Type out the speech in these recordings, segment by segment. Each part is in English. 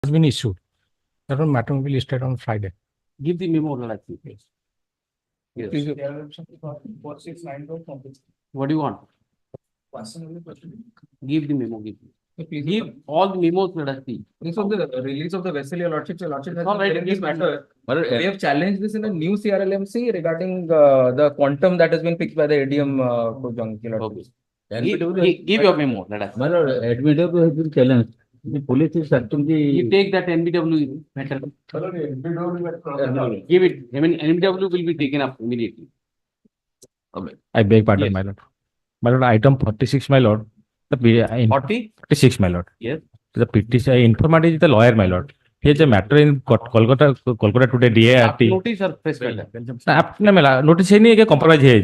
has been issued. That matter will be listed on Friday. Give the memo, Lord, please. Yes. Please. What do you want? Give the memo. Give all the memos, let us see. This was the release of the vessel, your lordship. Your lordship has All right, been this give matter. We have challenged this in a new CRLMC regarding the quantum that has been fixed by the ADM. Give your memo, let us. My lord, NBW has been challenged. The police is searching the. You take that NBW matter. Give it. I mean, NBW will be taken up immediately. I beg pardon, Yes. my lord. My lord, item 46, my lord. The 46, my lord. Yes. The petition informant is the lawyer, my lord. Here's a matter in Kolkata today, DART. Notice or press matter. Notice नहीं है कि compromise है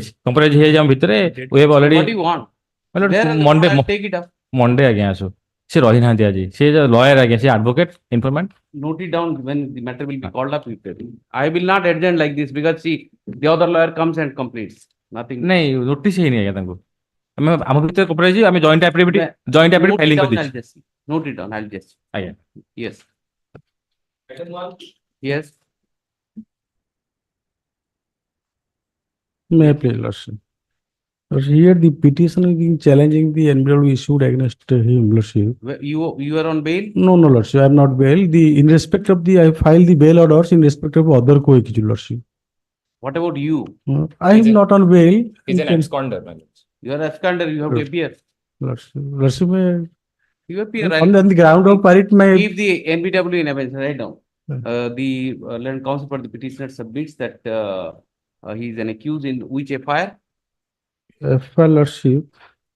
हम भीतरे we have already. What do you want? My lord, There, Monday I'll take it up. Monday again so. She रही ना दिया जी. She is a lawyer again. She advocate informant. Note it down when the matter will be called up. I will not adjourn like this because see, the other lawyer comes and complains. Nothing. नहीं notice ही नहीं है तांको. हमें हम भीतर compromise हमें joint affidavit filing कर दी. Note it down. I'll just. Again. Yes. Yes. May I please, lordship? Here the petition is being challenging the NBW issued against him, lordship. You are on bail? No, lordship, I am not bail. In respect of I filed the bail orders in respect of other co-accused, lordship. What about you? I am not on bail. He's an absconder, my lord. You are absconder. You have to appear. Lordship, You appear. on the ground of parity, my. Give the NBW in evidence right now. The Land Counsel for the petitioner submits that he is an accused in which FIR? FIR, lordship.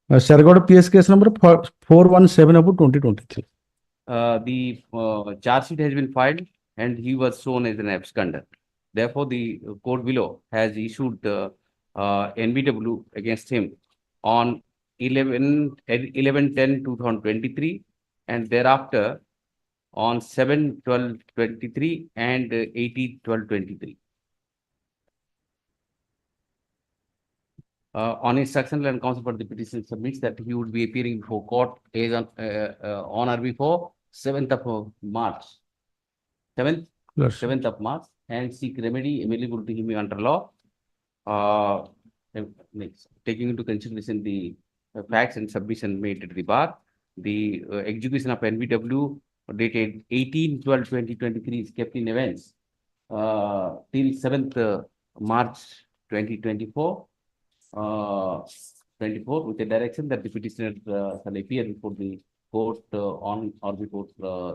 Saragod PS case number 417 of 2023. The charge sheet has been filed and he was shown as an absconder. Therefore, the court below has issued NBW against him on 11/10/2023 and thereafter on 7/12/23 and 18/12/23. On instruction, Land Counsel for the petition submits that he would be appearing before court as on or before 7th of March. 7th of March and seek remedy available to him under law. Next, taking into consideration the facts and submission made at the bar, the execution of NBW dated 18/12/2023 is kept in abeyance till 7th March 2024. 24 with a direction that the petitioner shall appear before the court on or before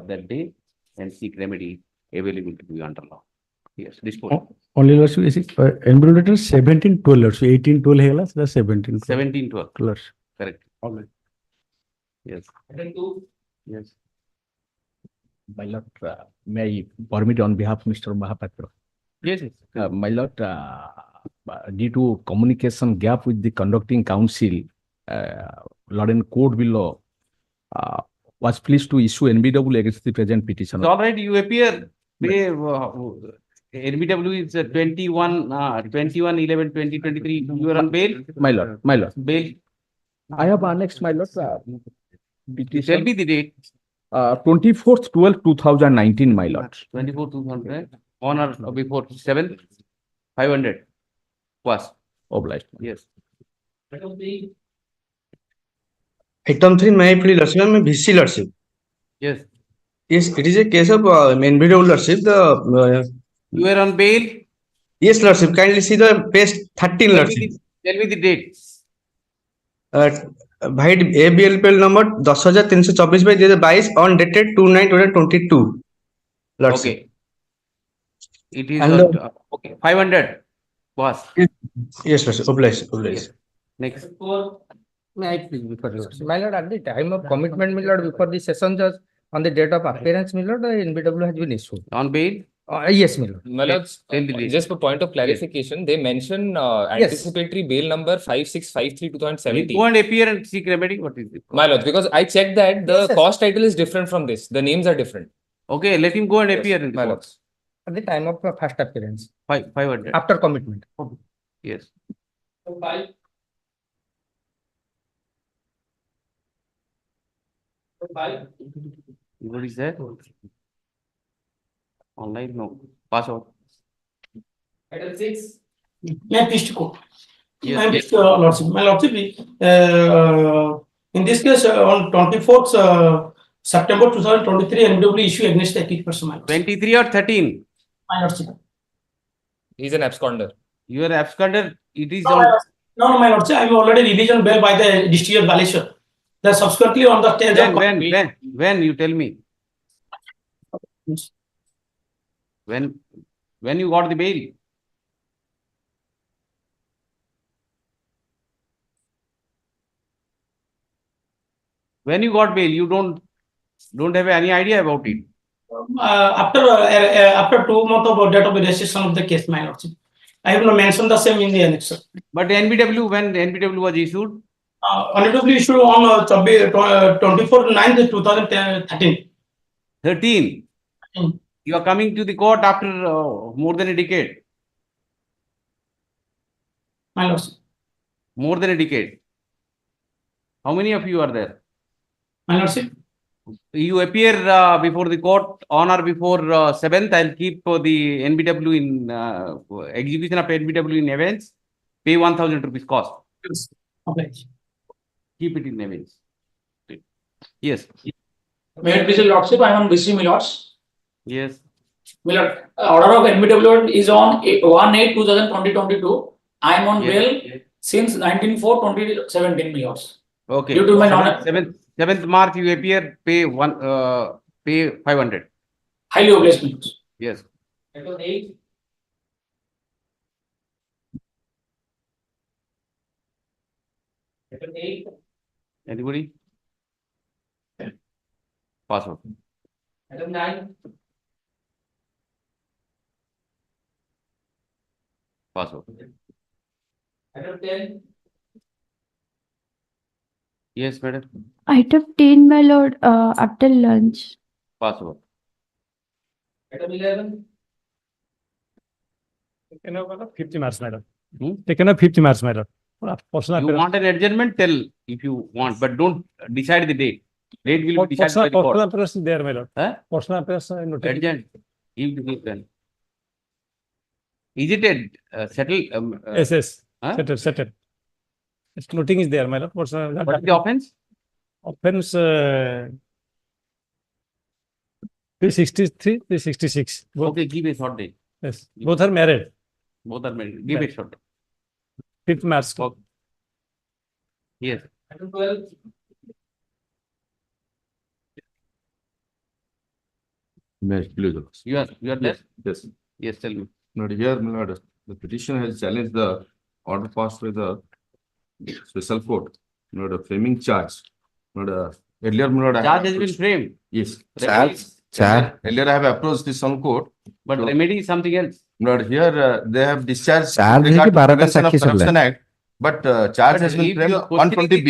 that day and seek remedy available to be under law. Yes, this point. Only lordship is NBW letter 17/12, lordship. 18/12 है वाला, 17/12. 17/12. Lordship. Correct. All right. Yes. Yes. My lord, may I permit on behalf of Mr. Mahapatra? Yes. My lord, due to communication gap with the conducting council, Lord and court below was pleased to issue NBW against the present petition. So, all right, you appear. NBW is 21/11/2023. You are on bail. My lord, Bail. I have annexed, my lord, Tell petition me the date. 24/12/2019, my lord. 24/2000. On or before 7th. 500. Was. Obliged. Yes. Item 3, may I please, lordship, I'm a VC, lordship. Yes. Yes, it is a case of NBW, lordship. You are on bail. Yes, lordship, kindly see the page 13, lordship. Tell me the date. भाई ABLPL number 10,324/2022 on dated 2/9/2022. Okay. It is And okay. 500 was. Yes, lordship. Obliged. Yes. Next. May I please before lordship? My lord, at the time of commitment, my lord, before the session judge, on the date of appearance, my lord, the NBW has been issued. On bail. Yes, my lord. My lord, Tell the date. just for point of clarification, they mention anticipatory bail number 5653/2017. Go and appear and seek remedy. What is it? My lord, because I checked that the cost title is different from this. The names are different. Okay, let him go and Yes, appear in the my court. lord. At the time of first appearance, 500. after commitment. Yes. What is that? Online, no. Pass out. Item 6. May I please to quote? Yes, My yes. lordship, in this case, on 24th September 2023, NBW issue against the accused person, my lordship. 23 or 13? My lordship. He's an absconder. You are absconded. It is No, on. no, my lordship, I am already released on bail by the district of Baleshwar. Then subsequently on the 10th of When you tell me? When you got the bail? When you got bail, you don't have any idea about it. after 2 months of date of registration of the case, my lordship. I have not mentioned the same in the annexure. But NBW, when NBW was issued? NBW issued on 24/9/2013. 13. Mm. You are coming to the court after more than a decade. My lordship. More than a decade. How many of you are there? My lordship. You appear before the court on or before 7th. I'll keep the NBW in execution of NBW in events. Pay 1,000 rupees cost. Okay. Keep it in events. Yes. May it please your lordship, I am on BC, my lords. Yes. My lord, order of NBW is on 1/8/2022. I am on Yes. bail since 19/4/2017, my lords. Okay. Due to my non- 7th March, you appear. Pay 500. Highly obliged, my lords. Yes. Item 8. Item 8. Anybody? Pass out. Item 9. Pass out. Item 10. Yes, madam. Item 10, my lord, after lunch. Pass out. Item 11. Taken up 50 marks, madam. Hmm? Taken up 50 marks, madam. Personal You want an adjournment? Tell if you want, but don't decide the date. Date will be decided by the court. appearance is there, my lord. Huh? Personal appearance noted. Adjourn. If the then. Is it a settled? Yes. Huh? Settled. Its noting is there, my lord. Personal. What is the offense? Offense 363, 366. Both, Okay, give a short date. yes. Both are married. Both are married. Give a short date. 5th March. Okay. Yes. Item 12. Yes, please. You are there? Yes. Yes, tell me. Not here, my lord. The petition has challenged the order passed by the special court. Not a framing charge. Not a earlier, my lord. I have Charge has been approached- framed. Yes. Remedy- Earlier, I have approached this on court. But So- remedy is something else. Not here, they have discharged. Charge with regard है कि to 12 Prevention of साक्षी चल रहा है। Corruption Act, but charge But has been if framed you are questioning 120B.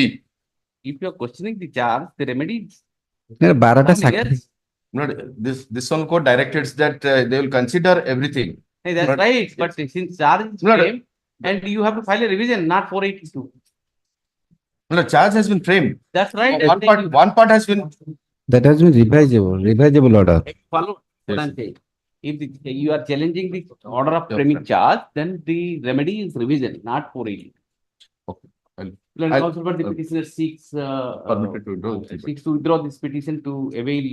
If you are questioning the charge, the remedy is 12 something Sakshi else. Not this on court directed that they will consider everything. Hey, that's But- right. But since charge is No, no. framed, and you have to file a revision, not 482. No, charge has been framed. That's right. One part has been. That has been revisable order. Follow what Yes. I'm saying. If you are challenging the order of Yeah, framing sir. charge, then the remedy is revision, not 480. Okay. And I'll- also, but the petitioner seeks Permitted to withdraw the seeks to withdraw this petition to avail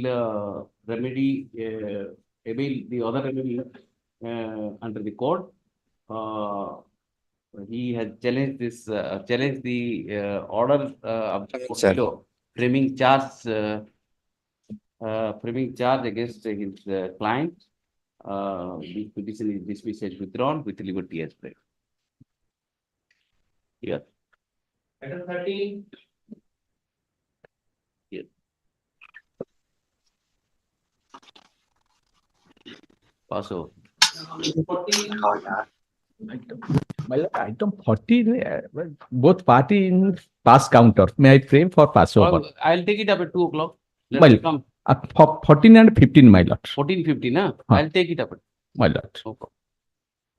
remedy, avail the other remedy under the code. He has challenged this, challenged the order of the court Sir. below, framing charge against his client. The petition is dismissed as withdrawn with liberty as pledged. Yeah. Item 13. Pass over. 14. My lord, item 14, both party in pass counter. May I frame for pass over? I'll take it up at 2 o'clock. Let Well- me come. 14 and 15, my lord. 14, 15, huh? Huh. I'll take it up at My lord. no problem.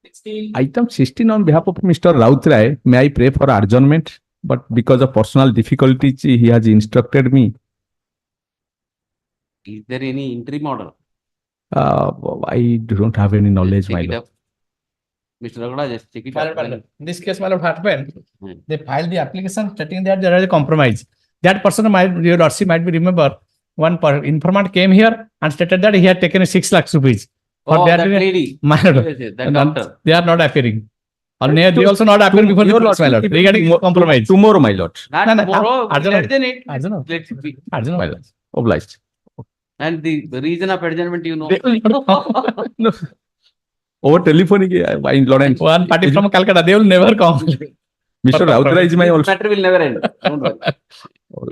16. Item 16 on behalf of Mr. Rautrai, may I pray for adjournment? But because of personal difficulties, he has instructed me. Is there any interim order? I don't have any knowledge, Check my it lord. up. Mr. Raghuda, just check it My up. lord, in this case, my lord, what happened? Hmm. They filed the application stating that there is a compromise. That person might, your lordship might be remember, informant came here and stated that he had taken 6 lakhs rupees. For Oh, that reason, lady. my lord, Yes, yes, that and doctor. they are not appearing. Or they also not appear before the Your police, my lord, lordship, regarding compromise. Tomorrow, my lord. Not No, no, tomorrow, Arjun, less than it. Arjun, Let it be. Arjun, My lord. Obliged. And the reason of adjournment, you know. They will not come. No. Over telephonic, my lord, and One party from Calcutta, they will never come. Mr. Raudra is my This also. matter will never end. Don't worry.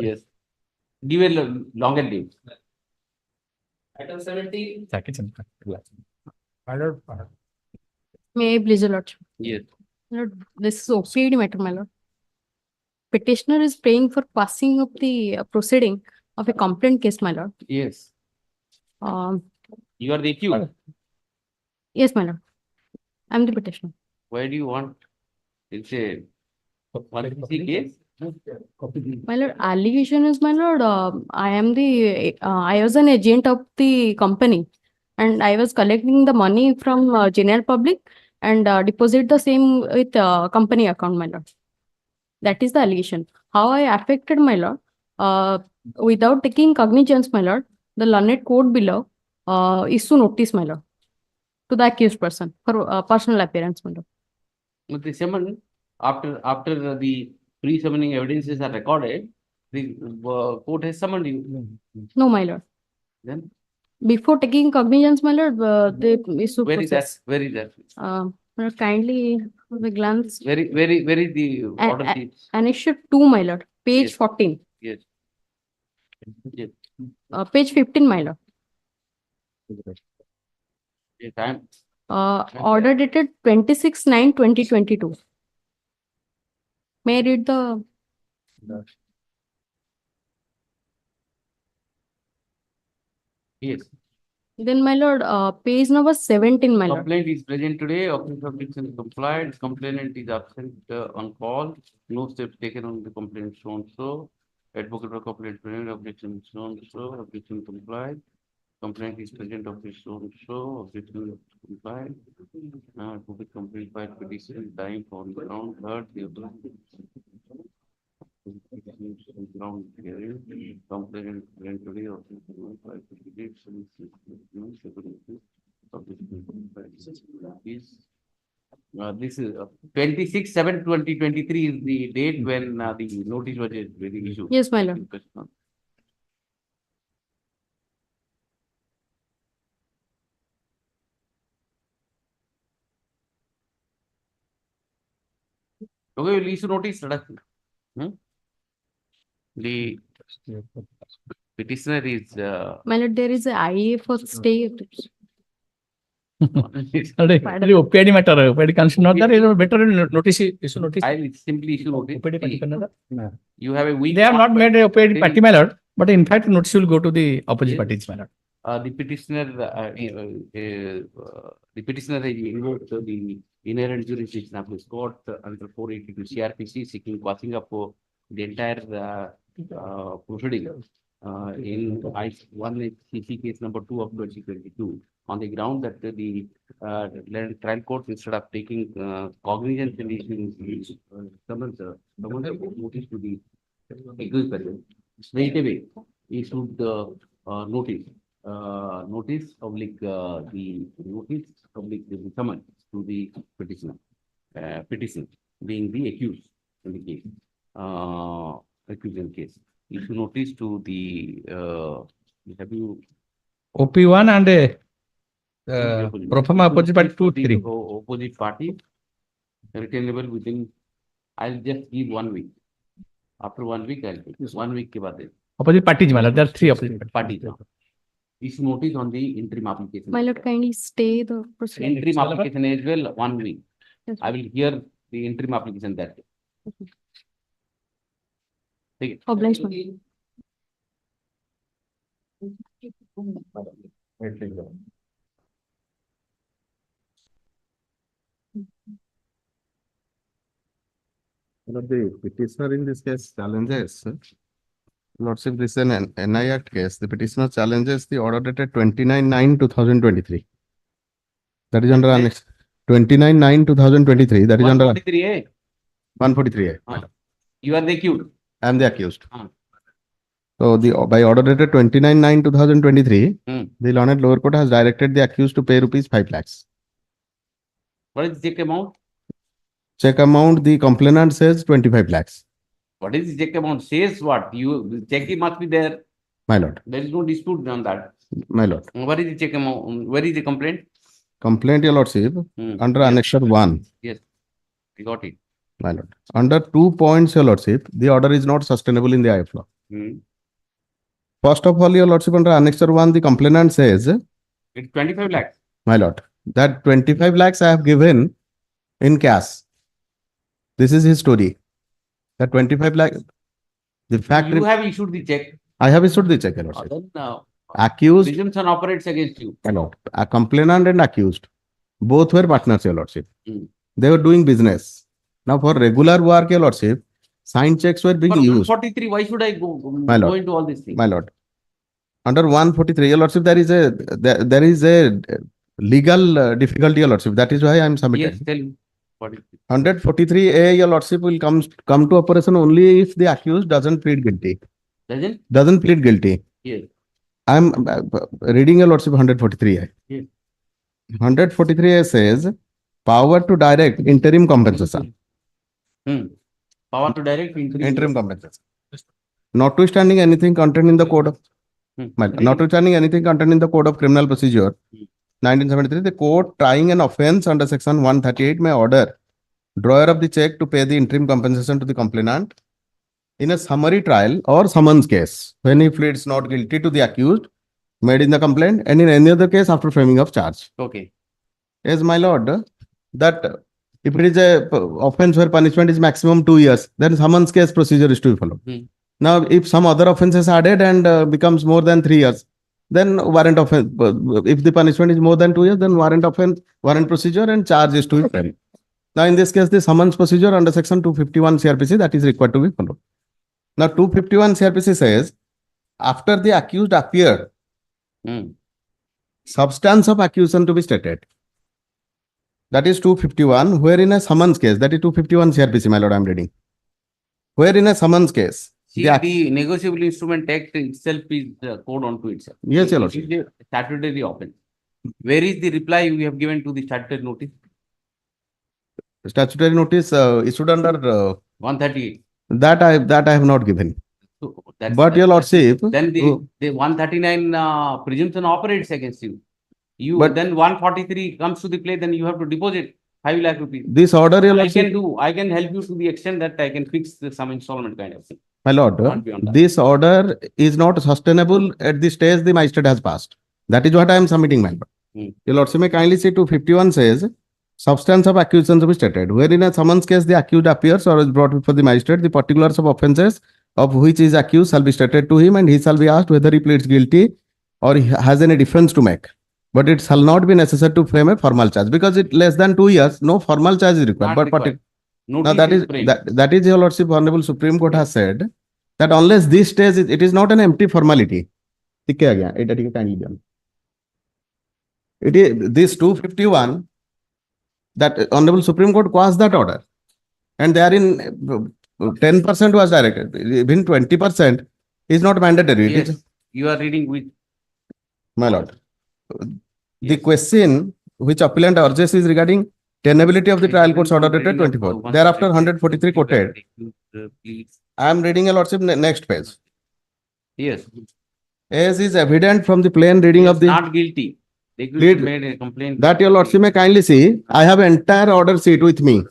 Yes. Give a longer leave. Item 17. My lord, May I please, your lordship? Yes. My lord, this is OPD matter, my lord. Petitioner is praying for passing of the proceeding of a complaint case, my lord. Yes. Um, You are the accused. yes, my lord. I'm the petitioner. Why do you want? It's a 150 case. My lord, allegation is, my lord, I was an agent of the company and I was collecting the money from general public and deposit the same with company account, my lord. That is the allegation. How I affected, my lord, without taking cognizance, my lord, the learned court below issue notice, my lord, to the accused person for personal appearance, my lord. With the summon, after the pre-summoning evidences are recorded, the court has summoned you. No, my lord. Then Before taking cognizance, my lord, they issue where is that? process. Where is that? My lord, kindly have a glance. Where is the order sheet? Annexure 2, my lord, page Yes. 14. Yes. Yes. Page 15, my lord. Yes, time. Order dated 26/9/2022. May I read the Yes. then, my lord, page number 17, my lord. Complaint is present today. Office of Petition complied. Complainant is absent on call. No steps taken on the complaint shown so. Advocate for complaint present. Objection shown so. Objection complied. Complaint is present. Office shown so. Objection complied. Advocate complaint filed petition. Time for the ground heard. The ground hearing. Complainant present today. Office filed petition. This is 26/7/2023 is the date when the notice was issued. Yes, my lord. Okay, we'll issue notice. The petitioner is My lord, there is a IA for stay. Actually, OPD matter, OPD consider not that, it better notice, issue notice. I will simply issue notice. OPD party kannada? You have a week. They have not made a OPD Then- party, my lord, but in fact, notice will go to the opposite Yes. parties, my lord. The petitioner has invoked the inherent jurisdiction of this court under 482 CRPC seeking quashing up the entire proceeding in one CC case number 2 of 2022 on the ground that the trial court, instead of taking cognizance and issuing summons notice to the accused person, straight away issued the notice the summons to the petitioner, petition being the accused in the case, accused case. Issue notice to the have you OP1 and pro forma opposite party 2, 3. opposite party returnable within. I'll just give 1 week. After 1 week, I'll take 1 week ke baad. Opposite parties, my lord, there are 3 opposite Parties. Issue notice on the interim application. My lord, kindly stay the proceeding. Interim application as well, 1 week. Yes. I will hear the interim application that day. Take it. Obliged, my lord. One of the petitioner in this case challenges Lordship, this is an NI Act case. The petitioner challenges the order dated 29/9/2023. That is under annex 29/9/2023. That is under 143A. 143A. You are the accused. I am the accused. Ah. So by order dated 29/9/2023, the Learned Lower Court has directed the accused to pay rupees 5 lakhs. What is the check amount? Check amount, the complainant says 25 lakhs. What is the check amount? Says what? The check must be there. My lord, There is no dispute on that. my lord. What is the check amount? Where is the complaint? Complaint, your lordship, under annexure 1. Yes, we got it. My lord. Under 2 points, your lordship, the order is not sustainable in the eye of law. First of all, your lordship, under annexure 1, the complainant says, It's 25 lakhs. my lord, that 25 lakhs I have given in cash. This is his story. That 25 lakh, the fact You have issued the check. I have issued the check, your lordship. Then Accused, presumption operates against you. my lord, a complainant and accused, both were partners, your lordship. They were doing business. Now, for regular work, your lordship, signed checks were being For used. 143, why should I go lord. into all these things? My lord, under 143, your lordship, there is a legal difficulty, your lordship. That is why I am submitting. Yes, tell me. What is it? 143A, your lordship, will come to operation only if the accused doesn't plead guilty. Doesn't? Plead guilty. Yes. I am reading your lordship 143A. Yes. 143A says power to direct interim compensation. Power to direct Interim compensation. Notwithstanding anything contained in the code of notwithstanding anything contained in the Code of Criminal Procedure 1973, the court trying an offence under section 138 may order drawer of the check to pay the interim compensation to the complainant in a summary trial or summons case when he pleads not guilty to the accused made in the complaint, and in any other case after framing of charge. Okay. Yes, my lord, that if it is a offence where punishment is maximum 2 years, then summons case procedure is to be followed. Now, if some other offence is added and becomes more than 3 years, then warrant offence. If the punishment is more than 2 years, then warrant offence, warrant procedure and charge is to be framed. Now, in this case, the summons procedure under section 251 CRPC, that is required to be followed. Now, 251 CRPC says, after the accused appeared, substance of accusation to be stated. That is 251, where in a summons case, that is 251 CRPC, my lord, I am reading. Where in a summons case, See, the Negotiable Instrument Act itself is code onto itself. Yes, your lord. It is a statutory offence. Where is the reply we have given to the statutory notice? Statutory notice issued under 138. that I have not given. So But your lordship, then the 139 presumption operates against you. But- Then 143 comes to the play, then you have to deposit 5 lakh rupees. this order, your lordship, I can help you to the extent that I can fix some installment kind of thing. my lord, Not beyond that. this order is not sustainable at the stage the magistrate has passed. That is what I am submitting, my lord. Your lordship may kindly see 251 says, substance of accusation to be stated. Where in a summons case the accused appears or is brought before the magistrate, the particulars of offences of which he is accused shall be stated to him, and he shall be asked whether he pleads guilty or he has any defense to make. But it shall not be necessary to frame a formal charge, because it less than 2 years, no formal charge is required. Not But required. now Notice that is framed. that is your lordship, Honorable Supreme Court has said that unless this stage it is not an empty formality. It is this 251 that Honorable Supreme Court quashed that order, and therein 10% was directed. Even 20% is not mandatory. It is, Yes, you are reading with. my lord. The question which appellant urges is regarding tenability of the trial court's order dated 24. Thereafter, 143 quoted. I am reading, your lordship, next page. Yes. As is evident from the plain reading of the Not guilty. The accused Lead- made a complaint. that your lordship may kindly see, I have entire order sheet with me,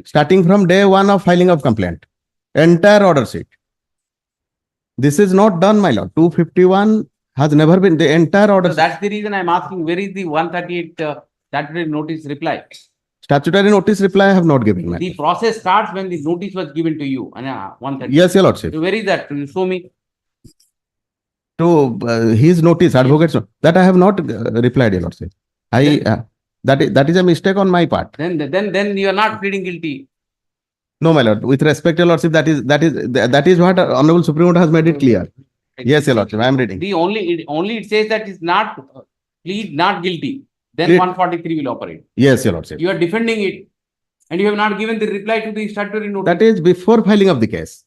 starting from day 1 of filing of complaint. Entire order sheet. This is not done, my lord. 251 has never been the entire order. So that's the reason I'm asking, where is the 138 statutory notice reply? Statutory notice reply I have not given, my The process starts when the notice was given to you. And 138. Yes, your lordship. So where is that? You show me. To his notice, advocate's note, that I have not replied, your lordship. That is a mistake on my part. Then you are not pleading guilty. No, my lord, with respect, your lordship, that is what Honorable Supreme Court has made it clear. Yes, your lordship, I am reading. The only it says that is not plead not guilty. Then Plead- 143 will operate. Yes, your lordship. You are defending it, and you have not given the reply to the statutory notice. That is before filing of the case.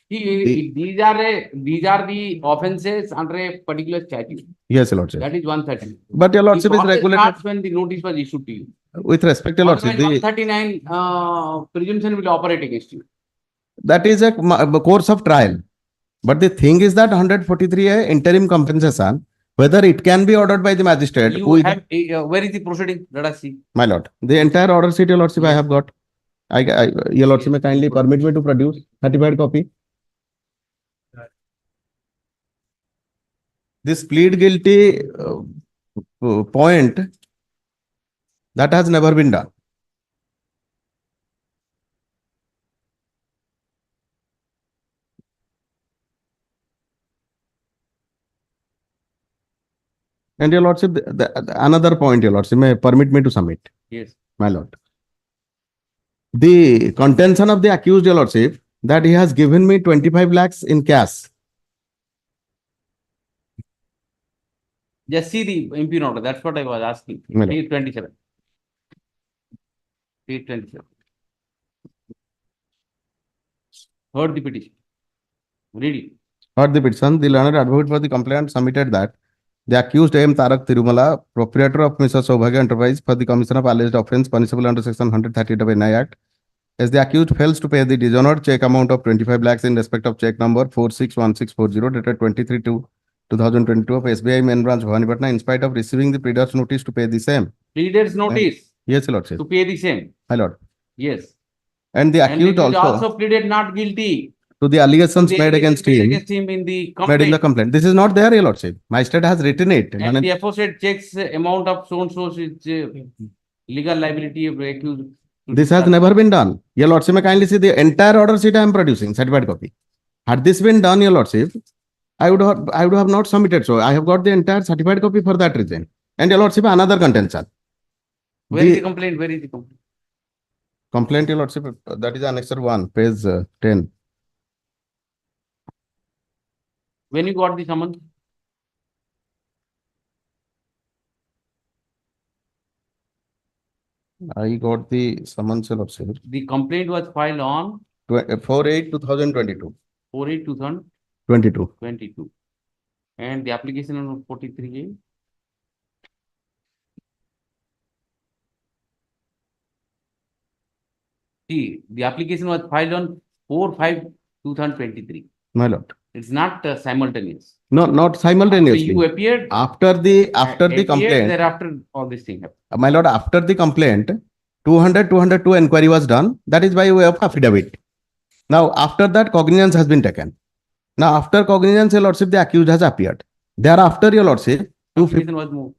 These are the offences under a particular statute. Yes, your lordship. That is 130. But your lordship The is process regulated. starts when the notice was issued to you. With respect, your lordship, Otherwise, 139 presumption will operate against you. that is a course of trial. But the thing is that 143A interim compensation, whether it can be ordered by the magistrate. You with- have where is the proceeding? Let us see. My lord, the entire order sheet, your lordship, I have got. Your lordship may kindly permit me to produce certified copy. This plead guilty point, that has never been done. And your lordship, another point, your lordship, may permit me to submit. Yes. My lord. The contention of the accused, your lordship, that he has given me 25 lakhs in cash. Just see the impugn order. That's what I was asking. My lord. Page 27. Page 27. Heard the petition. Read it. Heard the petition, the learned advocate for the complainant submitted that the accused M. Tarak Tirumala, proprietor of Mr. Saubhagya Enterprise for the commission of alleged offence punishable under section 138 of NI Act, as the accused fails to pay the dishonored check amount of 25 lakhs in respect of check number 461640 dated 23/2/2022 of SBI Main Branch Bhavanipatna in spite of receiving the pleader's notice to pay the same. Pleader's notice Yes, your lordship. to pay the same. My lord. Yes. And the And accused it is also pleaded not guilty. to the allegations made against him. Against him in the Made in complaint. the complaint. This is not there, your lordship. Magistrate has written it. And the aforesaid checks amount of so and so is legal liability of the accused. This has never been done. Your lordship may kindly see the entire order sheet I am producing, certified copy. Had this been done, your lordship, I would have not submitted. So I have got the entire certified copy for that reason. And your lordship, another contention. Where is the complaint? Where is the complaint? Complaint, your lordship, that is annexure 1, page 10. When you got the summons? I got the summons, your lordship. The complaint was filed on 4/8/2022. 4/8/2022. 22. And the application on 43A. See, the application was filed on 4/5/2023. My lord. It's not simultaneous. No, not So simultaneously. you appeared. After the appeared, complaint, Thereafter, all this thing happened. my lord, after the complaint, 200-202 inquiry was done. That is by way of affidavit. Now, after that, cognizance has been taken. Now, after cognizance, your lordship, the accused has appeared. Thereafter, your lordship, Application was moved.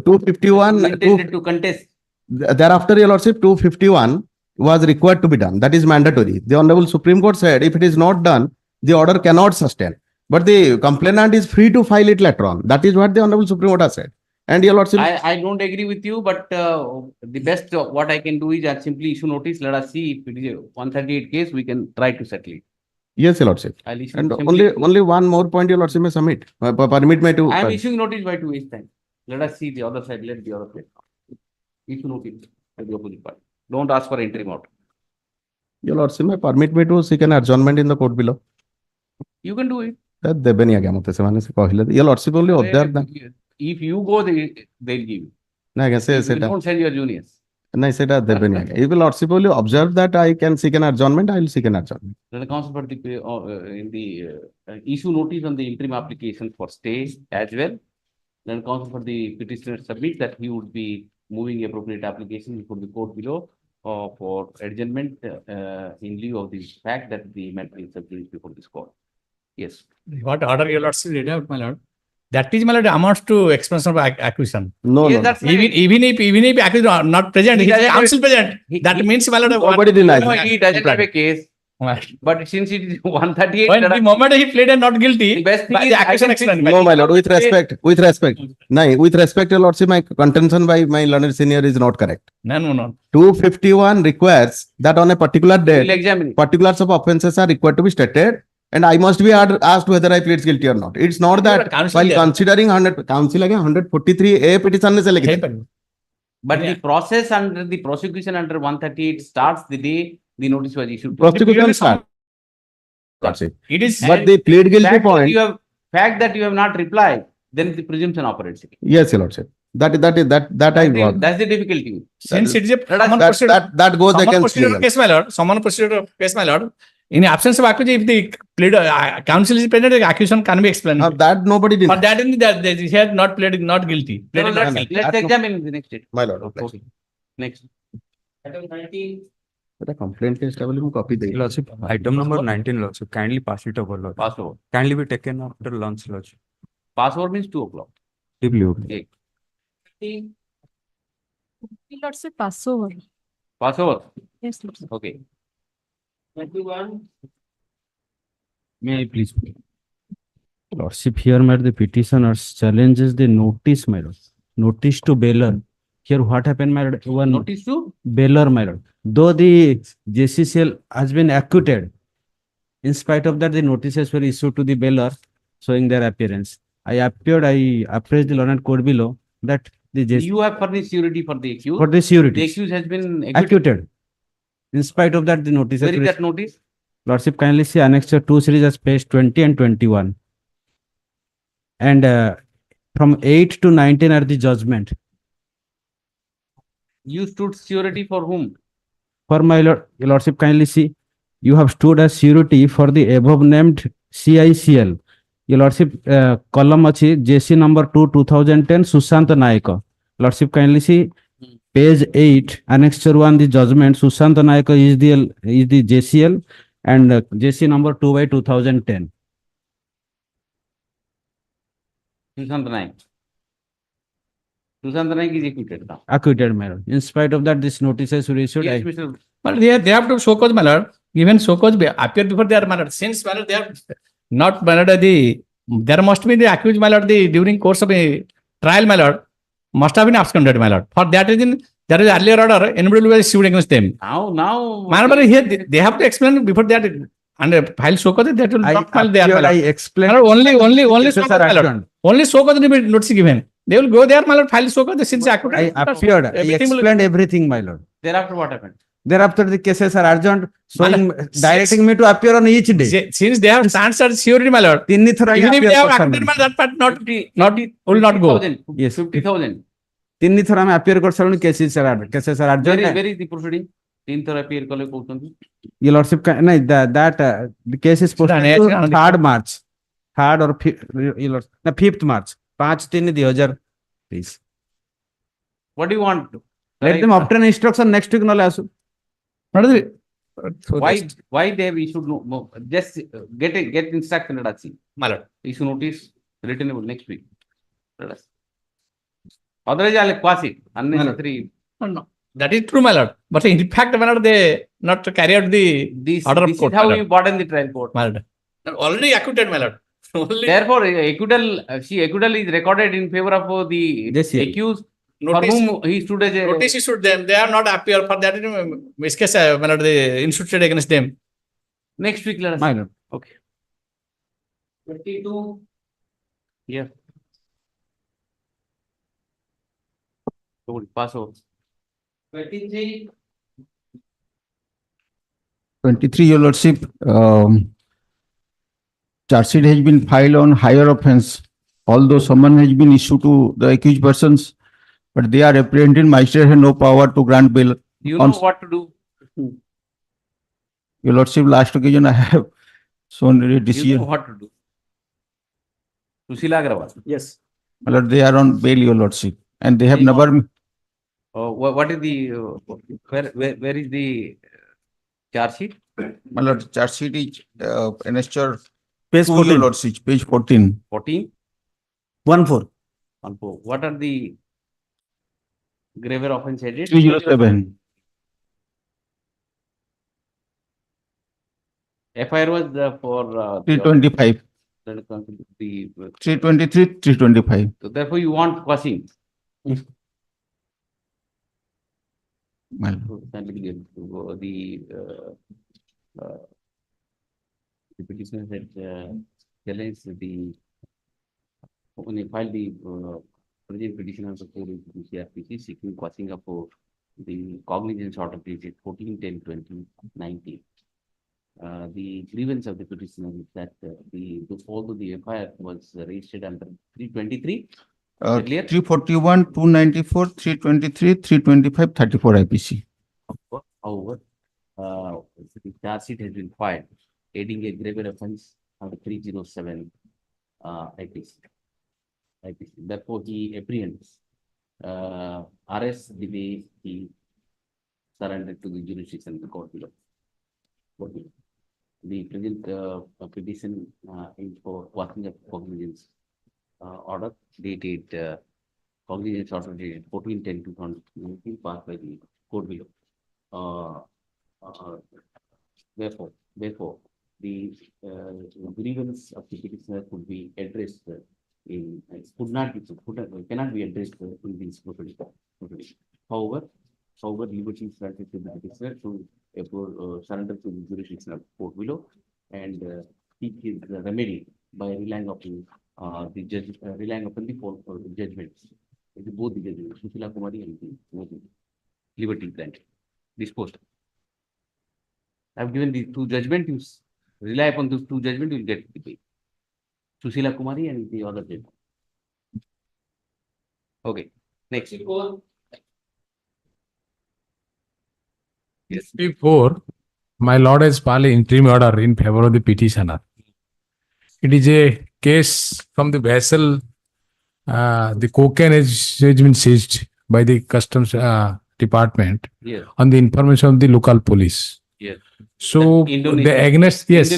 251, You intended to contest. thereafter, your lordship, 251 was required to be done. That is mandatory. The Honorable Supreme Court said if it is not done, the order cannot sustain. But the complainant is free to file it later on. That is what the Honorable Supreme Court has said. And your lordship, I don't agree with you, but the best what I can do is I simply issue notice. Let us see if it is a 138 case, we can try to settle it. yes, your lordship. I'll issue And simply- only one more point, your lordship may submit. Permit me to. I am issuing notice by to waste time. Let us see the other side, let the other side. Issue notice by the opposite party. Don't ask for interim order. Your lordship may permit me to seek an adjournment in the court below. You can do it. That ଦେବେନି ଆଜ୍ଞା ମତେ ସେମାନେ ସେ କହିଲେ your lordship only observe that. If you go, they'll give you. ନା ଆଜ୍ଞା ସେ You ସେଟା don't send your juniors. ନାଇଁ ସେଟା ଦେବେନି ଆଜ୍ଞା. If your lordship only observe that I can seek an adjournment, I will seek an adjournment. Let the council for the in the issue notice on the interim application for stay as well. Then council for the petitioner submit that he would be moving appropriate application before the court below for adjournment in lieu of the fact that the matter is subject before this court. Yes. What order your lordship read out, my lord? That is, my lord, amounts to expression of acquisition. No, Yes, no. that's Even if accused are not present, He he is doesn't counsel present. he- That he- means, my lord, Nobody denies. No, he doesn't have a case. But since it is 138, When the moment he pleaded not guilty, the best thing the is I accusation can fix- explained. No, my lord, with respect. No, with respect, your lordship, my contention by my learned senior is not correct. No. 251 requires that on a particular we will date, examine it. particulars of offences are required to be stated, and I must be asked whether I plead guilty or not. It's not that Counsel while there. considering 100 counsel again 143A petition is Hey, eligible. But Yeah. the process under the prosecution under 138 starts the day the notice was issued. Prosecution start. It is. But the plead guilty Fact that point, you have fact that you have not replied, then the presumption operates. yes, your lordship. That I got. That's the difficulty. Since it is a Let us- common procedure. That goes Common against procedural legal. case, my lord. Common procedural case, my lord. In absence of accusation, if the counsel is present, the accusation can be explained. That nobody did. For that, he had not pleaded not guilty. No, Pleaded not let's guilty. examine the next date. My lord. Okay. Next. The complaint case level में copy they. Lordship, item number 19, Lordship, kindly pass it over, Lordship. Pass over. Kindly be taken after lunch, Lordship. Pass over means 2 o'clock. Deeply. Lordship, pass over. Pass over. Yes, Lordship. Okay. 21. May I please? Lordship, here, my the petitioners challenges the notice, my lord. Notice to bailer. Here, what happened, my lord? One Notice to bailer, my lord. Though the JCCL has been acquitted, in spite of that, the notices were issued to the bailer showing their appearance. I appraised the law and code below that the JCCL you have furnished surety for the accused. for the The surety accused has been acquitted. acquitted. In spite of that, the notices Where is were that notice? Lordship, kindly see Annexure 2 series as page 20 and 21. And from 8 to 19 are the judgment. You stood surety for whom? For my lord, your lordship, kindly see, you have stood as surety for the above named CICL. Your lordship, column achi JC number 2, 2010, Sushant Naik. Lordship, kindly see, page 8, Annexure 1, the judgment, Sushant Naik is the JCL and JC number 2 by 2010. Sushant Naik. Sushant Naik is acquitted now. Acquitted, my lord. In spite of that, this notices were issued. Yes, Mr. But they have to show cause, my lord. Even show cause appear before their my lord. Since my lord, they have not my lord, there must be the accused, my lord, during course of a trial, my lord, must have been absconded, my lord. For that reason, there is earlier order, anybody was sued against them. Now. My lord, here they have to explain before that and file show cause that will not file there, my I lord. explained. My lord, only Cases show cause, are my lord. adjourned. Only show cause will be notice given. They will go there, my lord, file show cause since acquitted. I appeared. I Everything will- explained everything, my lord. Thereafter what happened? Thereafter, the cases are adjourned, showing, directing me to appear on each day. Since they have stands as surety, my lord. Tinni thora Even if appear they have करता acquitted, हूँ। my lord, that part not 50, will not go. 50,000. Yes. 50,000. Tinni thora मैं appear कर सकूँ, cases are Where adjourned. is the proceeding? 10th or appear kale koutanti. Your lordship, no, the case is posted Sir, to next- 3rd March, 3rd or 5th March. 5/3/2000, please. What do you want? Let them obtain instruction next week. No, asu. Why they have issued no, just get instruction. Let us see. My lord. Issue notice returnable next week. Let us. Otherwise, I'll quash it. Unnecessary. No, that is true, my lord. But in fact, my lord, they not carry out the order of This court. is how my we lord. brought in the trial court. My lord. Already acquitted, my lord. Only Therefore, acquittal is recorded in favor of the Yes, yes. accused for notice, whom he stood as a. notice issued them. They are not appear for that. This case, my lord, they instituted against them. Next week, let us. My lord. Okay. 22. Yeah. So, pass over. 23. 23, Your Lordship, charge sheet has been filed on higher offense, although summon has been issued to the accused persons, but they are apprehended. Magistrate has no power to grant bail. You know what to do. Your Lordship, last occasion I have shown a You know decision. what to do. Sushila Agrawal. Yes. My Lord, they are on bail, Your Lordship, and they have They never, What is the where is the charge sheet? my Lord, charge sheet is annexure Page 2, Your 14. Lordship, page 14. 14. 1/4. What are the graver offense headed? 307. FIR was for 325, the 323, 325. so therefore you want quashing. Well, The petitioner had challenged when he filed the present petition on the code in CRPC seeking quashing of the cognizance order dated 14/10/2019. The grievance of the petitioner is that although the FIR was registered under 323, earlier, 341, 294, 323, 325, 34 IPC. however, the charge sheet has been filed aiding a grave offense under 307 IPC. Therefore, he apprehends, arrests the way he surrendered to the jurisdiction of the court below. The present petition for quashing of cognizance order dated cognizance order dated 14/10/2019 passed by the court below. Therefore, the grievance of the petitioner could be addressed cannot be addressed in these proceedings. However, liberty is granted to the petitioner to surrender to the jurisdiction of court below and seek his remedy by relying upon the judge, relying upon the judgments, both the judgments, Sushila Kumari and the liberty granted, disposed. I've given the two judgments. You rely upon those two judgments, you'll get the pay. Sushila Kumari and the other judgment. Okay, next. Yes. Before, my lord has filed an interim order in favor of the petitioner. It is a case from the vessel. The cocaine has been seized by the customs department on the information of the local police. Yes. So the against yes.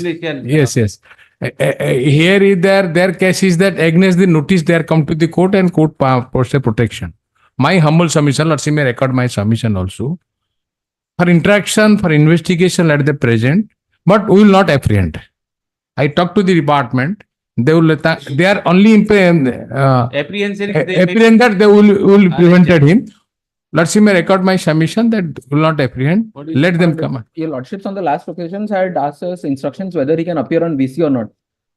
Here is their case is that against the notice they are come to the court and court posts protection. My humble submission, let's see me record my submission also. For interaction, for investigation at the present, but we will not apprehend. I talked to the department. They will they are only apprehension that they will prevented him. Let's see me record my submission that will not apprehend. Let them come. Your lordships on the last occasions had asked us instructions whether he can appear on VC or not.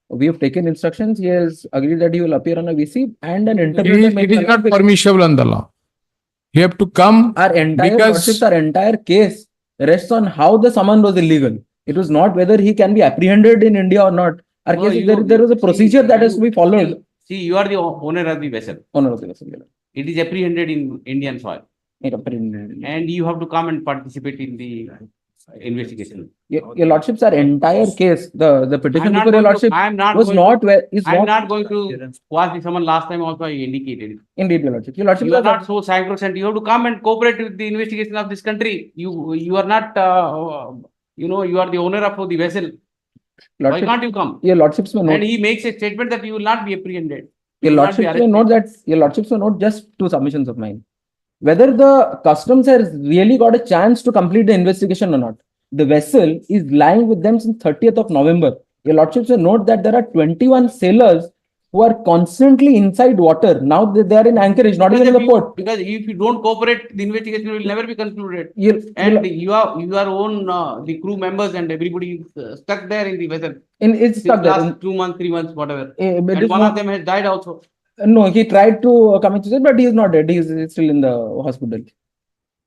We have taken instructions. He has agreed that he will appear on a VC and an interview. It is not permissible on the law. You have to come. Our entire case rests on how the summon was illegal. It was not whether he can be apprehended in India or not. Our case, there was a procedure that has to be followed. See, you are the owner of the vessel. Owner of the vessel. It is apprehended in Indian soil. And you have to come and participate in the investigation. Your lordships, our entire case, the petition before your lordship I'm not going to quash someone. Last time also I indicated. Indeed, your lordship. You are not so sacrosanct. You have to come and cooperate with the investigation of this country. You are not, you are the owner of the vessel. Why can't you come? Your lordships may note. And he makes a statement that you will not be apprehended. Your lordships may note that your lordships may note just two submissions of mine. Whether the customs has really got a chance to complete the investigation or not. The vessel is lying with them since 30th of November. Your lordships will note that there are 21 sailors who are constantly inside water. Now they are in anchorage, not even in the port. Because if you don't cooperate, the investigation will never be concluded. Your own the crew members and everybody is stuck there in the vessel. It's stuck there. Last 2 months, 3 months, whatever. And one of them has died also. No, he tried to commit suicide, but he is not dead. He is still in the hospital.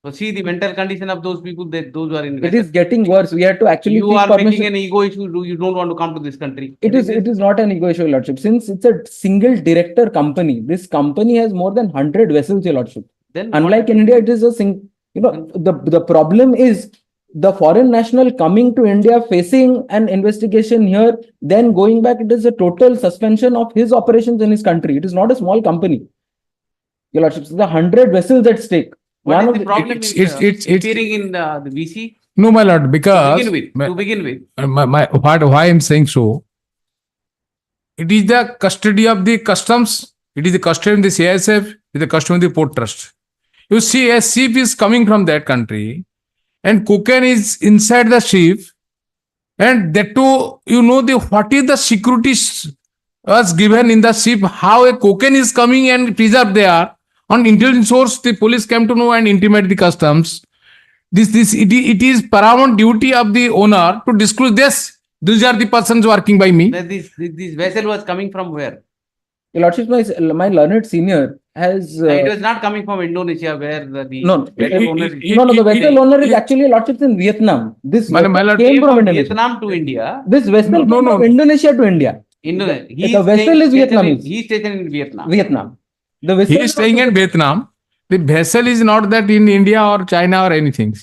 So see the mental condition of those people, those who are in vessel. It is getting worse. We had to actually. You are making an ego issue. You don't want to come to this country. It is not an ego issue, lordship. Since it's a single director company, this company has more than 100 vessels, your lordship. Then unlike in India, it is a the problem is the foreign national coming to India, facing an investigation here, then going back. It is a total suspension of his operations in his country. It is not a small company. Your lordship, the 100 vessels at stake. What is the problem? It's appearing in the VC. No, my lord, because to begin with, why I'm saying so. It is the custody of the customs. It is the custody of the CISF. It is the custody of the port trust. You see, a ship is coming from that country, and cocaine is inside the ship. And that too, you know, what is the securities was given in the ship, how a cocaine is coming and preserved there. On intelligence source, the police came to know and intimate the customs. It is paramount duty of the owner to disclose this. These are the persons working by me. This vessel was coming from where? Your Lordship, my learned senior has. It was not coming from Indonesia, where the No, vessel owner is. the vessel owner is actually, Your Lordship, in Vietnam. This My lord, came from Indonesia. Vietnam to India. This vessel came from Indonesia to India. The vessel is Vietnamese. He is stationed in Vietnam. Vietnam. The vessel he is staying in Vietnam. The vessel is not that in India or China or anything.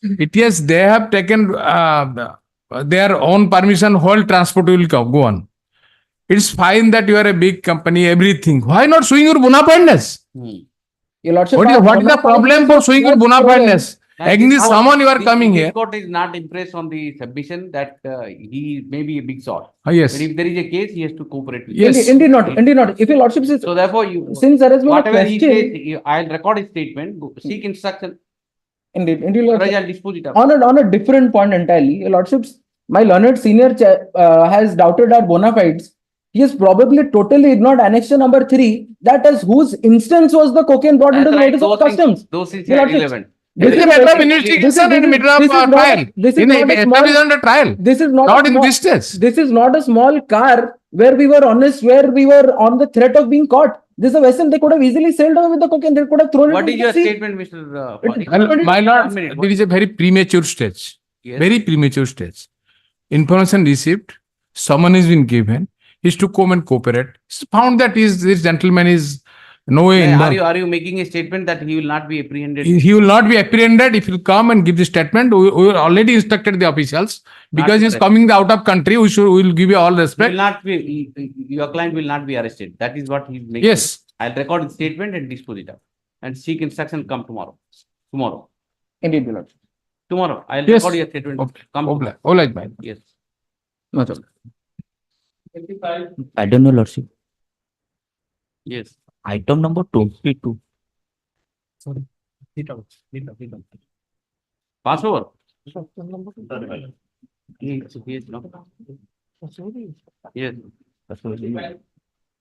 It is, they have taken their own permission, whole transport will go on. It's fine that you are a big company, everything. Why not showing your bona fideness? Your Lordship, What is the problem for showing your bona fideness? Against someone you are coming here. The court is not impressed on the submission that he may be a big shot. Yes. But if there is a case, he has to cooperate with Yes. Indeed not. If Your Lordship says. So therefore, since there has been a whatever he question. says, I'll record his statement, seek instruction. Indeed, Lordship. I'll dispose it up. On a different point entirely, Your Lordships, my learned senior has doubted our bona fides. He has probably totally ignored annexure number 3, that is whose instance was the cocaine brought into the notice of customs. Those things Your are Lordships, irrelevant. This is a matter of investigation in the middle of trial. This is In not a small, under trial. This is not, Not a in small, this stage. This is not a small car where we were honest, where we were on the threat of being caught. This is a vessel, they could have easily sailed away with the cocaine. They could have thrown What it is into your the sea. statement, Mr. Well, my lord, there is a very premature stage. Yes. Very premature stage. Information received, summon has been given, is to come and cooperate. It's found that this gentleman is no way involved. Are you making a statement that he will not be apprehended? He will not be apprehended if he will come and give the statement. We already instructed the officials because he is coming out of country. We will give you all respect. Your client will not be arrested. That is what he is making. Yes. I'll record his statement and dispose it up. And seek instruction come tomorrow. Indeed, my lord. Tomorrow. I'll Yes. record your statement. Come tomorrow. All right, man. Yes. No, sir. I don't know, Lordship. Yes. Item number 22. Sorry. Pass over. Yes. Yes.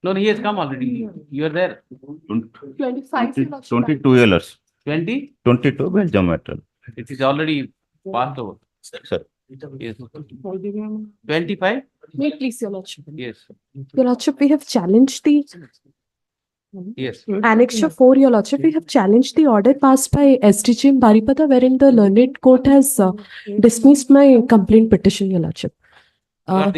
No, he has come already. You are there. 25. 22 years. 20? 22 Belgium matter. It is already passed over. Sir. Yes. 25? Wait, please, Your Lordship. Yes. Your Lordship, we have challenged the Yes. Annexure 4, Your Lordship. We have challenged the order passed by SDGM Baripada, wherein the learned court has dismissed my complaint petition, Your Lordship. I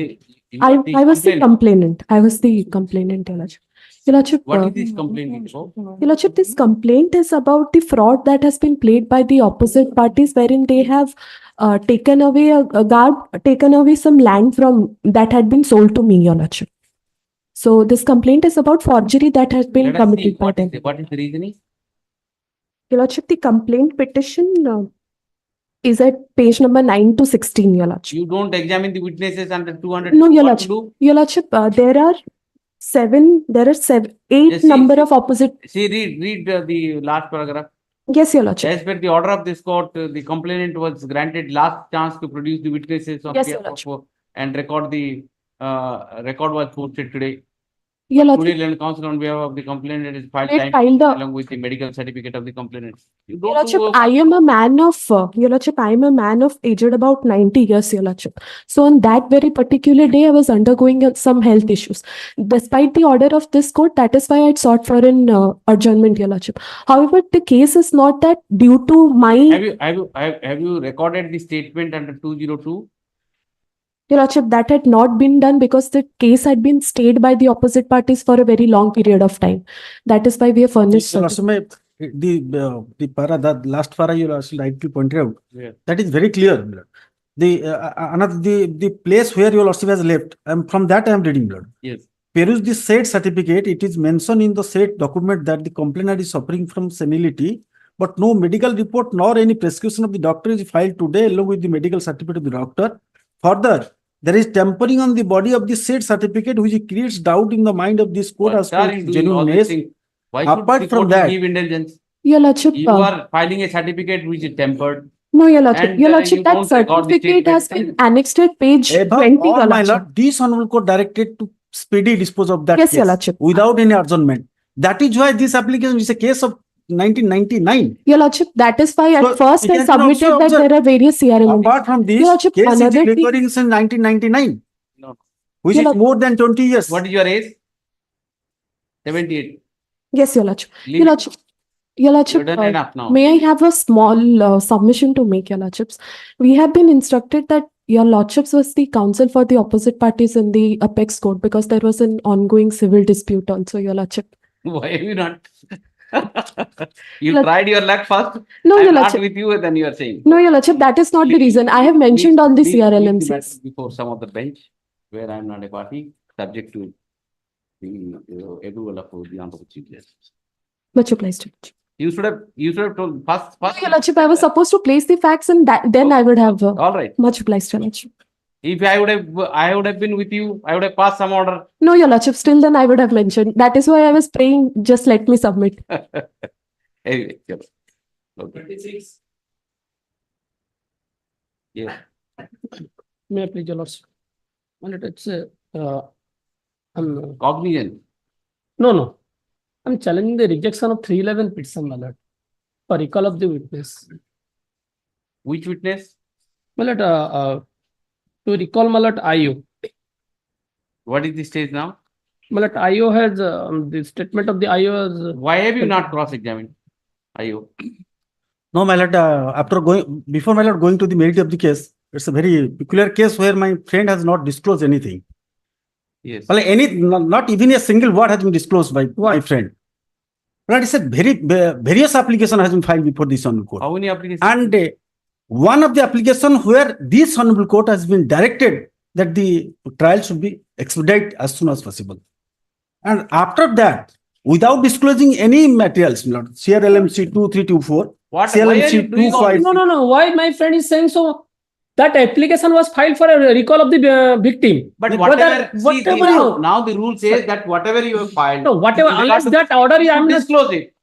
was the complainant. I was the complainant, Your Lordship. Your Lordship, What is this complaint about? Your Lordship, this complaint is about the fraud that has been played by the opposite parties, wherein they have taken away taken away some land from that had been sold to me, Your Lordship. So this complaint is about forgery that has been Let us see committed by them. what is the reasoning? Your Lordship, the complaint petition is at page number 9 to 16, Your Lordship. You don't examine the witnesses under 200. No, Your What Lordship. to do? Your Lordship, there are eight Yes, see, number of opposite. See, read the last paragraph. Yes, Your Lordship. As per the order of this court, the complainant was granted last chance to produce the witnesses on Yes, Your behalf of and record the record was posted today. Your Lordship. Today, Learned Counsel on behalf of the complainant is filed They time filed the- along with the medical certificate of the complainant. You Your don't Lordship, do I am a man of, Your Lordship, I am a man of aged about 90 years, Your Lordship. So on that very particular day, I was undergoing some health issues. Despite the order of this court, that is why I sought for an adjournment, Your Lordship. However, the case is not that due to my, have you recorded the statement under 202? Your Lordship, that had not been done because the case had been stayed by the opposite parties for a very long period of time. That is why we have furnished. Your Lordship, the last para you rightly pointed out, that is very clear. The place where your Lordship has left, from that I am reading, Lord. Yes. Peruse the said certificate, it is mentioned in the said document that the complainant is suffering from senility, but no medical report nor any prescription of the doctor is filed today along with the medical certificate of the doctor. Further, there is tampering on the body of the said certificate which creates doubt in the mind of this court as to its genuineness. Why should Apart the from court that, give indulgence? Your Lordship, You are filing a certificate which is tempered. no, No, Your Lordship. And, Your you Lordship, that don't record the certificate has statement. been annexed at page Above 20, all, Your my Lordship. lord, this honorable court directed to speedy dispose of that Yes, Your case Lordship. without any adjournment. That is why this application is a case of 1999. Your Lordship, that is why So, at first it I has been submitted also that observed. there are various CRL. Apart from this, Your Lordship, case is another thing. recurring since 1999, No. which Your is more than 20 years. What is your age? 78. Yes, Your Lordship. Leave Your it. Lordship. Your Lordship, You've done enough now. may I have a small submission to make, Your Lordships? We have been instructed that Your Lordships was the counsel for the opposite parties in the apex court because there was an ongoing civil dispute also, Your Lordship. Why have you not? You Lord- tried your luck first. No, I'm Your not Lordship. with you, and then you are saying. No, Your Lordship, that is not the reason. I have mentioned on the Leave the matter CRLMCs. before some of the bench where I am not a party, subject to the approval of the honorable chief justice. Much obliged. You should have told first. No, Your Lordship, I was supposed to place the facts and that, then I would have. All right. Much obliged, Your Lordship. If I would have been with you, I would have passed some order. No, Your Lordship, still then I would have mentioned. That is why I was praying, just let me submit. Anyway, chalo. Okay. 26. Yeah. May I please, Your Lordship? Well, it's Cognizant. no. I'm challenging the rejection of 311 petition, my lord, for recall of the witness. Which witness? My lord, to recall, my lord, IO. What is the stage now? My lord, IO has the statement of the IO has. Why have you not cross-examined? IO. No, my lord, before my lord going to the merit of the case, it's a very peculiar case where my friend has not disclosed anything. Yes. Well, not even a single word has been disclosed by my friend. But it's a various application has been filed before this honorable court. How many applications? And one of the application where this honorable court has been directed that the trial should be expedited as soon as possible. And after that, without disclosing any materials, my lord, CRLMC 2324, Why are you CRLMC doing all 25. No. Why my friend is saying so? That application was filed for a recall of the victim. But Whatever now the rule says that whatever you have filed. No, whatever, with regard unless to- that order, you I'm not. disclose it.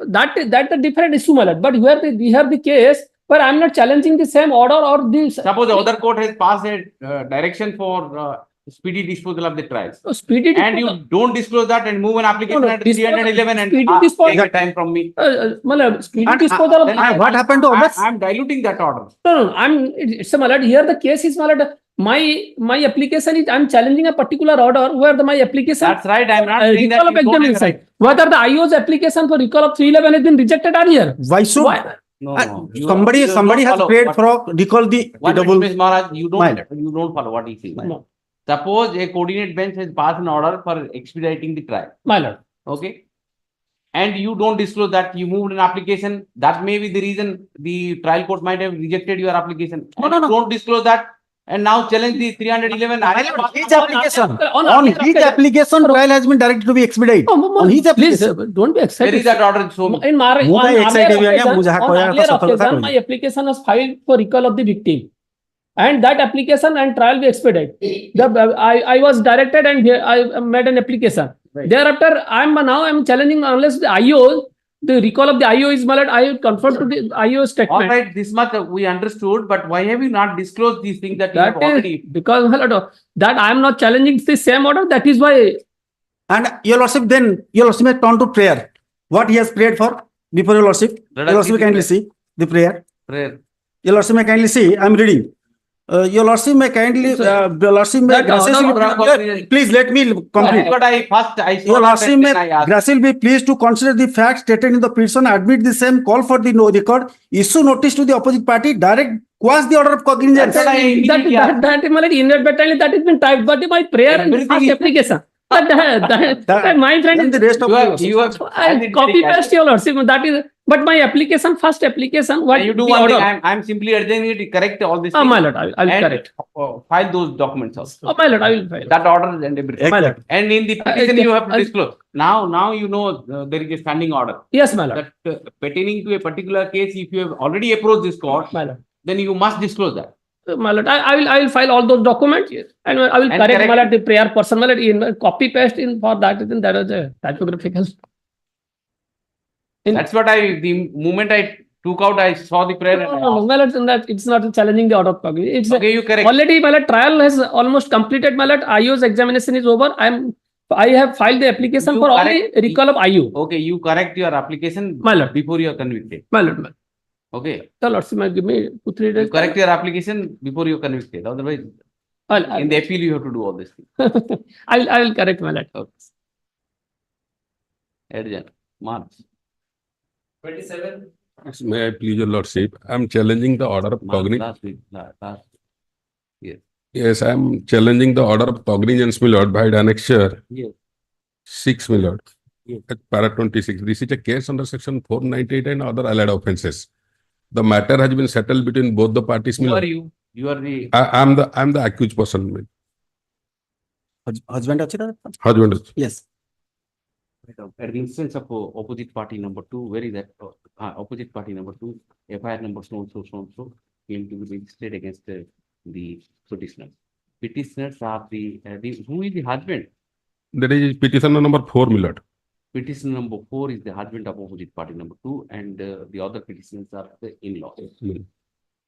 That's a different issue, my lord. But here we have the case where I'm not challenging the same order or the. Suppose the other court has passed a direction for speedy disposal of the trials. So speedy And you don't disclose that and move an application No, at disposal- 311 and speedy take disposal- the time from me. my lord, speedy And, disposal of. Then what happened to others? I'm diluting that order. No, it's a malad. Here the case is malad. My application is I'm challenging a particular order where my application. That's right. I'm not saying that recall of you don't have examination. right. Whether the IO's application for recall of 311 has been rejected earlier. Why should No. You somebody don't has follow prayed what- for recall the One double. minute, Ms. Maharaj, you Minor. don't follow what he says. No. Suppose a coordinate bench has passed an order for expediting the trial. My lord. Okay. And you don't disclose that, you moved an application, that may be the reason the trial court might have rejected your application. No. Don't disclose that and now challenge the 311. His application. On On application- his application, trial has been directed to be expedited. On his Please application. don't be Where excited. is that order? So In my ମୁଁ କାଇଁ excited ହେବି ଆଜ୍ଞା? ମୁଁ ଯାହା କହିବା କଥା ସତ କଥା କହିବି। my application was filed for recall of the victim. And that application and trial be expedited. I was directed and I made an application. Right. Thereafter, I'm challenging unless the IO, the recall of the IO is malad, I conform to the IO statement. all right, this much we understood, but why have you not disclosed these things that you have That is already? because malad, that I am not challenging the same order. That is why. And your lordship, then your lordship may turn to prayer. What he has prayed for before your lordship. Let Your us lordship see may the kindly prayer. see the prayer. Prayer. Your lordship may kindly see. I'm reading. Your lordship may kindly. Your lordship may That graciously. order- Please let me complete. But I saw Your that lordship and may I asked. graciously be pleased to consider the facts stated in the petition, admit the same, call for the no record, issue notice to the opposite party, direct quash the order of cognizance. That's what I immediately asked. That malad inadvertently that has been typed, but my prayer and Everything first is- application. That my friend Then is. the rest of You have I copy paste your lordship. That is, but my application, first application, what you do the one thing. order? I'm simply urging you to correct all this. My lord, I will and, correct. File those documents also. My lord, I will file. That order and everything. My lord. And in the petition, you have to I- disclose. Now you know there is a standing order Yes, my lord. that pertaining to a particular case. If you have already approached this court, My lord. then you must disclose that. My lord, I will file all those documents and I will And correct correct- my lord the prayer person. My lord, in copy paste in for that. Then that is a typographical. That's what the moment I took out, I saw the prayer. No, and I no, no, asked. my lord, it's not challenging the order of cognition. It's Okay, you correct. already, my lord, trial has almost completed, my lord. IU's examination is over. I have filed the application You for all the correct- recall of IU. Okay, you correct your application My lord. before you are convicted. My lord, my lord. Okay, The lord, give me 2-3 days. you correct your application before you are convicted. Otherwise, in the appeal, you have to do all this thing. I will correct, my lord. Okay. Adjourn. March. 27. May I please your lordship? I am challenging the order of cognizance. Last week, last. Yes. Yes, I am challenging the order of cognizance, my lord, by annexure Yes. 6, my lord. Yes. At para 26. This is a case under section 498 and other allied offences. The matter has been settled between both the parties, my Who are lord. you? You are the I am the accused person, my Husband achi na? husband. Yes. at the instance of opposite party number 2. Where is that? Opposite party number 2. FIR number so and so came to be registered against the petitioner. Petitioners are the who is the husband? That is petitioner number 4, my lord. Petitioner number 4 is the husband of opposite party number 2, and the other petitioners are the in-laws.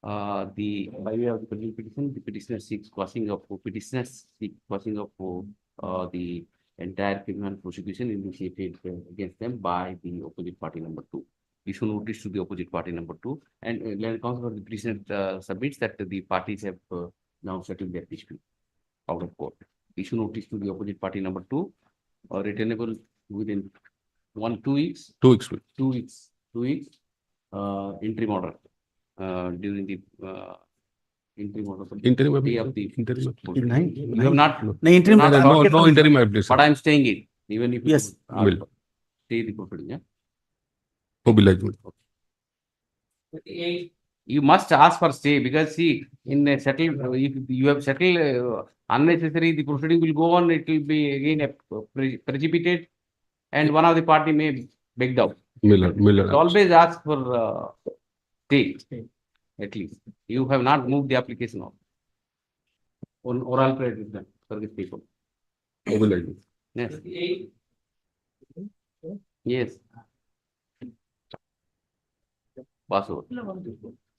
By way of the petition, the petitioner seeks quashing of the entire criminal prosecution initiated against them by the opposite party number 2. Issue notice to the opposite party number 2, and counsel the petitioner submits that the parties have now settled their dispute out of court. Issue notice to the opposite party number 2, returnable within 2 weeks. 2 weeks. 2 weeks. 2 weeks. Interim order. During the interim order. Interim. Day of the Interim. You have not. No, interim, I please. But I am staying it. Even if Yes. you Will. stay the proceeding. Yeah. Obliged. You must ask for stay, because see, in a settled, if you have settled unnecessary, the proceeding will go on. It will be again precipitate, and one of the party may beg down. Miller. Always ask for stay, at least. You have not moved the application on oral prayer is done for these people. Obliged. Yes. Yes. Pass over.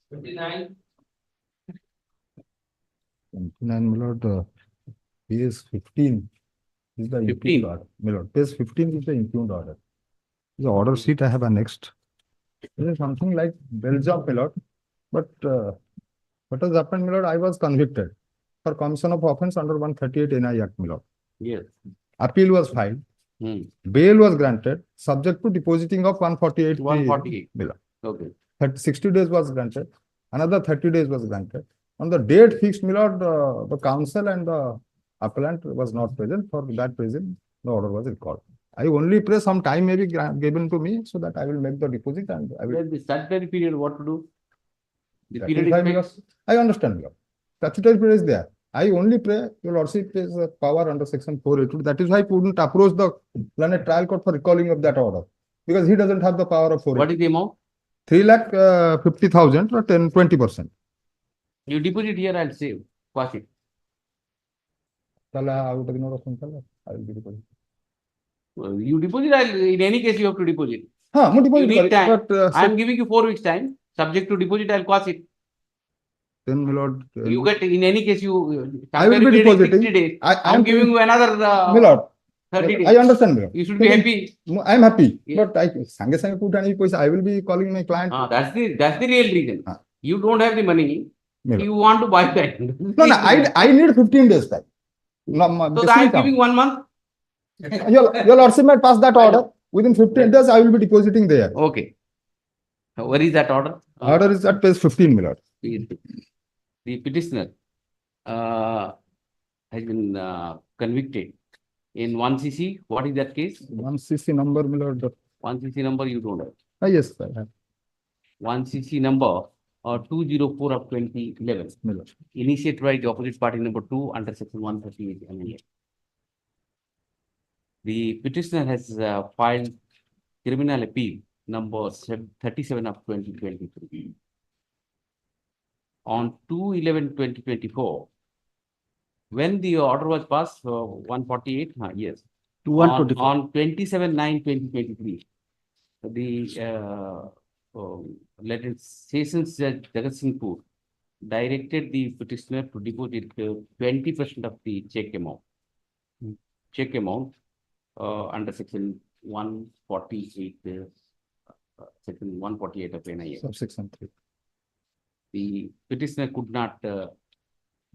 29. My lord, page 15 is the 15. impugned order. My lord, page 15 is the impugned order. The order sheet I have annexed. It is something like Belgium, my lord. But what has happened, my lord? I was convicted for commission of offence under 138 NI Act, my lord. Yes. Appeal was filed. Bail was granted, subject to depositing of 148. 148. my lord. Okay. 60 days was granted. Another 30 days was granted. On the date fixed, my lord, the counsel and the appellant was not present. For that reason, the order was recalled. I only pray some time may be given to me so that I will make the deposit and I will. Then the statutory period, what to do? The That period is why, is my lord, I understand, my lord. Statutory period is there. I only pray your lordship is a power under section 482. That is why I couldn't approach the learned trial court for recalling of that order, because he doesn't have the power of 482. What is the amount? 3,50,000 or 20%. You deposit here, I'll save. Quash it. I will be deposit. You deposit, in any case, you have to deposit. You need time. but, I am giving you 4 weeks time. Subject to deposit, I'll quash it. Then, my lord, You get, in any case, you. I will be period is depositing. 60 days. I am giving you another my lord, 30 days. I understand, my lord. You should be happy. No, I am happy. Yeah. But I will be calling my client. That's the real reason. You don't have the money. My lord. You want to buy that. No, I need 15 days time. No, So I am giving 1 month. Your lordship might pass that order. Within 15 days, I will be depositing there. Okay. Where is that order? Order is at page 15, my lord. The petitioner has been convicted in 1cc. What is that case? 1cc number, my lord. 1cc number you don't have. Yes, sir. 1cc number 204 of 2011. My lord. Initiated by the opposite party number 2 under section 138 MLA. The petitioner has filed criminal appeal number 37 of 2023. On 2/11/2024, when the order was passed, 148, yes. On 27/9/2023, the let Sessions Judge Jagat Singhpur directed the petitioner to deposit 20% of the check amount. Under section 148, section 148 of NIA. Subsection 3. The petitioner could not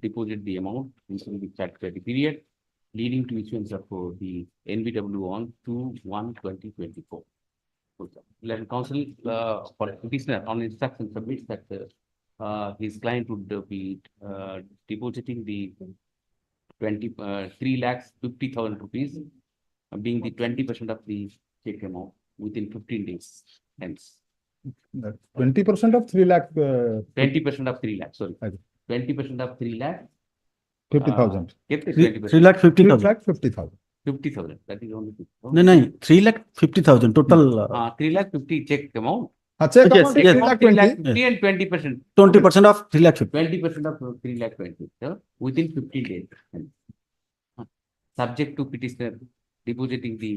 deposit the amount within the statutory period, leading to issuance of the NBW on 2/1/2024. Learned counsel for petitioner on instruction submits that his client would be depositing the 3,50,000 rupees, being the 20% of the check amount within 15 days. Hence, 20% of 3 lakh. 20% of 3 lakh. Sorry, 20% of 3 lakh. 50,000. 3 lakh 50,000. 50,000. That is only 50,000. No, 3 lakh 50,000 total. 3 lakh 50 check amount. Check Yes, amount is yes. 3 lakh 3 20. lakh 50 and 20%. 20% of 3 lakh 50. 20% of 3 lakh 20. Within 15 days. Subject to petitioner depositing the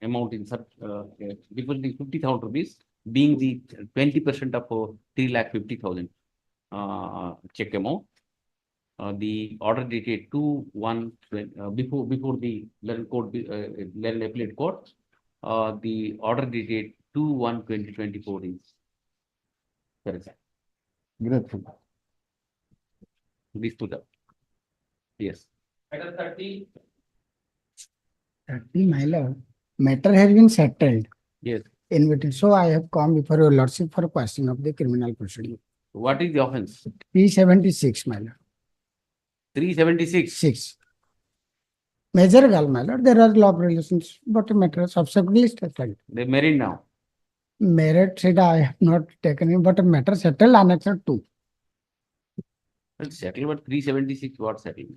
amount in depositing 50,000 rupees, being the 20% of 3,50,000 check amount. The order dated 2/1 before the Learned Court, Learned Appellate Court. The order dated 2/1/2024 is correct. Grateful. These two. Yes. Item 30. 30, my lord, matter has been settled. Yes. So I have come before your lordship for questioning of the criminal proceeding. What is the offense? 376, my lord. 376. 6. Major girl, my lord, there are love relations, but a matter subsequently settled. They married now. Merit said I have not taken it, but a matter settled annexed 2. Well, settled, but 376 what settled?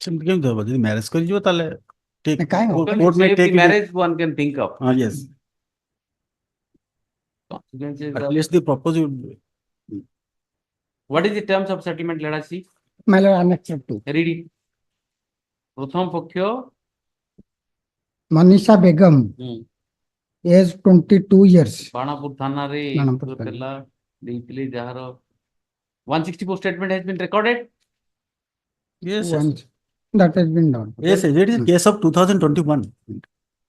ସେମିତି କେମିତି ହବ ଯଦି marriage କରିଯିବ ତାହେଲେ take କାଇଁ ହବ? court may Save the take it. marriage one can think of. Yes, Consequences at of- least the proposal. What is the terms of settlement? Let us see. My lord, annexed 2. Read it. প্রথম পক্ষ Manisha Begum, age 22 years. Banapur ଥାନାରେ ବାଣପୁର ଥିଲା ଦେଇଥିଲେ ଯାହାର 164 statement has been recorded. Yes, Once that has been done. yes, it is a case of 2021.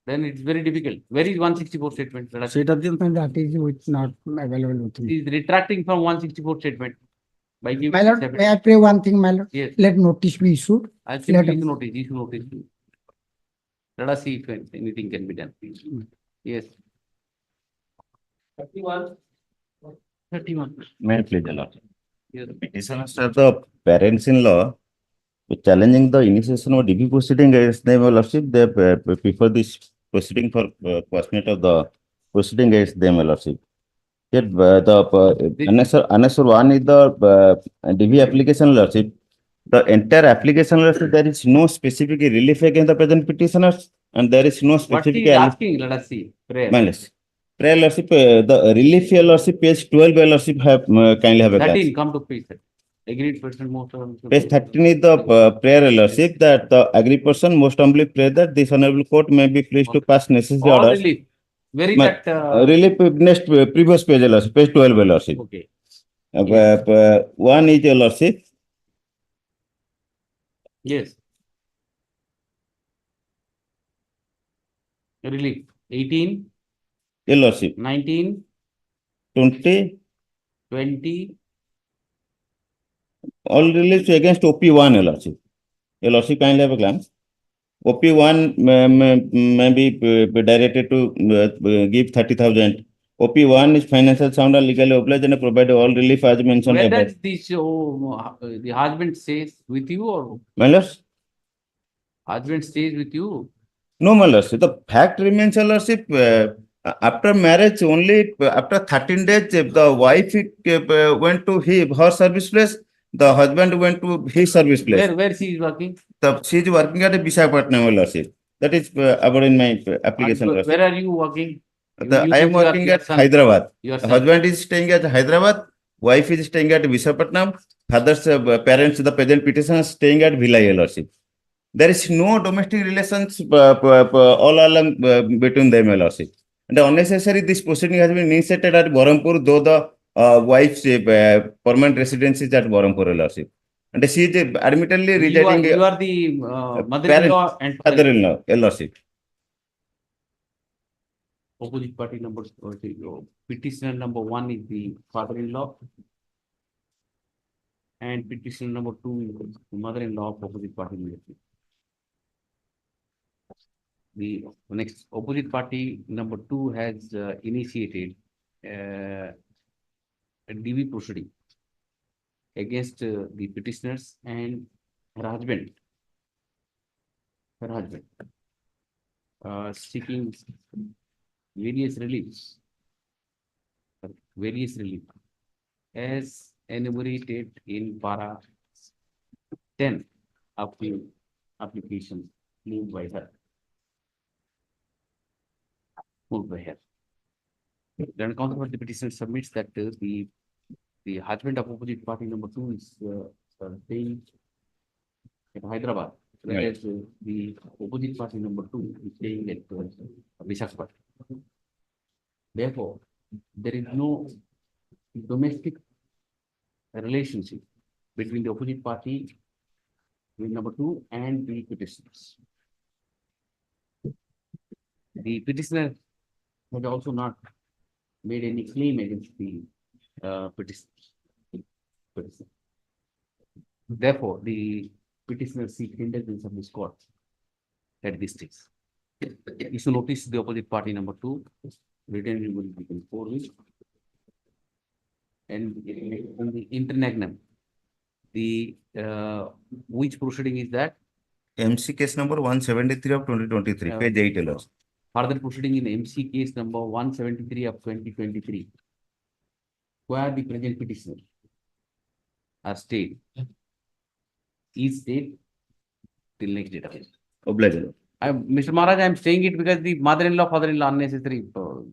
Then it's very difficult. Where is 164 statement? Let us see. ସେଇଟା ଦିନ That is with not available with me. He is retracting from 164 statement by giving My lord, may I pray one thing, my lord? Yes. Let notice be issued. I'll Let simply us- issue notice. Let us see if anything can be done. Yes. 31. 31. May I please allow? Yes. Petitioners are the parents-in-law challenging the initiation of DP proceeding against them, Your Lordship. They prefer this proceeding for questioning of the proceeding against them, Your Lordship. Yet the answer 1 is the DP application, Your Lordship. The entire application, Your Lordship, there is no specific relief against the present petitioners, and there is no What specific. he is asking, let us see. Prayer. Mindless. Prayer, Your Lordship, the relief, Your Lordship, page 12, Your Lordship, have kindly have a glance. 13, come to page 13. Agreed person most of them. Page 13 is the prayer, Your Lordship, that the agreed person most humbly pray that this honorable court may be pleased to pass necessary All orders. relief. Where is My- that? Relief, next previous page, Your Lordship, page 12, Your Lordship. Okay. 1 is, Your Lordship, Yes. Relief. 18, Your Lordship, 19, 20, 20. all reliefs against OP1, Your Lordship. Your Lordship, kindly have a glance. OP1 may be directed to give 30,000. OP1 is financial sound and legally obliged and provide all relief as mentioned Where above. does this the husband stays with you or My Lords? husband stays with you? No, my lordship. The fact remains, your lordship, after marriage, only after 13 days, the wife went to her service place, the husband went to his service place. Where she is working? She is working at Visakhapatnam, my lordship. That is about in my application. And lordship. where are you working? I am working at Hyderabad. Your The son. husband is staying at Hyderabad, wife is staying at Visakhapatnam, father's parents, the present petitioner is staying at Villa, your lordship. There is no domestic relations all along between them, Your Lordship. And unnecessary, this proceeding has been initiated at Barampur, though the wife's permanent residence is at Barampur, Your Lordship. And she is admittedly residing. You are the mother-in-law and father-in-law, Your Lordship. Opposite party number, petitioner number 1 is the father-in-law. And petitioner number 2 is the mother-in-law of opposite party. The next opposite party number 2 has initiated a DV proceeding against the petitioners and her husband. Seeking various reliefs as enumerated in para 10 of the application moved by her. Then counterpart the petitioner submits that the husband of opposite party number 2 is staying at Hyderabad, whereas the opposite party number 2 is staying at Visakhapatnam. Therefore, there is no domestic relationship between the opposite party number 2 and the petitioners. The petitioner has also not made any claim against the petitioners. Therefore, the petitioner seeks indulgence of this court at this stage. You should notice the opposite party number 2, written will be in 4 weeks. And in the internagnum, the which proceeding is that? MC case number 173 of 2023, page 8, Your Lordship. Further proceeding in MC case number 173 of 2023, where the present petitioner has stayed, is stayed till next date. Obliged. Mr. Maharaj, I am saying it because the mother-in-law, father-in-law unnecessary. The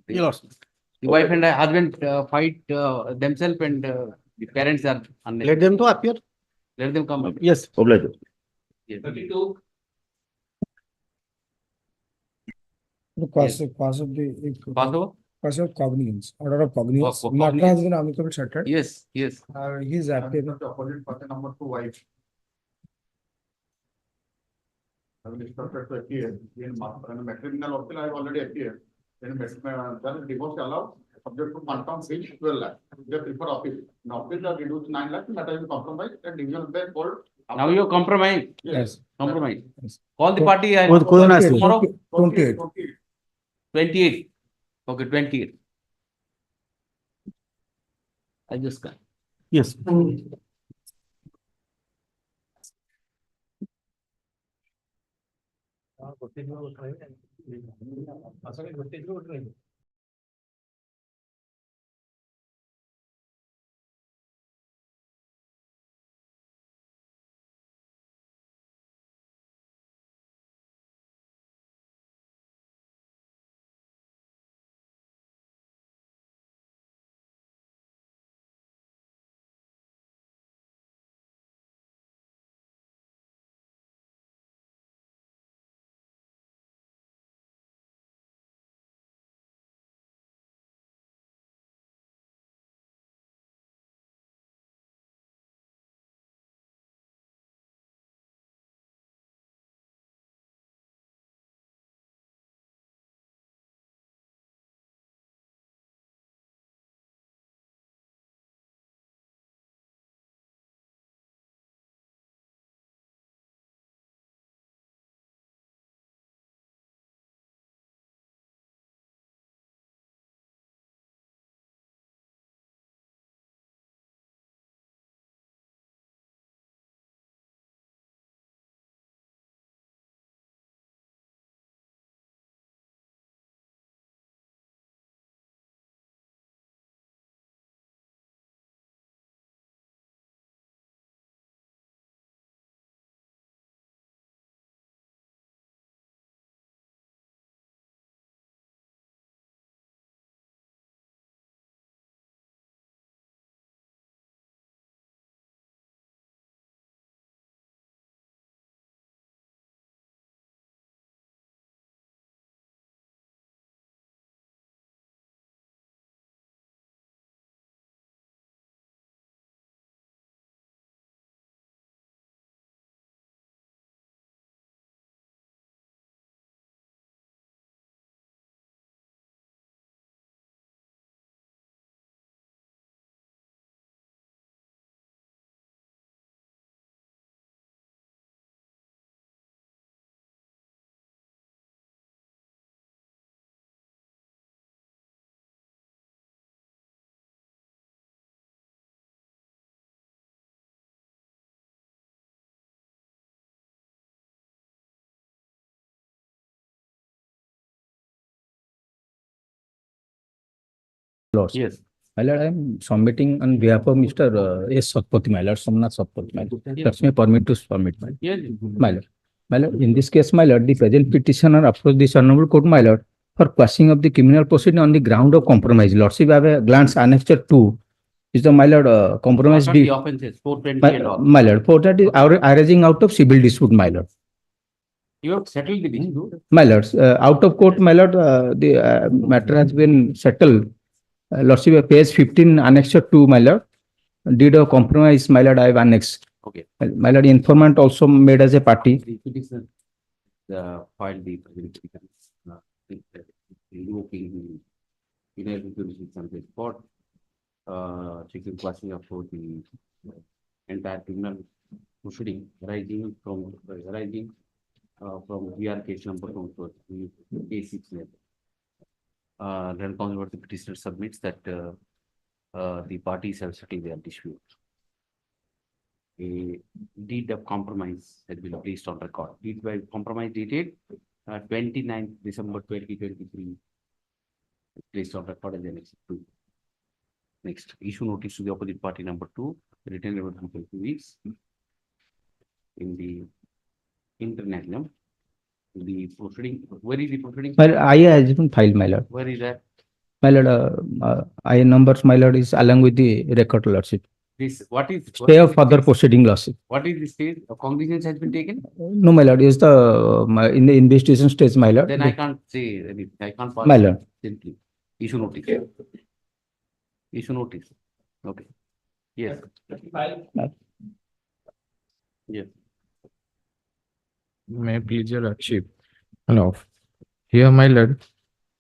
wife and husband fight themselves, and the parents are unnecessary. Let them to appear. Let them come. Yes. Obliged. Yes. The cause of cognizance, order of cognizance. Matter has been amicably settled. Yes. He is active. Opposite party number 2 wife. I will instructed to appear in matrimonial appeal. I have already appeared. Then divorce allowed, subject to confirm bill 12 lakh. They prefer appeal. Now appeal are reduced 9 lakh. Matter will compromise and division bench hold. Now you compromise. Yes. Compromise. Yes. Call the party. Tomorrow. 28. 28. Okay, 28. I just got. Yes. Lords. Yes. My lord, I am submitting on behalf of Mr. S. Satpathy, my lord, Somnath Satpathy, my lord. That's my permit to submit, my lord. Yes. My lord. My lord, in this case, my lord, the present petitioner approached this honorable court, my lord, for quashing of the criminal proceeding on the ground of compromise. Lordship, I have a glance annexure 2 is the, my lord, compromise What are the B. offenses? 420 and all. My lord, for that is arising out of civil dispute, my lord. You have settled the dispute. My lords, out of court, my lord, the matter has been settled. Lordship, page 15, annexure 2, my lord. Deed of compromise, my lord, I have annexed. Okay. My lord, informant also made as a party. The petitioner filed the present petition, invoking the ineligibility on the spot, seeking quashing of the entire criminal proceeding arising from VR case number 2, case 6 level. Then the petitioner submits that the parties have settled their dispute. A deed of compromise has been placed on record. Deed by compromise dated 29th December 2023. Placed on record as Annex 2. Next, issue notice to the opposite party number 2, written within 2 weeks. In the international, the proceeding, where is the proceeding? Well, I has been filed, my lord. Where is that? My lord, I numbers, my lord, is along with the record, lordship. This, what is Stay of further proceeding, lordship. What is the stage? A cognizance has been taken? No, my lord, is the in the investigation stage, my lord. Then I can't say anything. I can't pass. My lord. Simply issue notice. Issue notice. Okay. Yes. Yes. May I please your lordship? Hello. Here, my lord,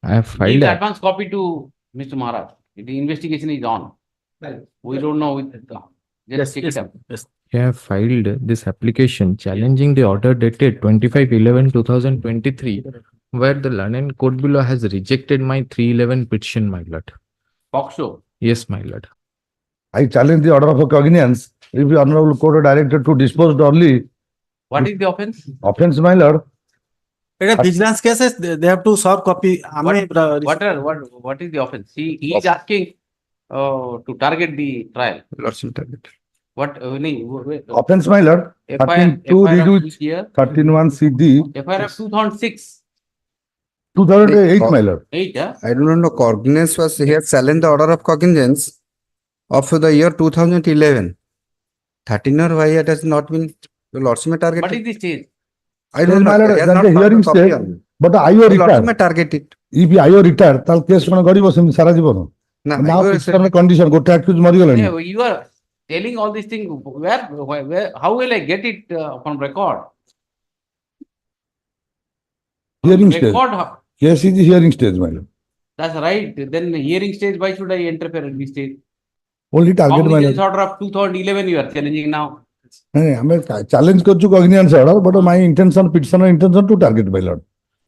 I have Give filed the that. advance copy to Mr. Maharaj. The investigation is on. We don't know. Just check it up. Yes. I have filed this application challenging the order dated 25/11/2023, where the London Court below has rejected my 311 petition, my lord. Foxo. Yes, my lord. I challenge the order of cognizance. If the honorable court are directed to dispose only What is the offense? offense, my lord. Vigilance cases, they have to serve copy. What is the offense? He is asking to target the trial. What? Offense, my lord. 13(2) reduced 13(1) CD. FIR of 2006. 2008, my lord. 8, huh? I do not know. Cognizance was here challenged the order of cognizance of the year 2011. 13 or why it has not been the lordship targeted. What is the stage? I don't know. My lord, They are that not the found hearing a copy stage, on- but IO The lordship retired. targeted. If IO retired, then case kona garibo sem sara jibon. Na, Now IO it's a condition. Go to accuse mari Yeah, galani. you are telling all these things. Where, how will I get it from record? Hearing stage. Record. Case is the hearing stage, my lord. That's right. Then hearing stage, why should I interfere in this stage? Only target, my Cognizance lord. order of 2011 you are challenging now. I am challenge करछु cognizance order, but my intention, petitioner intention to target, my lord.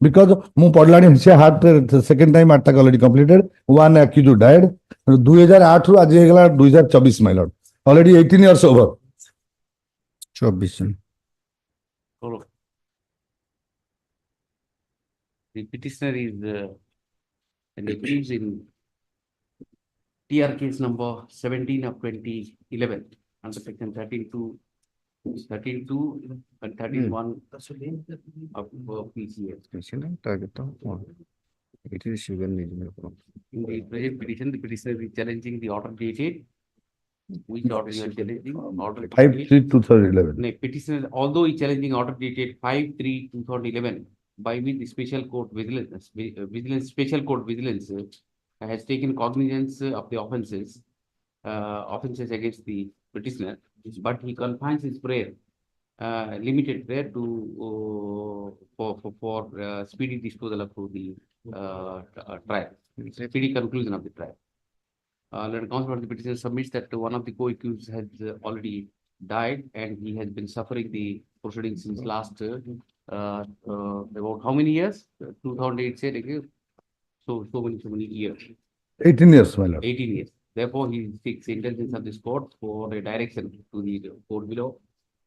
Because ମୁଁ ପଢିଲାଣି ସେ heart second time ଆଠଟା already completed. One accused died. 2008 ରୁ ଆଜି ହେଇଗଲା 2024, my lord. Already 18 years over. 24. Follow. The petitioner is an accused in TR case number 17 of 2011 under section 13(2) and 13(1) of PCA. It is sugar In the present petition, the petitioner is challenging the order dated. Which order you are challenging? Order 5/3/2011. No, petitioner, although he challenging order dated 5/3/2011, by which the special court vigilance, special court vigilance has taken cognizance of the offences against the petitioner, but he confines his prayer, limited prayer to for speedy disposal of the trial, speedy conclusion of the trial. Let counsel for the petitioner submits that one of the co-accused has already died and he has been suffering the proceedings since last about how many years? 2008 said again. So many years. 18 years, my lord. 18 years. Therefore, he seeks intelligence of this court for a direction to the court below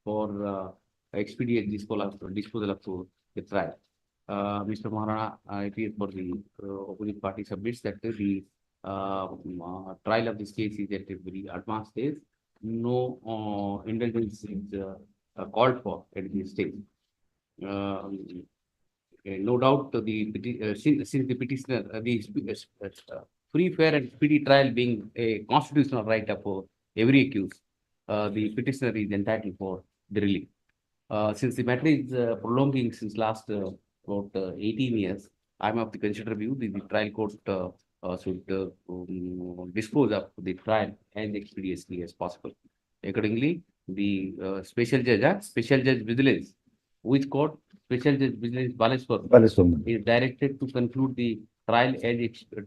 for expedient disposal of the trial. Mr. Maharana, it is for the opposite party submits that the trial of this case is at a very advanced stage. No indulgence is called for at this stage. No doubt, since the petitioner, free, fair, and speedy trial being a constitutional right of every accused, the petitioner is entitled for the relief. Since the matter is prolonging since last about 18 years, I am of the considered view the trial court should dispose of the trial as expeditiously as possible. Accordingly, the special judge vigilance, which court special judge vigilance Baleshwar is directed to conclude the trial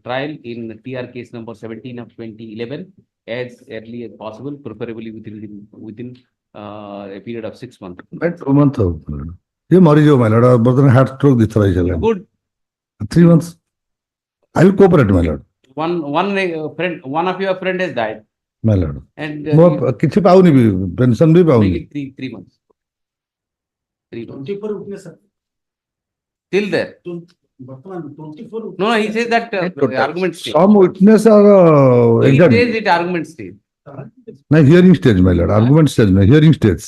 trial in TR case number 17 of 2011 as early as possible, preferably within a period of 6 months. ये मरी जो my lord, बर्तन heart stroke दिख रहा है Good. 3 months. I will cooperate, my lord. One of your friend has died. My lord. And मैं किसी पाऊँ नहीं भी पेंशन भी पाऊँ नहीं. 3 months. 3 months. 24 witness, sir. Still there. No, he says that argument stage. Some witness are He examined. says it argument stage. No, hearing stage, my lord. Argument stage, no, hearing stage.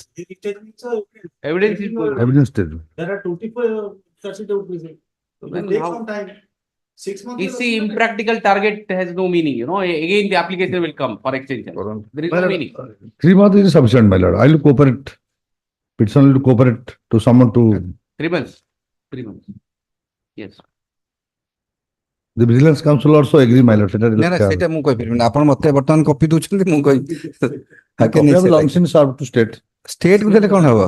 Evidence is Evidence stage. There are 24 substitute witnesses. It will take some time. 6 months. You see, impractical target has no meaning. Again, the application will come for extension. There is My no lord, meaning. 3 months is sufficient, my lord. I will cooperate. Petitioner will cooperate to someone to 3 months. 3 months. Yes. the vigilance council also agree, my lord. That is ନା ନା ସେଇଟା ମୁଁ କହିପାରିବିନି ଆପଣ ମତେ ବର୍ତ୍ତମାନ copy ଦଉଛନ୍ତି ମୁଁ କହିବି how can I say like long served to state. state କୁ ଦେଲେ କଣ ହବ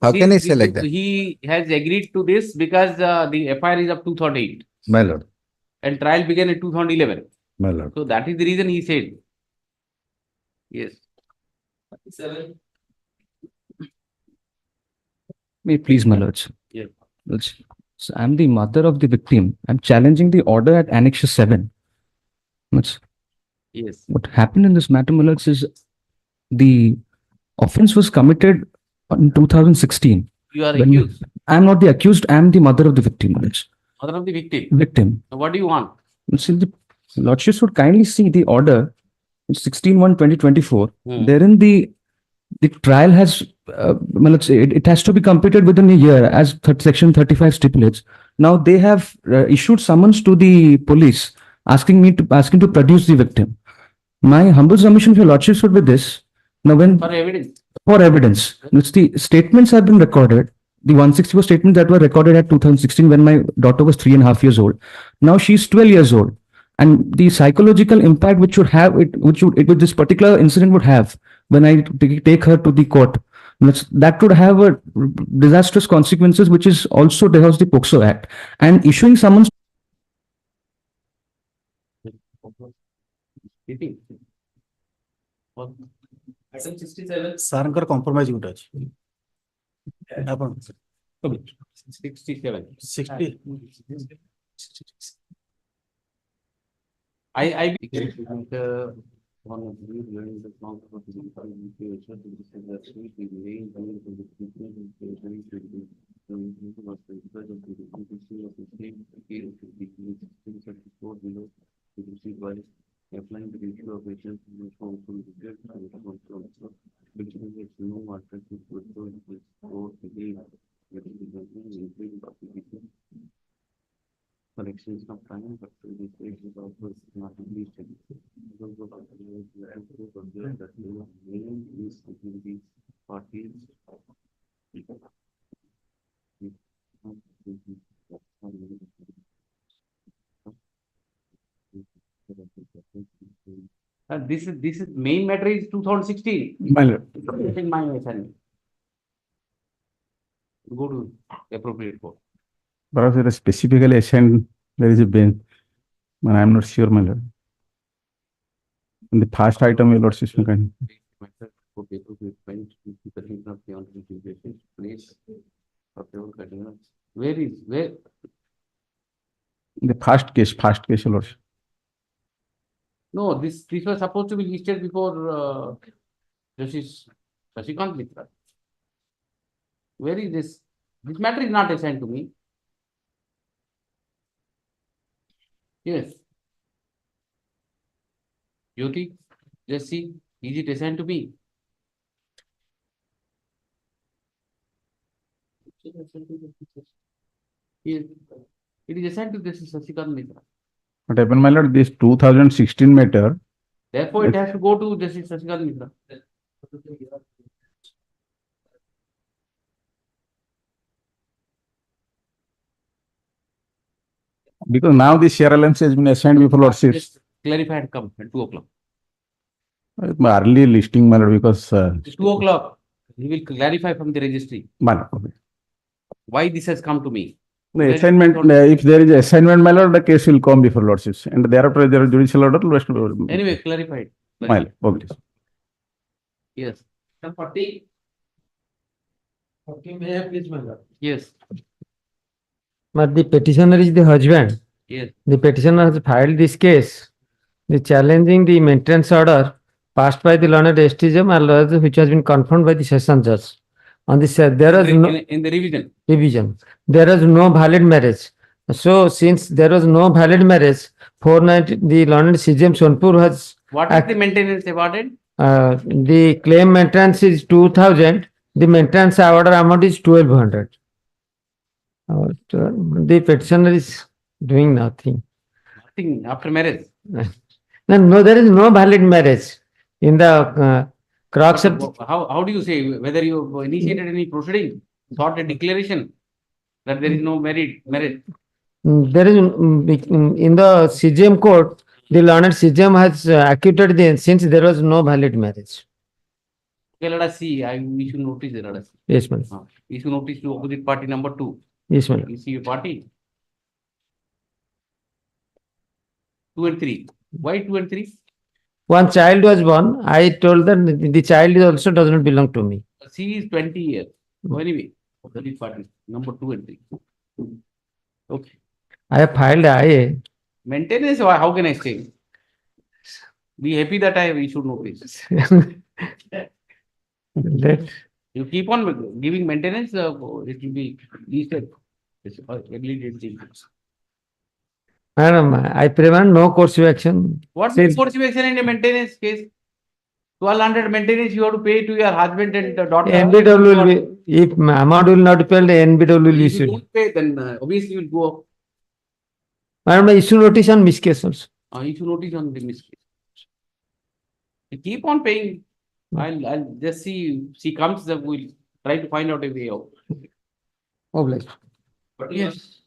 how can I say like that He has agreed to this because the FIR is of 2008 My lord. and trial began in 2011. My lord. So that is the reason he said. Yes. May please, my lords. Yes. Lords, so I'm the mother of the victim. I'm challenging the order at Annexure 7. Yes. What happened in this matter, my lords, is the offense was committed in 2016. You are When- accused. I'm not the accused, I'm the mother of the victim, my lords. Mother of the victim. Victim. So what do you want? See, the lordship should kindly see the order 16/1/2024. Therein the trial has well, it has to be completed within a year as section 35 stipulates. Now they have issued summons to the police asking to produce the victim. My humble submission for your lordship would be this. Now when For evidence. for evidence, it's the statements have been recorded. The 164 statements that were recorded at 2016 when my daughter was 3.5 years old. Now she's 12 years old. And the psychological impact which this particular incident would have when I take her to the court, that could have a disastrous consequences, which is also deserves the POCSO Act. And issuing summons. Item 67. ସାରଙ୍କର compromise ଗୋଟେ ଅଛି ଆପଣ 67. 60 I one of the during the council of the Implication to the suggestion the main value of the treatment and surgery should be was the result of the completion of the same case to be 1634 below to receive by applying the ratio of patients in the council of the judge and the council also which is no matter to put those for the game getting the judgment including application. Corrections of time, but the state is also not completed. Because of the emphasis of that the main is between these parties. This is main matter is 2016. My lord. In my understanding. Go to appropriate court. Perhaps it is specifically assigned, there is a bench, but I am not sure, my lord. In the first item, your lordship can. Where? The first case, your lordship. No, this was supposed to be listed before Justice Shashikant Mitra. Where is this? This matter is not assigned to me. Yes. Jyoti, just see, is it assigned to me? Yes. It is assigned to Justice Sankar Mishra. What happened, my lord, this 2016 matter, Therefore, it has to go to Justice Sankar Mishra. because now this share allowance has been assigned before lordship. Just clarify and come at 2 o'clock. My early listing, my lord, because, 2 o'clock, he will clarify from the registry my lord, okay. why this has come to me. The assignment, if there is assignment, my lord, the case will come before lordships, and thereafter there is judicial order, rest will. Anyway, clarify it. My lord, okay. Yes. 40. 40 may have please, my lord. Yes. But the petitioner is the husband. Yes. The petitioner has filed this case. The challenging the maintenance order passed by the learned STJM, which has been confirmed by the session judge. On this, there is no In the revision. There is no valid marriage. So, since there was no valid marriage, 490, the learned CGM Sonpur has. What is the maintenance awarded? The claim maintenance is 2,000. The maintenance order amount is 1,200. The petitioner is doing nothing. Nothing after marriage. No, there is no valid marriage. In the crux of How do you say whether you initiated any proceeding, sought a declaration that there is no marriage? there is in the CGM court, the learned CGM has acquitted since there was no valid marriage. Okay, let us see. I issue notice. Let us see. Yes, madam. Issue notice to opposite party number 2. Yes, madam. You see your party 2 and 3. Why 2 and 3? One child was born. I told them the child also does not belong to me. C is 20 years. So anyway, opposite party number 2 and 3. Okay. I have filed IA. Maintenance, how can I say? Be happy that I have issued notice. Let You keep on giving maintenance, it will be listed. Madam, I prevent no course of action. What is course of action in a maintenance case? 1,200 maintenance you have to pay to your husband and daughter. NBW will be, if amount will not pay, the NBW will If you issue. don't pay, then obviously you will go. Madam, I issue notice on miscase also. Issue notice on the mistake. You keep on paying. I'll just see. She comes, we'll try to find out a way out. Obliged. But yes.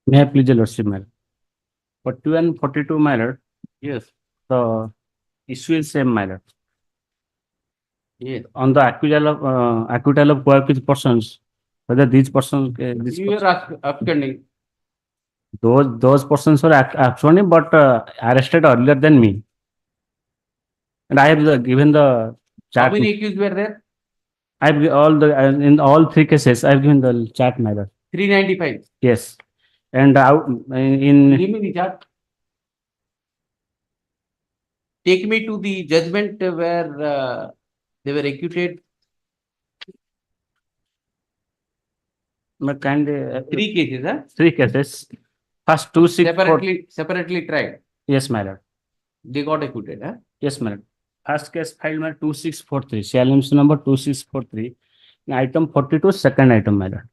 May I please, your lordship, madam? 42 and 42, my lord. Yes. The issue is same, my lord. Yes. On the acquittal of co-accused persons, whether these persons, You are absconding. those persons were absconding but arrested earlier than me. And I have given the chat. How many accused were there? I've in all 3 cases, I've given the chat, my lord. 395. Yes. And Give me the chart. Take me to the judgment where they were acquitted. Kind 3 cases, huh? 3 cases. First 264. Separately tried. Yes, my lord. They got acquitted, huh? Yes, my lord. First case filed my 2643. CLMC number 2643. Item 42, second item, my lord.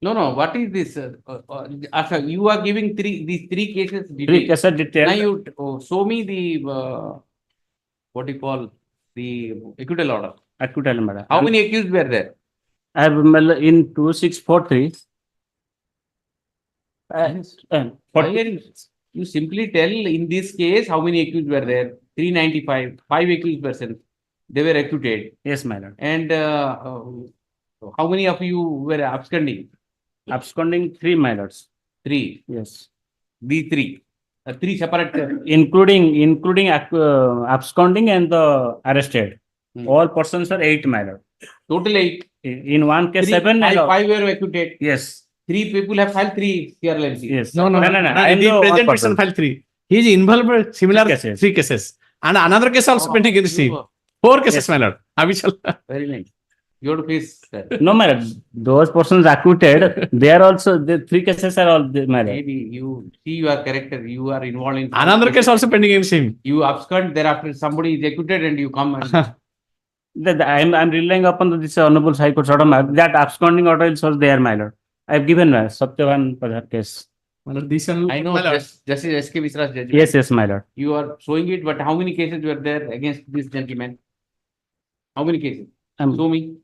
No. What is this? You are giving these three cases. 3 cases detailed. Now you show me the what you call the acquittal order. Acquittal, madam. How many accused were there? I have in 2643. You simply tell in this case how many accused were there? 395, 5 accused persons. They were acquitted. Yes, my lord. And how many of you were absconding? Absconding 3, my lords. 3. Yes. These 3. 3 separate. including absconding and the arrested. All persons are 8, my lord. Total 8. In one case, 3, 7. 5 were acquitted. Yes. 3 people have filed 3 CRLMC. Yes. No. I am The the present one person person. filed 3. He is involved in similar 3 cases. And another case also pending against him. 4 cases, my lord. Very nice. You have to face that. No, my lord, those persons acquitted, they are also, the three cases are all, my lord. Maybe you see your character, you are involved in. Another case also pending against him. You abscond, thereafter somebody is acquitted and you come and. I'm relying upon this honorable High Court order, my lord. That absconding order is also there, my lord. I've given Satyavan for that case. My lord, this one. I know, Justice S.K. Mishra's judgment. Yes, my lord. You are showing it, but how many cases were there against this gentleman? How many cases? Show me.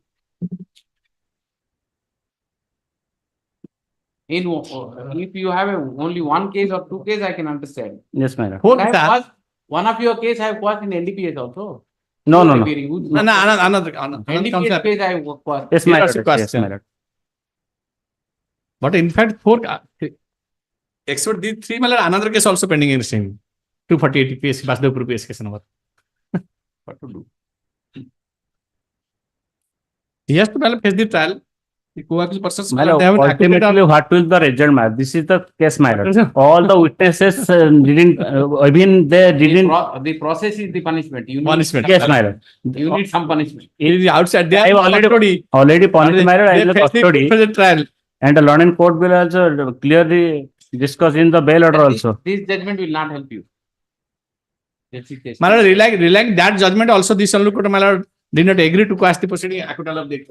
If you have only one case or two cases, I can understand. Yes, my lord. One of your case I have quashed in NDPS also. No. Another NDPS case I have quashed. Yes, my lord. Yes, my lord. But in fact, except these three, my lord, another case also pending against him. 248 PS, Basdevpur PS case number. What to do? He has to face the trial. The co-accused persons. My lord, ultimately, what will the result, my lord? This is the case, my lord. All the witnesses didn't, even they didn't. The process is the punishment. You need Punishment. Yes, my lord. You need some punishment. It is outside. They I already punished, my lord. I will custody. the trial. And the London court will also clearly discuss in the bail order also. This judgment will not help you. My lord, relying that judgment also, this Honorable Court, my lord, did not agree to quash the proceeding acquittal of the.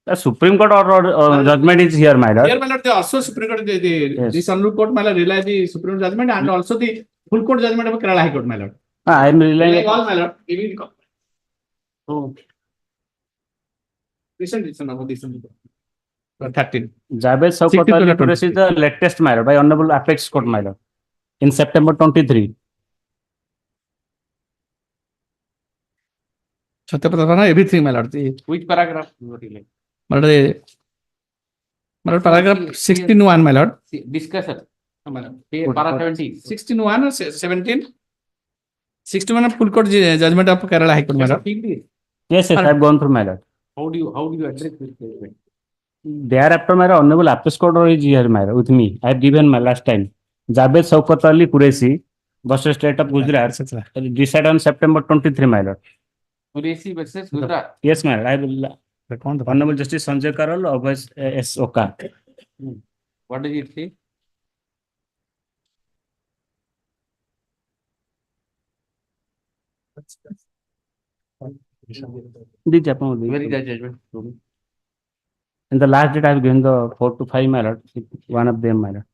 The Supreme Court order judgment is here, my lord. Here, my lord, they also Supreme Court, this Honorable Court, my lord, rely the Supreme judgment and also the full court judgment of Kerala High Court, my lord. I am relying. All, my lord, giving. Oh. Listen, this 13. Jabez Saukatali is the latest, my lord, by Honorable Apex Court, my lord, in September 23. Everything, my lord. Which paragraph you were relaying? My lord, paragraph 16(1), my lord. Discussion. Para 17. 16(1) or 17? 61 of full court judgment of Kerala High Court, my lord. Yes, I have gone through, my lord. How do you address this judgment? Thereafter, my Honorable Apex Court is here, my lord, with me. I have given my last time. Jabez Saukatali Qureshi versus State of Gujarat decided on September 23, my lord. Qureshi versus Gujarat. Yes, my lord. I will. Honorable Justice Sanjay Karol of S. Oka. What does it say? Where is the judgment? In the last date, I have given the 4 to 5, my lord. One of them, my lord.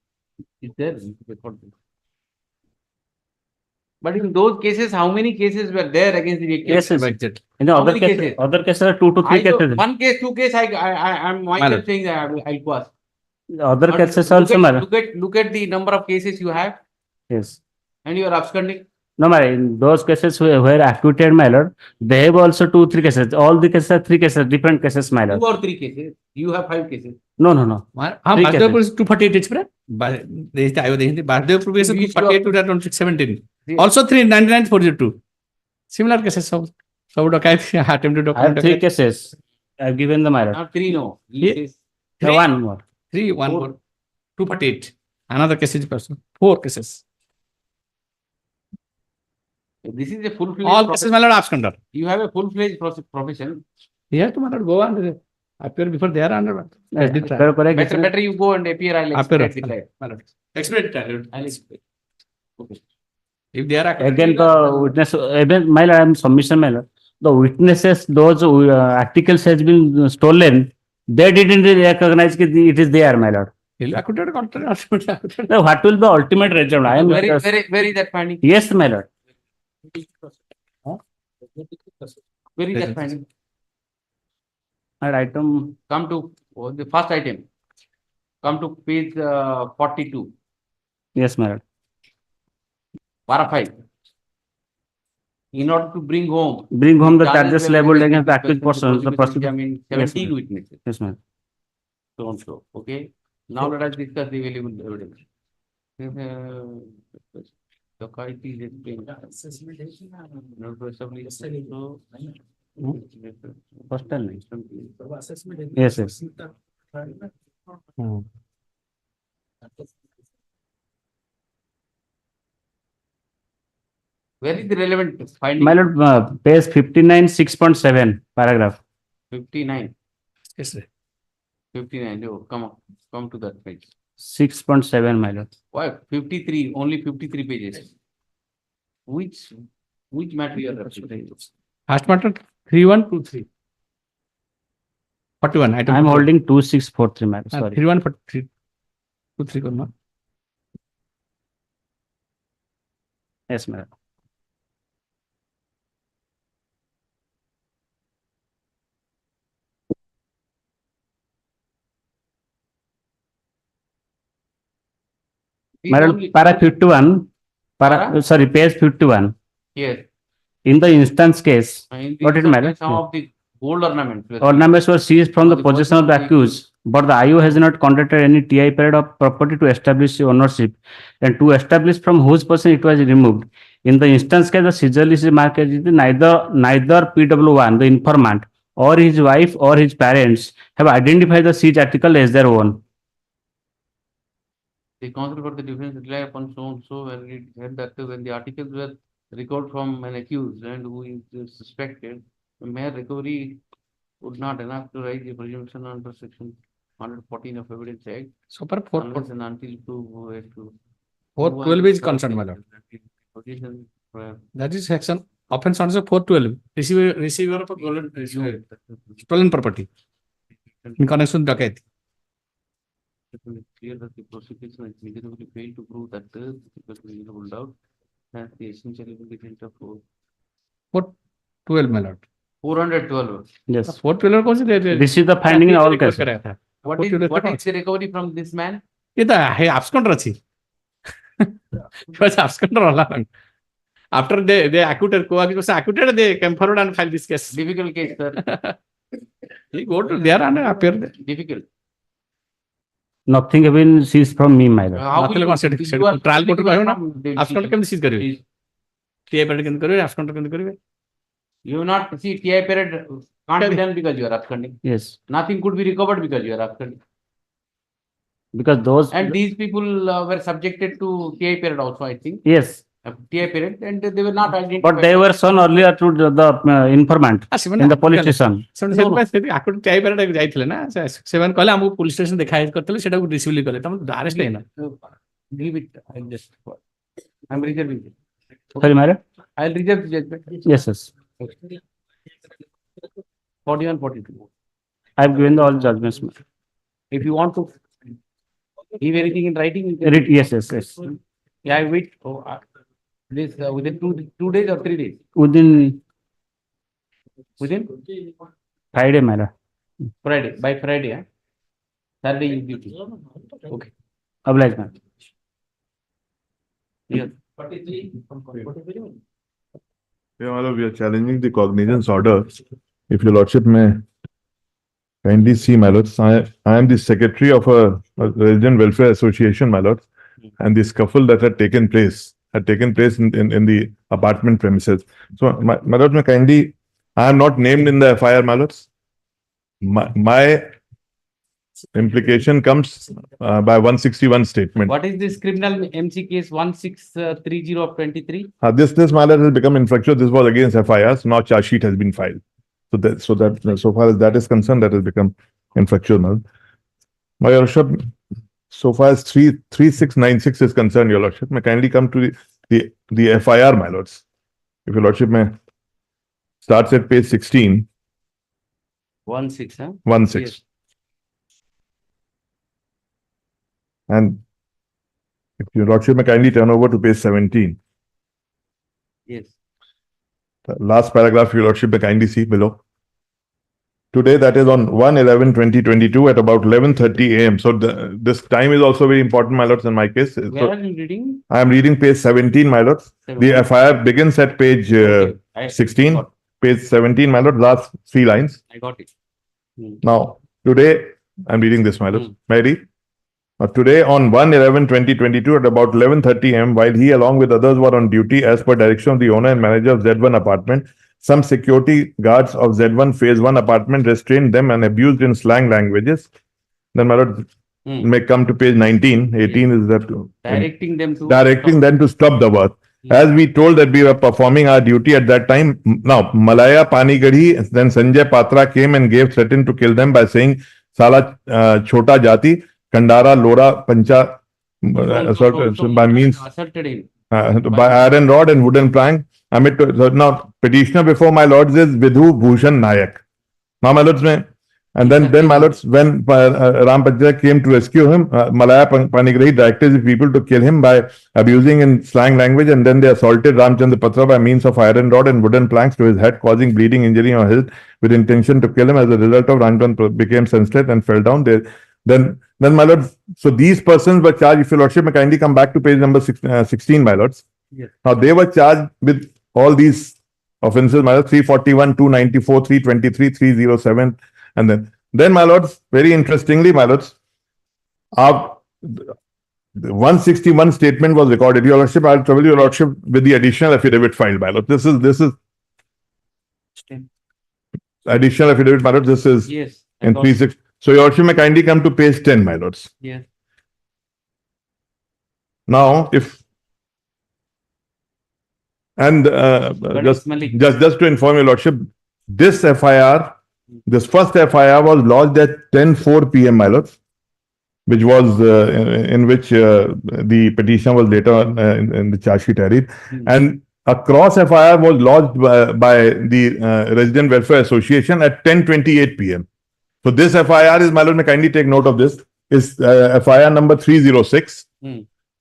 Is there? But in those cases, how many cases were there against the Yes, in the other cases are 2 to 3 cases. One case, two cases. I'm myself saying that I was. The other cases also, my lord. Look at the number of cases you have. Yes. And you are absconding. No, my lord, in those cases where acquitted, my lord, they have also 2, 3 cases. All the cases are 3 cases, different cases, my lord. 2 or 3 cases. You have 5 cases. No. 248 is spread. Basdevpur is 248 to 2017. Also 399 402. Similar cases. So attempted I have 3 cases. I have given the my lord. 3 no. One more. 3, 1 more. 248. Another case is person. 4 cases. This is a full-fledged. All cases, my lord, absconder. You have a full-fledged profession. He has to, my lord, go and appear before they are under. Better you go and appear. I'll expedite the trial. My lord. Expedite trial. I'll expedite. Okay. If they are again the witness, even my lord, I am submission, my lord. The witnesses, those articles has been stolen. They didn't recognize that it is there, my lord. What will the ultimate result? I am where is that finding? Yes, my lord. Where is that finding? Item. Come to the first item. Come to page 42. Yes, my lord. Para 5. In order to bring home the charges labeled against the accused persons, the prosecution. 17 witnesses. Yes, ma'am. So and so. Okay. Now let us discuss the available evidence. The quite is explained. First time. Yes, yes. Where is the relevant finding? My lord, page 59, 6.7 paragraph. 59. Yes, sir. 59. Oh, come to that page. 6.7, my lord. Why 53? Only 53 pages. Which matter you are referring to? Last matter 3123. 41. Item I'm 41. holding 2643, my lord. Sorry. 3143. 23. No? Yes, my lord. My lord, para 51, sorry, page 51. Yes. In the instance case, In what it matter? some of the gold ornaments. were Ornaments were seized from the possession of the accused, but the IO has not conducted any TI period of property to establish ownership and to establish from whose person it was removed. In the instance case, the seizure list is marked as neither PW1, the informant, or his wife or his parents have identified the seized article as their own. The counsel for the defense rely upon so and so when it said that when the articles were recovered from an accused and who is suspected, the mere recovery would not enough to raise the presumption under section 114 of Evidence Act. So per Unless and until to 412 is concerned, my lord. Position, That is section offense under 412. Receiver of stolen property in connection with dacoity. it will be clear that the prosecution has legitimately failed to prove that the reasonable doubt that the essential ingredient of 412, my lord. 412. Yes. 412 was it? This is the finding in all cases. What is the recovery from this man? He abscond rachi. He was abscond all along. After they acquitted, they came forward and filed this case. Difficult case, sir. He go to there and appear there. Difficult. Nothing have been seized from me, my lord. How will you trial court from abscond can seize karibe. TI period can karibe, abscond can karibe. You will not see TI period can't be done because you are absconding. Yes. Nothing could be recovered because you are absconding. Because those And these people were subjected to TI period also, I think. yes, TI period, and they were not identified. but they were shown earlier to the informant in the police station. TI period ଯାଇଥିଲେ ନା ସେମାନେ କହିଲେ ଆମକୁ police station ଦେଖା କରିଥିଲେ ସେଟାକୁ receive କଲେ ତମ arrest ହେଇନା. Leave it. I'm reserving it. Sorry, Mara? I'll reserve the judgment. Yes, yes. 41, 42. I've given all judgments. If you want to give anything in writing, you can. Read, yes, yes, yes. Yeah, I wait. This within 2 days or 3 days. Within Within Friday, Mara. Friday. By Friday, huh? Saturday is duty. Okay. Oblige, ma'am. Yes. Yeah, my lord, we are challenging the cognizance order. If your lordship may kindly see, my lords, I am the secretary of a resident welfare association, my lord, and the scuffle that had taken place in the apartment premises. So, my lord, may kindly, I am not named in the FIR, my lords. My implication comes by 161 statement. What is this criminal MC case 1630 of 23? This matter has become infractuous. This was against FIR. So now charge sheet has been filed. So far as that is concerned, that has become infractuous. My lordship, so far as 3696 is concerned, your lordship, may kindly come to the FIR, my lords. If your lordship may starts at page 16. 16, huh? 16. Yes. And if your lordship may kindly turn over to page 17. Yes. The last paragraph, your lordship may kindly see below. Today, that is on 1/11/2022 at about 11:30 a.m. So this time is also very important, my lords, in my case. Where are you reading? I am reading page 17, my lords. The FIR begins at page 16. Page 17, my lord, last 3 lines. I got it. Now, today, I'm reading this, my lord. May I read? Today on 1/11/2022 at about 11:30 am, while he along with others were on duty as per direction of the owner and manager of Z1 apartment, some security guards of Z1 phase 1 apartment restrained them and abused in slang languages. Then my lord may come to page 19. 18 is that Directing them to stop the work. as we told that we were performing our duty at that time. Now, Malaya Panigadhi, then Sanjay Patra came and threatened to kill them by saying, Sala Chota Jati, Kandara, Lora, Pancha, by means, asserted him. by iron rod and wooden plank. Now, petitioner before my lords is Vidhu Bhushan Nayak. Now, my lords, and then my lords, when Ram Panchayat came to rescue him, Malaya Panigrahi directed the people to kill him by abusing in slang language, and then they assaulted Ramchandra Patra by means of iron rod and wooden planks to his head, causing bleeding, injury on his with intention to kill him. As a result of Ramchandra became senseless and fell down there. Then my lords, so these persons were charged, if your lordship may kindly come back to page number 16, my lords. Yes. Now they were charged with all these offences, my lords, 341, 294, 323, 307, and then my lords, very interestingly, my lords, the 161 statement was recorded. Your lordship, I'll trouble your lordship with the additional affidavit filed, my lord. This is additional affidavit, my lord. This is Yes. in 36. So your lordship may kindly come to page 10, my lords. Yes. Now, just to inform your lordship, this FIR, this first FIR was lodged at 10:04 p.m., my lords, which was in which the petition was later in the charge sheet added, and a cross FIR was lodged by the Resident Welfare Association at 10:28 p.m. So this FIR is, my lord, may kindly take note of this, is FIR number 306,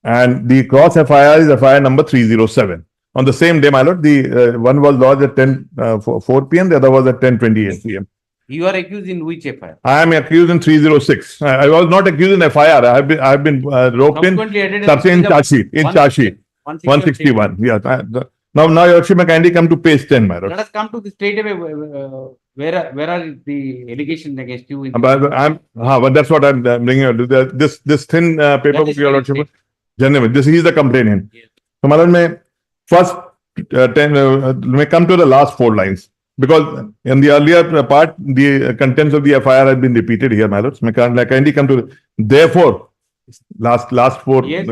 and the cross FIR is FIR number 307. On the same day, my lord, the one was lodged at 10:04 p.m., the other was at 10:28 p.m. You are accused in which FIR? I am accused in 306. I was not accused in FIR. I have been roped in charge sheet. 161. Yeah. Now your lordship may kindly come to page 10, my lord. Let us come to the straight away. Where are the allegations against you? But that's what I'm bringing out. This thin paper, your lordship. Gentlemen, this is the complainant. Yes. So, my lord, may first may come to the last 4 lines. Because in the earlier part, the contents of the FIR had been repeated here, my lords. May kindly come to therefore, last 4. Yes,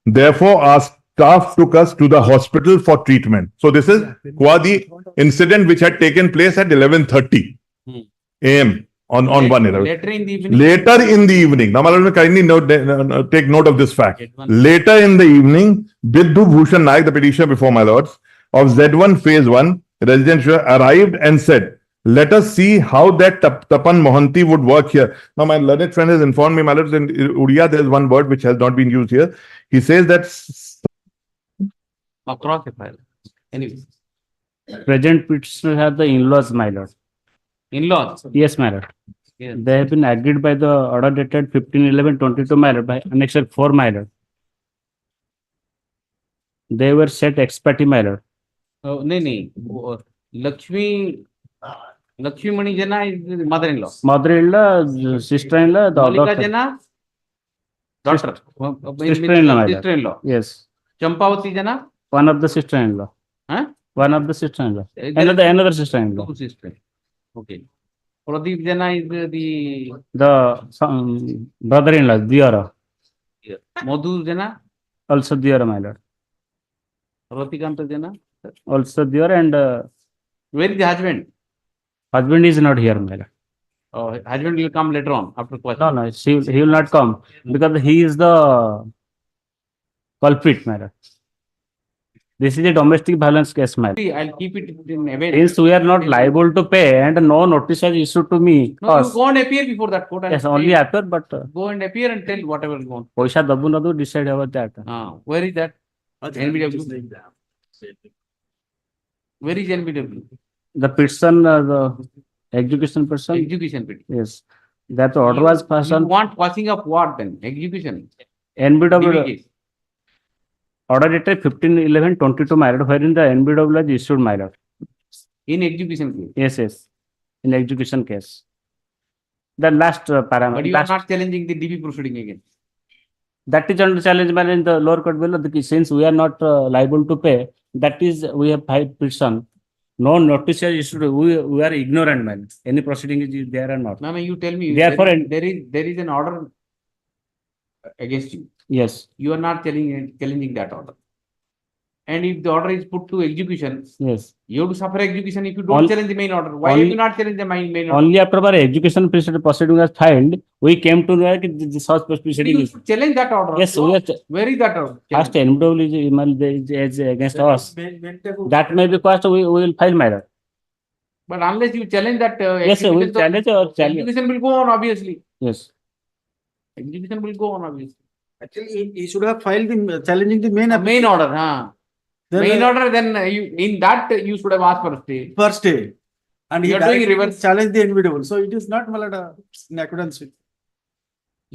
therefore, our staff took us to the hospital for treatment. So this is the incident which had taken place at 11:30 a.m. on 1/11. Later in the evening. Now, my lord, kindly take note of this fact. Later in the evening, Vidhu Bhushan Naik, the petitioner before my lords, of Z1 phase 1, Resident arrived and said, let us see how that Tapan Mohanty would work here. Now, my learned friend has informed me, my lords, in Udiya, there is one word which has not been used here. He says that across the file. Anyway. Present petitioner have the in-laws, my lord. In-laws? Yes, my lord. Yes. They have been agreed by the order dated 15/11/22, my lord, by Annexure 4, my lord. They were set expati, my lord. Oh, no. Lakshmi Mani Jana is mother-in-law. Mother-in-law, sister-in-law, the Malika daughter. Jana, daughter. Sister-in-law, my lord. Sister-in-law. Yes. Champavati Jana? One of the sister-in-law. Huh? One of the sister-in-law. Another sister-in-law. 2 sisters. Okay. Pradeep Jana is the brother-in-law, Diara. Madhu Jana? Also Diara, my lord. Ratikanta Jana? Also Diara, and where is the husband? Husband is not here, my lord. Oh, husband will come later on after question. No, he will not come because he is the culprit, my lord. This is a domestic violence case, my lord. I'll keep it in evidence. Since we are not liable to pay and no notice has issued to me. No, you go and appear before that court. Yes, only appear, but go and appear and tell whatever you want. Paisa dabu na do decide about that. Where is that? NBW. Where is NBW? The person, the execution person. Execution petition. Yes, that order was passed You on. want passing of what then? Execution. NBW. Order dated 15/11/22, my lord, wherein the NBW has issued, my lord. In execution case? Yes. In execution case. The last parameter. But you are not challenging the DB proceeding again. That is under challenge, my lord, in the lower court below. Since we are not liable to pay, that is, we have filed petition. No notice is issued. We are ignorant, man. Any proceeding is there or not. No, you tell me. Therefore, there is an order against you. Yes. You are not challenging that order. and if the order is put to execution, Yes. you have to suffer execution if you don't On- challenge the main order. Why only- have you not challenged the main order? Only after our execution proceeding was filed, we came to know that the such proceeding You is. should challenge that order. Yes, we are Where is that order? first NW is against us. That may be cost, we will file my lord. But unless you challenge that, Yes, sir, we will execution, challenge or challenge. execution will go on obviously. Yes. Execution will go on obviously. Actually, he should have filed the challenging the main Main order, huh? Then, Main order, then you in that you should have asked for a stay. first day. And he You are doing directly reverse. challenged the inevitable. So it is not Malada in accordance with.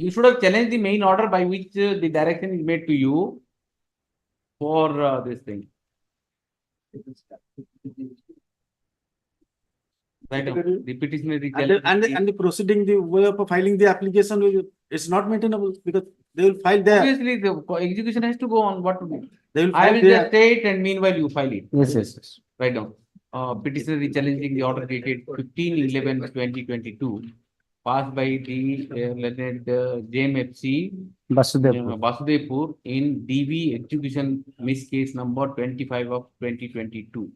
You should have challenged the main order by which the direction is made to you for this thing. Right now, the petitionary And the proceeding, the way of filing the application, it's not maintainable because they will file there. Obviously, the execution has to go on. What to do? They will I file will there. just state and meanwhile you file it. Yes, yes, yes. Right now, petitionary challenging the order dated 15/11/2022, passed by the learned JMFC Vasudevpur. Vasudevpur in DB execution miss case number 25 of 2022,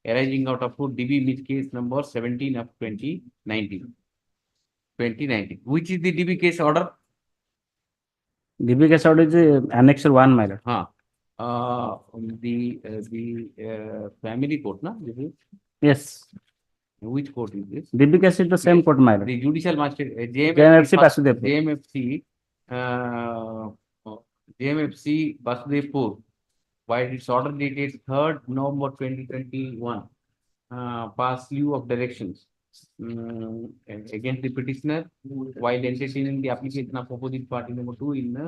arising out of DB miss case number 17 of 2019. Which is the DB case order? DB case order is Annex 1, my lord. The family court, na? This is Yes. which court is this? DB case is the same court, my lord. The judicial magistrate, JMFC Vasudevpur. JMFC Vasudevpur, by its order dated 3rd November 2021, pass slew of directions against the petitioner while entertaining the application of opposite party number 2 in the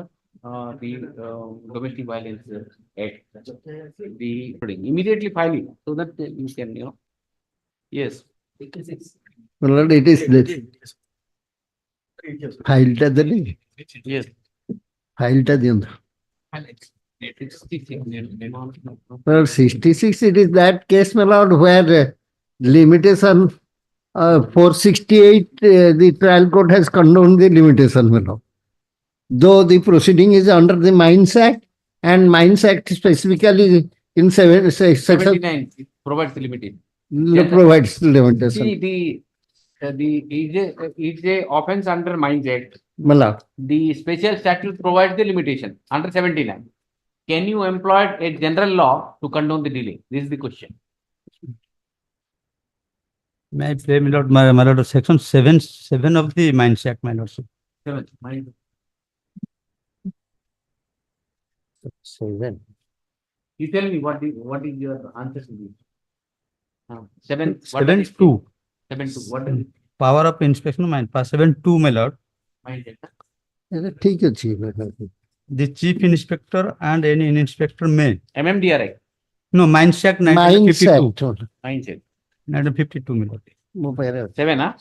Domestic Violence Act. The immediately filing so that you can, yes. Well, it is that filed at the day. Yes. Filed at the end. Well, 66, it is that case, my lord, where limitation 468, the trial court has condoned the limitation, my lord. Though the proceeding is under the Mines Act, and Mines Act specifically in section 79 provides the limitation. provides the limitation. See, is a offense under Mines Act. My lord. The special statute provides the limitation under 79. Can you employ a general law to condone the delay? This is the question. May I play, my lord, my lord, section 7 of the Mines Act, my lordship. 7. 7. You tell me what is your answer to this? 7. 7-2. 7-2. What is it? Power of inspection, mine, 7-2, my lord. Mines Act. ठीक है, my lord. The chief inspector and any inspector may. MMDR Act. No, Mines Act Mines 1952. Act. Mines Act. 1952, my lord. 7, huh?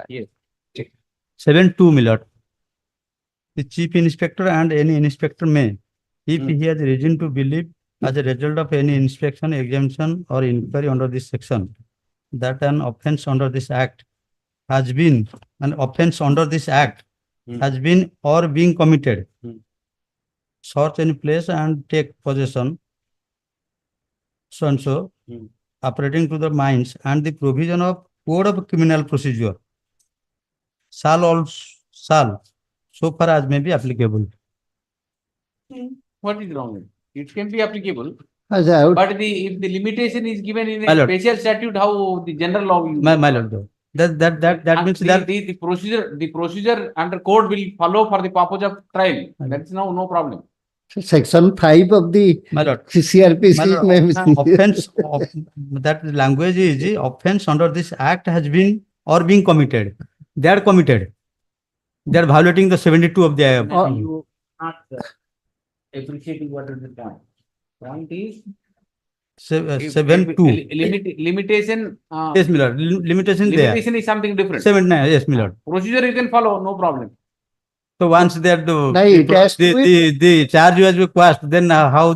Yes. 7-2, my lord. The chief inspector and any inspector may, if he has reason to believe, as a result of any inspection, examination, or inquiry under this section, that an offense under this act has been or being committed, search any place and take possession, so and so, operating to the mines and the provision of Code of Criminal Procedure shall, so far as may be applicable. What is wrong with it? It can be applicable. As I would- But if the limitation is given in My a lord. special statute, how the general law will. My lord, though. That means that The procedure under code will follow for the purpose of trial. That's no problem. Section 5 of the my lord, CRPC. my lord, may be- offense of, that language is offense under this act has been or being committed. They are committed. They are violating the 72 of the You are not appreciating what is the point. Point is. 7-2. Limitation. Yes, my lord. Limitation there. Limitation is something different. 7-9. Yes, my lord. Procedure you can follow, no problem. So once they are it has to the charge was request, then how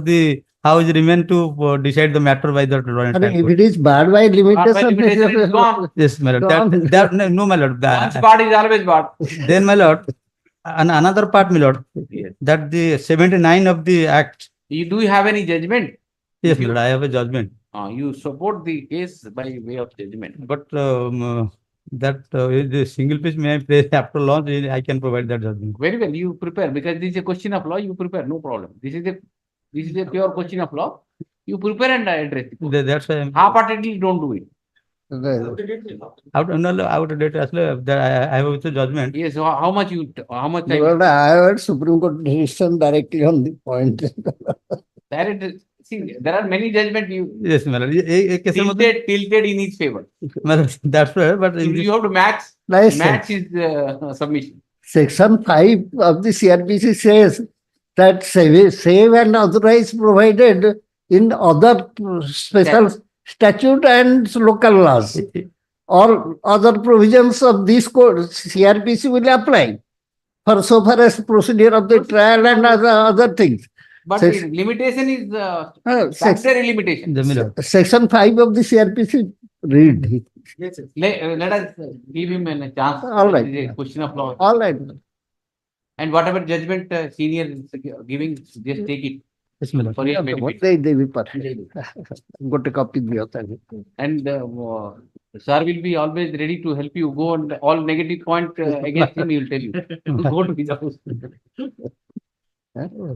is remain to decide the matter by the I mean, if it is barred by limitation, limitation is gone. yes, my lord. Gone. No, my lord. Once barred is always barred. Then, my lord, another part, my lord, Yes. that the 79 of the act. Do you have any judgment? Yes, my lord, I have a judgment. You support the case by way of judgment. But that is a single page may I play after launch, I can provide that judgment. Very well, you prepare because this is a question of law. You prepare, no problem. This is a pure question of law. You prepare and address it. That's why I'm Half-heartedly don't do it. out of date as well. That I have with the judgment. Yes. So how much time? Lord, I have heard Supreme Court decision directly on the point. See, there are many judgments you Yes, my lord. tilted in his favor. My lord, that's why. But in You have to match Nice, his submission. Section 5 of the CRPC says that save and authorize provided in other special statute and local laws or other provisions of this code, CRPC will apply for so far as procedure of the trial and other things. But the limitation is statutory limitation. Section 5 of the CRPC, read. Yes, let us give him a chance. All right. It is a question of law. All right. And whatever judgment senior is giving, just take it. Yes, my lord. For your benefit. They will perfect. Got a copy of the author. And sir will be always ready to help you. Go on all negative point against him, he will tell you. Go to his house.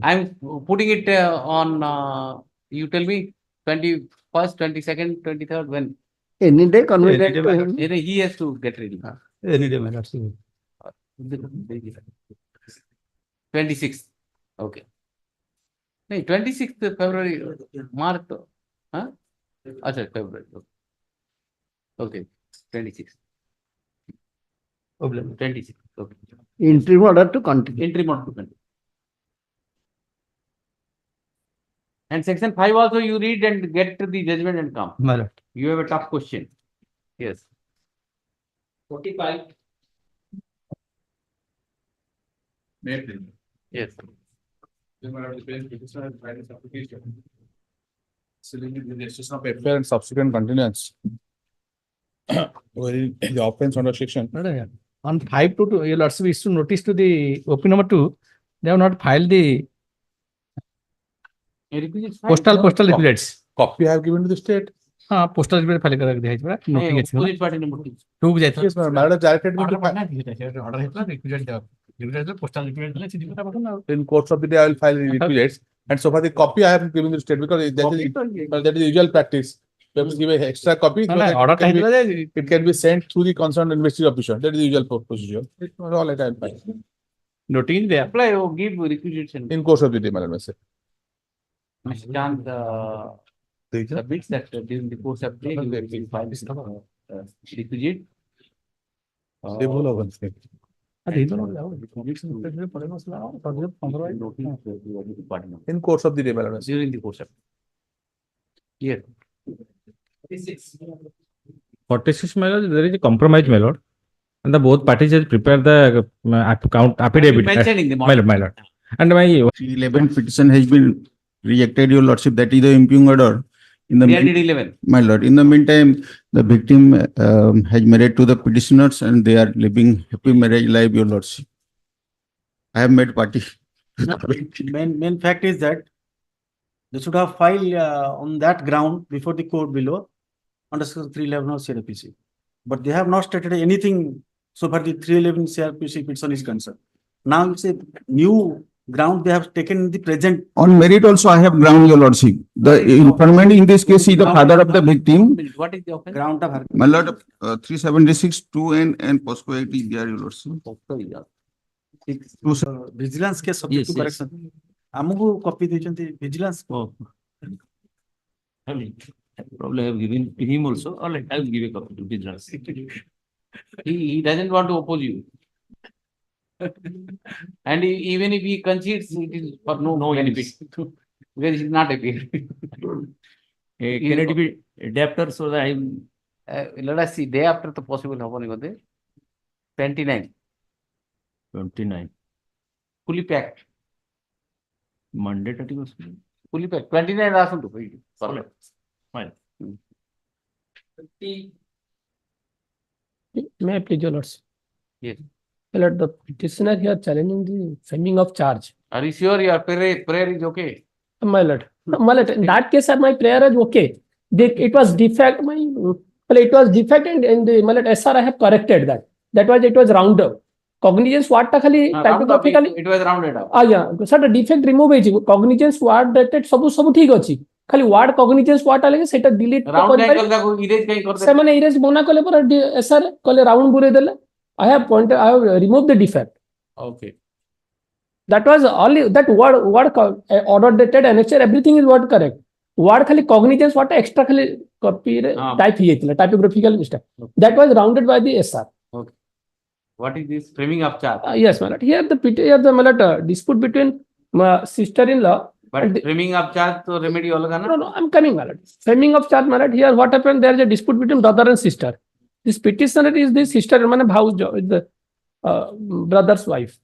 I'm putting it on, you tell me, 21st, 22nd, 23rd, when? Any day convenient to him. He has to get ready. Any day, my lord. 26th. Okay. No, 26th February, March. Huh? Achha, February. Okay. 26th. 26th. Okay. Interim order to continue. Interim order to continue. And section 5 also you read and get to the judgment and come. My lord. You have a tough question. Yes. 45. Yes. Registration of FIR and subsequent continuance. Wherein the offense under section. On 522, you'll also issue notice to the OP number 2. They have not filed the postal requisites. Copy I have given to the state. Postal requisite file करा दिया है इस बार noting है इसमें party number 2 2 जाए था Yes, madam directed me to order है ना requisite postal requisite ले सीधी बता ना in course of the day I will file the requisites, and so far the copy I have given to the state because that is the usual practice. You have to give an extra copy. order it can be sent through the concerned investigating officer. That is the usual procedure. It's not all I will file. noting they apply or give requisites In course of the day, madam. Mr. Chand submits that during the course of day, you will file requisite. In course of the day, madam. During the course of yes. 46, my lord, there is a compromise, my lord. And the both parties has prepared the affidavit. Mentioning the my lord. And my 11 petition has been rejected, your lordship. That is the impugn order. In the 11. My lord, in the meantime, the victim has married to the petitioners and they are living happy marriage life, your lordship. I have made party. Main fact is that they should have filed on that ground before the court below under section 311 of CRPC. But they have not stated anything so far the 311 CRPC petition is concerned. Now it's a new ground they have taken in the present. On merit also, I have ground, your lordship. The informant in this case is the father of the victim. What is the offense? Ground of My lord, 376 2N and POSCO 8 is there, your lordship. Vigilance case subject to correction. Amugu copy the vigilance. Probably I have given to him also. All right, I will give a copy to vigilance. He doesn't want to oppose you. And even if he concedes, it is for no benefit. Because he is not appeared. Can it be day after so that I let us see, day after the possible happening. 29. Fully packed. Monday 30 fully packed. 29 last one. Fine. May I please, your lords? Yes. My lord, the petitioner here challenging the framing of charge. Are you sure your prayer is okay? my lord. My lord, in that case, my prayer is okay. It was defect, it was defect and the my lord, SR I have corrected that. That was, it was round up. Cognizance what ta khali typographically it was rounded up. yeah, sir, defect remove ହେଇଛି. Cognizance word dated ସବୁ ଠିକ ଅଛି. ଖାଲି word cognizance what ଆଲେ ସେଟା delete round angle ତାକୁ erase କାଇଁ କରିଦେଲେ? ସେମାନେ erase ମନା କଲେ ପରା SR କଲେ round ବୁରେଇ ଦେଲେ. I have pointed, I have removed the defect. Okay. That was only that word order dated annexure everything is word correct. Word खाली cognizance what extra खाली copy रे type ହେଇଯାଇଥିଲା typographical mistake. That was rounded by the SR. Okay. What is this framing of charge? Yes, my lord. Here the my lord, dispute between sister-in-law. But framing of charge to remedy alga na? No, I'm coming, my lord. Framing of charge, my lord. Here what happened? There is a dispute between brother and sister. This petitioner is the sister, man, the brother's wife,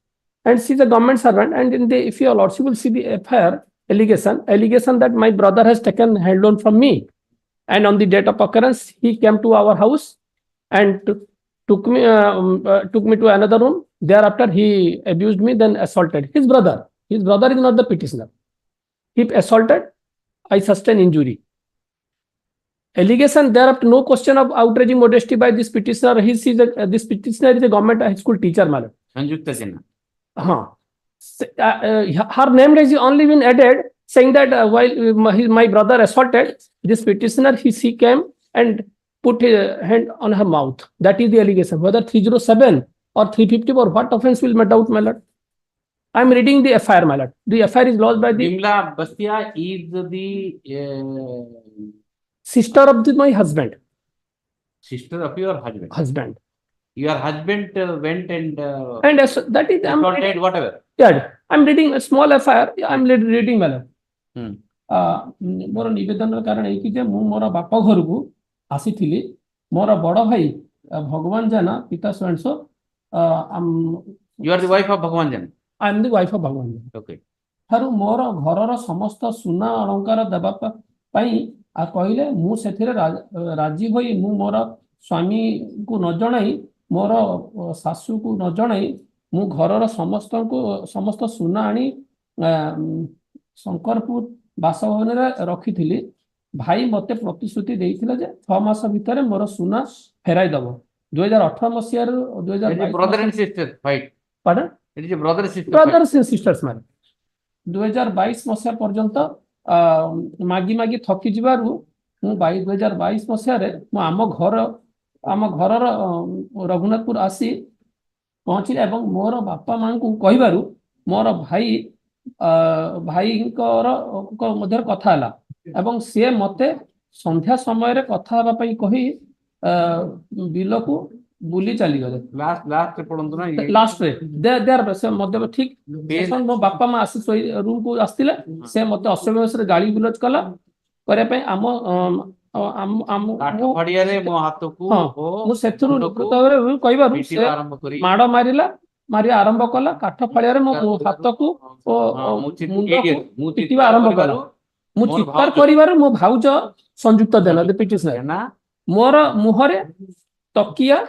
and she's a government servant. And in the, if your lordship will see the FIR allegation that my brother has taken hand loan from me, and on the date of occurrence he came to our house and took me to another room. Thereafter he abused me, then assaulted his brother. His brother is not the petitioner. He assaulted, I sustained injury. Allegation thereafter, no question of outraging modesty by this petitioner. This petitioner is a government high school teacher, madam. Sanjukta Sinha. Her name has only been added, saying that while my brother assaulted this petitioner, she came and put his hand on her mouth. That is the allegation. Whether 307 or 354, what offense will met out, my lord? I am reading the FIR, my lord. The FIR is lodged by the Bimla Bastia is the sister of my husband. Sister of your husband. Husband. Your husband went and that is assaulted whatever. Yeah, I'm reading a small FIR. I'm reading, my lord. ମୋର ନିବେଦନର କାରଣ ଏଇକି ଯେ ମୁଁ ମୋର ବାପ ଘରକୁ ଆସିଥିଲି ମୋର ବଡ଼ ଭାଇ ଭଗବାନ ଜେନା ପିତା ସ୍ୱୟଂସ You are the wife of Bhagwan Jana. I am the wife of Bhagwan Jana. Okay. ଠାରୁ ମୋର ଘରର ସମସ୍ତ ସୁନା ଅଳଙ୍କାର ଦେବା ପାଇଁ କହିଲେ ମୁଁ ସେଥିରେ ରାଜି ହୋଇ ମୁଁ ମୋର ସ୍ୱାମୀକୁ ନ ଜଣାଇ ମୋର ଶାଶୁକୁ ନ ଜଣାଇ ମୁଁ ଘରର ସମସ୍ତ ସୁନା ଆଣି ଶଙ୍କରପୁର ବାସଭବନରେ ରଖିଥିଲି ଭାଇ ମତେ ପ୍ରତିଶ୍ରୁତି ଦେଇଥିଲେ ଯେ 6 ମାସ ଭିତରେ ମୋର ସୁନା ଫେରାଇ ଦବ 2018 ମସିହାରୁ 2022 brother and sister fight. Pardon? It is a brother and sister. Brothers and sisters man. 2022 ମସିହା ପର୍ଯ୍ୟନ୍ତ ମାଗି ମାଗି ଥକି ଯିବାରୁ ମୁଁ 2022 ମସିହାରେ ମୁଁ ଆମ ଘରର ରଘୁନାଥପୁର ଆସି ପହଞ୍ଚିଲି ଏବଂ ମୋର ବାପା ମାଙ୍କୁ କହିବାରୁ ମୋର ଭାଇଙ୍କର ମଧ୍ୟରେ କଥା ହେଲା ଏବଂ ସିଏ ମତେ ସନ୍ଧ୍ୟା ସମୟରେ କଥା ହେବା ପାଇଁ କହି ବିଲକୁ ବୁଲି ଚାଲିଗଲେ ଲାଷ୍ଟ ପଡନ୍ତୁ ନା ଲାଷ୍ଟରେ ମଧ୍ୟ ଠିକ ମୋ ବାପା ମା ଆସି ରୁମକୁ ଆସିଥିଲେ ସେ ମତେ ଅସଭ୍ୟ ଗାଳି ଗୁଲଜ କଲା କରିବା ପାଇଁ ମୁଁ ସେଥିରୁ ନିକୃତ ଭାବରେ କହିବାରୁ ମାଡ଼ ମାରିବା ଆରମ୍ଭ କଲା କାଠ ଫାଳିଆରେ ମୋ ହାତକୁ ଓ ମୁଣ୍ଡକୁ ପିଟିବା ଆରମ୍ଭ କଲା ମୁଁ ଚିତ୍କାର କରିବାରୁ ମୋ ଭାଉଜ ସଂଯୁକ୍ତ ଦେଲା ମୋର ମୁହଁରେ ତକିଆ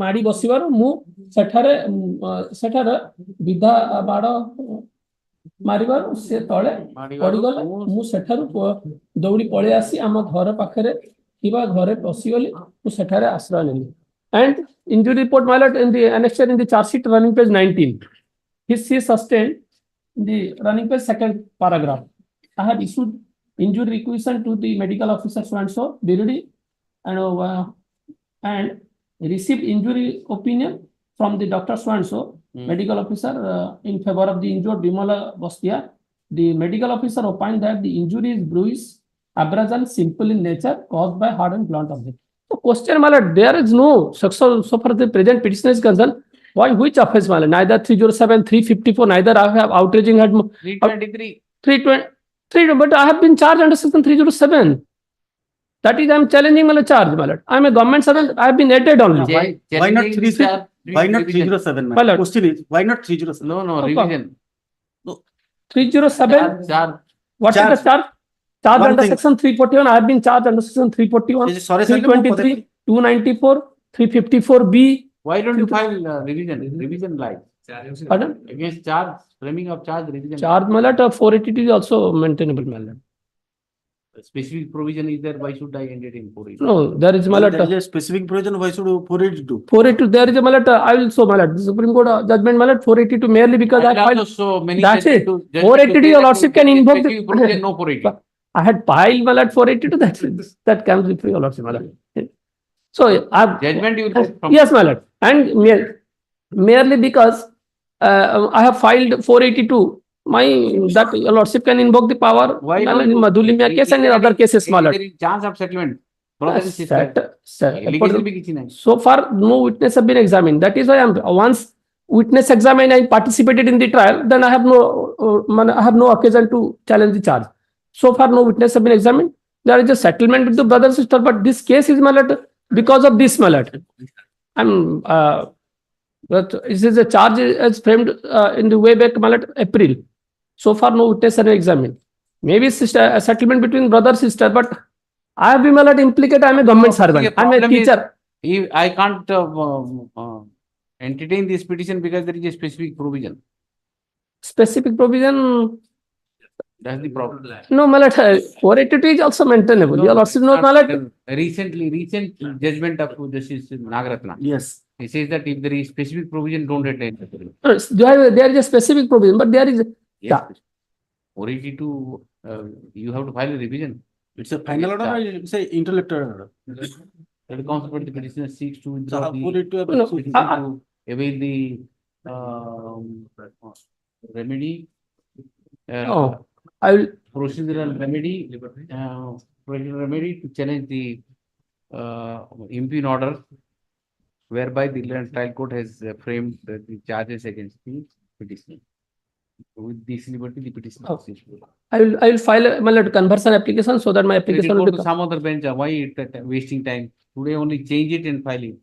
ମାଡ଼ି ବସିବାରୁ ମୁଁ ସେଠାରେ ବିଧା ବାଡ଼ ମାରିବାରୁ ସେ ତଳେ ପଡ଼ିଗଲେ ମୁଁ ସେଠାରୁ ଦୌଡ଼ି ପଳେଇ ଆସି ଆମ ଘର ପାଖରେ ଥିବା ଘରେ ପଶିଗଲି ମୁଁ ସେଠାରେ ଆଶ୍ରୟ ନେଲି and injury report my lord in the annexure in the charge sheet running page 19 he sustained the running page second paragraph I had issued injury requisition to the medical officer so and so Birudi and received injury opinion from the doctor so and so medical officer in favor of the injured Bimala Bastia. The medical officer opined that the injury is bruise, abrasion, simple in nature, caused by hard and blunt object. So, question, my lord, there is no so far the present petition is concerned. Why which offense, my lord? Neither 307, 354, neither I have outraging had 323, 323, but I have been charged under section 307. That is, I am challenging my charge, my lord. I am a government servant. I have been added only. Why not 307? Why not 307? My lord. Question is, why not 307? No, revision. No. 307? What is the charge? Charge under section 341. I have been charged under section 341, 323, 294, 354B. Why don't you file revision like? Pardon? Against charge, framing of charge, revision. Charge, my lord, 482 is also maintainable, my lord. Specific provision is there, why should I entertain 482? No, there is, my lord. There is a specific provision, why should 482? 482, there is a, my lord, I will show, my lord, the Supreme Court judgment, my lord, 482 merely because I filed. So many. That's it. judges to 482, your say lordship that can invoke specific provision, no 482. I had filed, my lord, 482, that comes with your lordship, my lord. So, Judgment you will get from. yes, my lord, and merely because I have filed 482, that your lordship can invoke the power. Why in not? Madhulimya case and in other cases, my lord. There is chance of settlement. Brother and sister. Allegation bhi kichi nahi. So far, no witness have been examined. That is why once witness examined and participated in the trial, then I have no occasion to challenge the charge. So far, no witness have been examined. There is a settlement with the brother and sister, but this case is, my lord, because of this, my lord. This is a charge as framed in the way back, my lord, April. So far, no witness have been examined. Maybe it's a settlement between brother and sister, but I have been, my lord, implicated. I am a government servant. I am a teacher. I can't entertain this petition because there is a specific provision. Specific provision. That's the problem. No, my lord, 482 is also maintainable. Your lordship knows, my lord. Recent judgment of Justice Nagaratna. Yes. He says that if there is specific provision, don't entertain. There is a specific provision, but there is. Yes. 482, you have to file a revision. It's a final order or it's a interlocutory order? That comes for the petitioner seeks to withdraw the petition to avail the remedy. I will Procedural remedy. Procedural remedy to challenge the impugn order, whereby the trial court has framed the charges against the petitioner. With this liberty, the petitioner. I will file my lord conversion application so that my application will go be. to some other bench. Why wasting time? Today only change it and file it.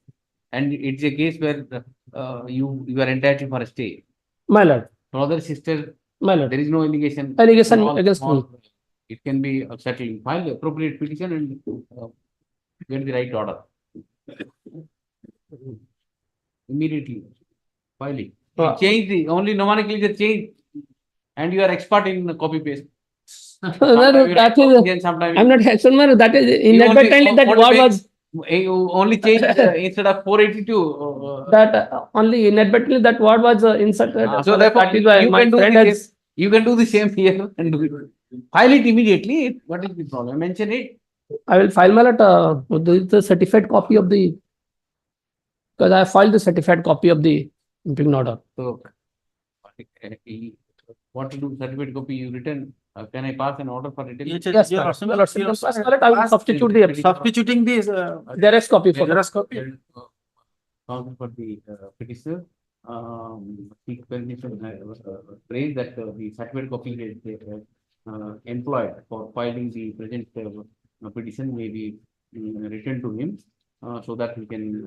And it's a case where you are entitled for a stay. My lord. Brother, sister, my lord. There is no allegation. Allegation against me. It can be settled. File the appropriate petition and get the right order. Immediately. File it. Change the only numerically the change. And you are expert in copy paste. I'm not expert. That is inadvertently that word was. You only change instead of 482. That only inadvertently that word was inserted. So therefore, you can do the same here and do it. File it immediately. What is the problem? Mention it. I will file my letter with the certified copy of the. Because I filed the certified copy of the impugn order. So, what to do? Certificate copy you written. Can I pass an order for written? Yes, I will substitute the substituting this Xerox copy for Xerox copy. For the petitioner, seek permission, phrase that the certificate copy is employed for filing the present petition may be returned to him, so that he can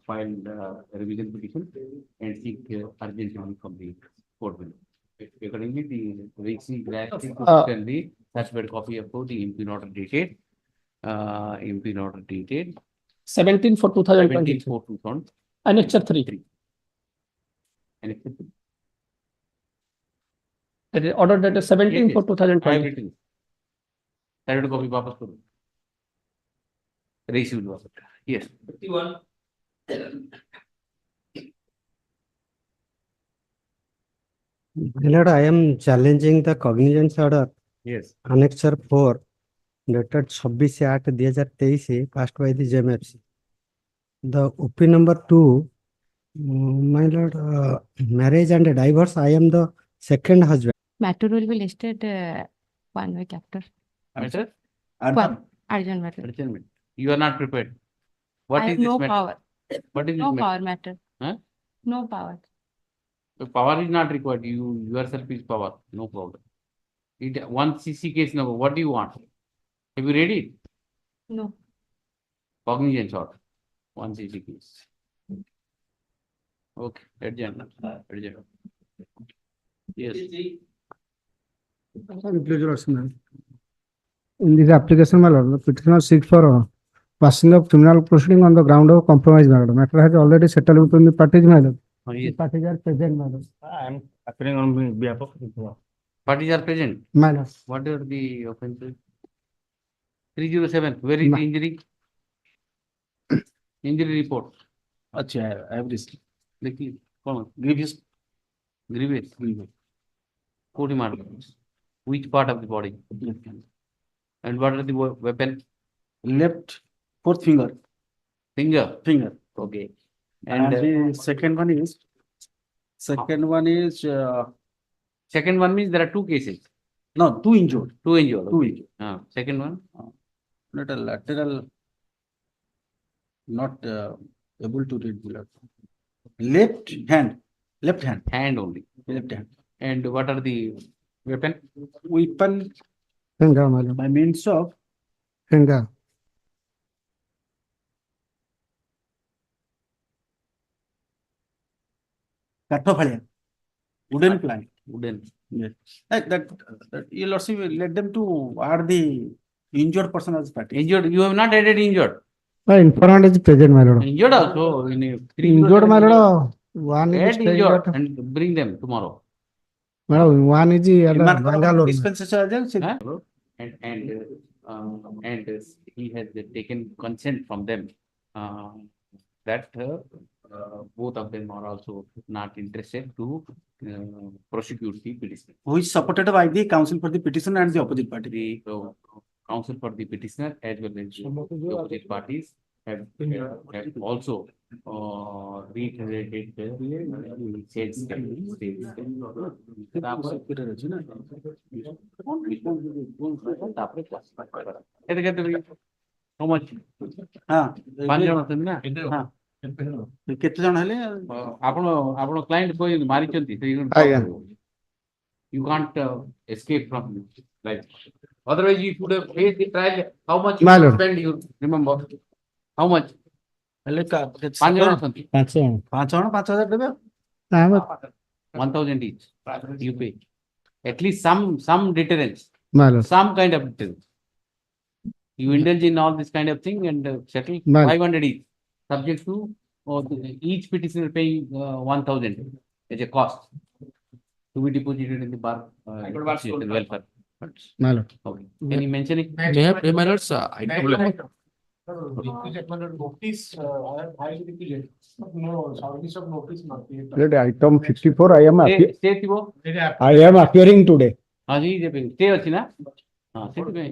file the revision petition and seek urgent relief from the court window. Accordingly, the VC send the certified copy of the impugn order dated. Impugn order dated 17 for 2020. 17 for 2000. Annexure 3. Annexure 3. That is order that is 17 for 2020. Certified copy वापस करो. Received वापस. Yes. 51. My lord, I am challenging the cognizance order. Yes. Annexure 4, dated 26/8/2023, passed by the JMFC. The OP number 2, my lord, marriage and divorce, I am the second husband. Matter will be listed 1 week after. Matter? Urgent matter. Urgent. You are not prepared. What I is have this no matter? power. What is No this power matter? matter. Huh? No power. The power is not required. You yourself is power. No problem. One CC case number. What do you want? Have you read it? No. Cognizance order. One CC case. Okay. Adjourn. Adjourn. Yes. In this application, my lord, the petitioner seeks for passing of criminal proceeding on the ground of compromise, my lord. Matter has already settled between the parties, my lord. yes. Parties are present, my lord. I am appearing on behalf of. Parties are present. My lord. What are the offences? 307, where is the injury? Injury report. Acha, I have received. देखिए कौन Grievous. grievous कोटी मार which part of the body and what are the weapon? Left fourth finger. Finger. Okay. And And the second one is second one means there are two cases. no, two injured. Two injured. Two Okay. injured. Second one. Little lateral, not able to read below. Left hand. Hand only. Left hand. And what are the weapon? Weapon Finger, my lord. by means of Finger. Kartophalia. Wooden plank. Wooden. Yes. That you'll also let them to add the injured person as party. Injured. You have not added injured. Informant is present, my lord. Injured also. In a Injured, my lord. One is Add injured staying at, and bring them tomorrow. madam, one is at Bangalore. Dispensation agent. Huh? And he has taken consent from them that both of them are also not interested to prosecute the petitioner. Who is supported by the counsel for the petitioner and the opposite party. The counsel for the petitioner as well as the opposite parties have also reiterated the said how much? ପାଞ୍ଚ ଜଣ ଅଛନ୍ତି ନା? କେତେ ଜଣ ହେଲେ ଆପଣ client କହି ମାରିଛନ୍ତି you can't escape from life. Otherwise you should have faced the trial. How much you spend, you remember? How much? ହେଲେ ପାଞ୍ଚ ଜଣ ଅଛନ୍ତି। ପାଞ୍ଚ ଜଣ 5,000 ଦେବେ। 1,000 each. You pay. At least some deterrence. Some kind of deterrence. You indulge in all this kind of thing and settle 500 each, subject to each petitioner paying 1,000 as a cost to be deposited in the bar welfare. Okay. Any mentioning? May I pay my lords? Item 54, I am Stay Sibo. I am appearing today. हाँ जी जब stay अच्छी ना हाँ stay में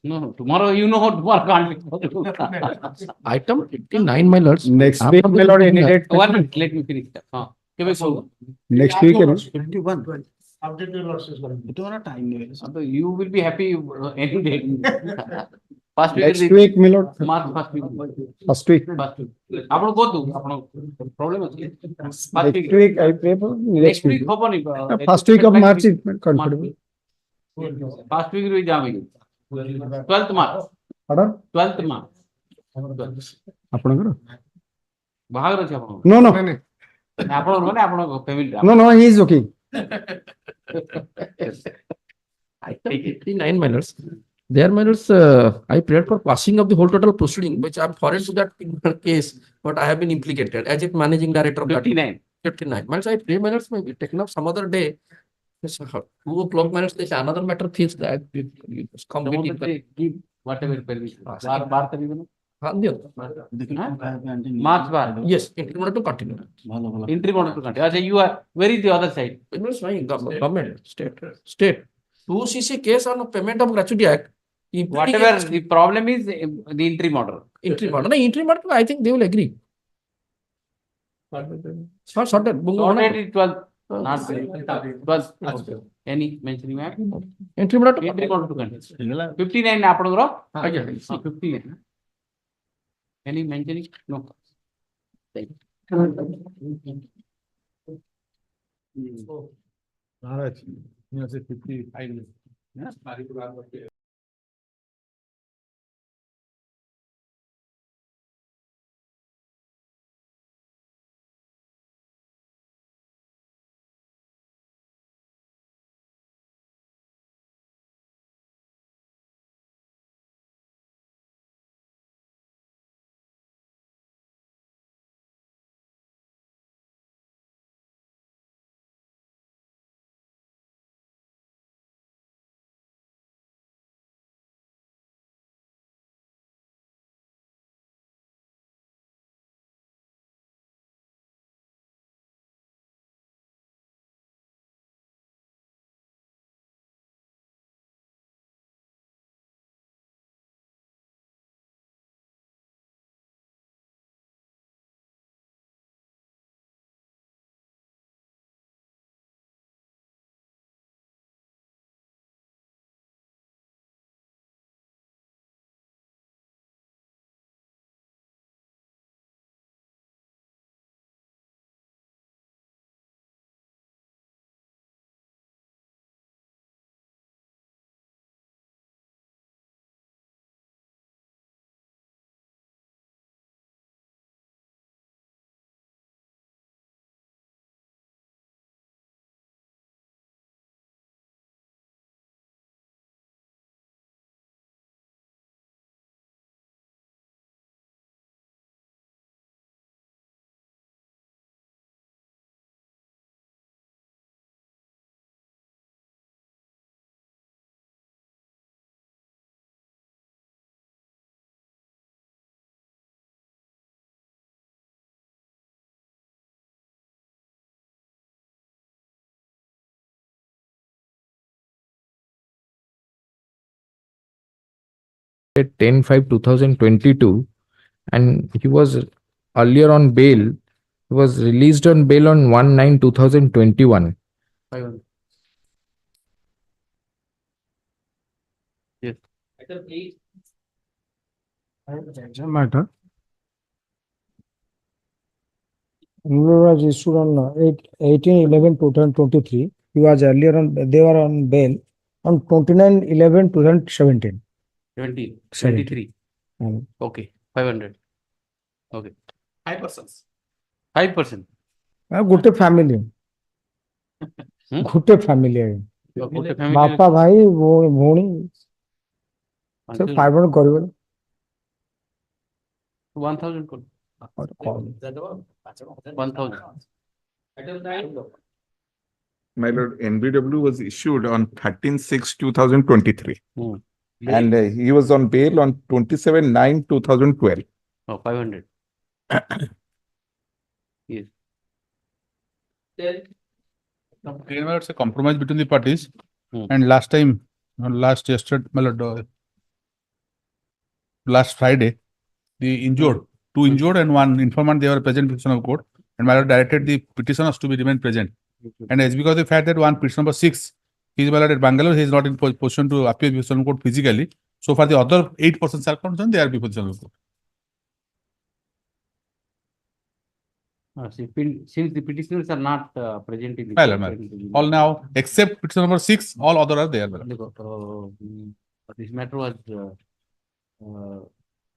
no tomorrow you know tomorrow can't be Item 59, my lords. Next week, my lord, any date? one minute let me finish that हाँ केवल बोलो Next week, 51. Update your lordships. इतना time नहीं है। so you will be happy any day first week next week, my lord. March first week ଆପଣ କୋଉ ଆପଣ problem ଅଛି Next week, I pay for next week ହବନି first week of March is comfortable. first week ରେ ଯାଅ 12th March Pardon? 12th March ଆପଣଙ୍କର? ବାହାଘର ଅଛି ଆପଣଙ୍କର? No, no. ଆପଣଙ୍କର ମାନେ ଆପଣଙ୍କ family No, no, he is okay. Item 59, my lords. There, my lords, I prayed for passing of the whole total proceeding, which I am foreign to that case, but I have been implicated as a managing director of 59. 59. My lords, I pray, my lords, maybe taken up some other day. 2 o'clock, my lords, there's another matter feels that you just come with it. Give whatever permission. बार तरीके में हाँ दियो March bar yes interim order to continue interim order to continue. अच्छा you are where is the other side? it was my government state 2cc case on payment of gratuity act Whatever the problem is the interim order. Interim order. No, interim order, I think they will agree. Sorted. Sorted it 12th. Not 12th. Any mentioning ma'am? Interim order. Interim order to continue. 59 ଆପଣଙ୍କର? ଆଜ୍ଞା 59. Any mentioning? No. Thank you. Maharaj, you say 55. Yeah. dated 10/5/2022, and he was earlier on bail. He was released on bail on 1/9/2021. 500. Yes. Matter. Was issued on 18/11/2023. He was earlier on, they were on bail on 29/11/2017. 23. Okay, 500. Okay. 5%. 5%. Good family. Good family. Good family. बापा भाई वो भोनी सब 500 करियो 1000 call. 1000. My lord, NBW was issued on 13/6/2023. And he was on bail on 27/9/2012. Oh, 500. Yes. It's a compromise between the parties. And last time, last Friday, the injured, two injured and one informant, they were present in petition of court. And my lord directed the petitioners to be remain present. And it's because of the fact that one petition number 6, he is at Bangalore, he is not in position to appear petition of court physically. So for the other 8 persons are concerned, they are before petition of court. Since the petitioners are not present in the Well, court, all now, except petition number 6, all other are there. this matter was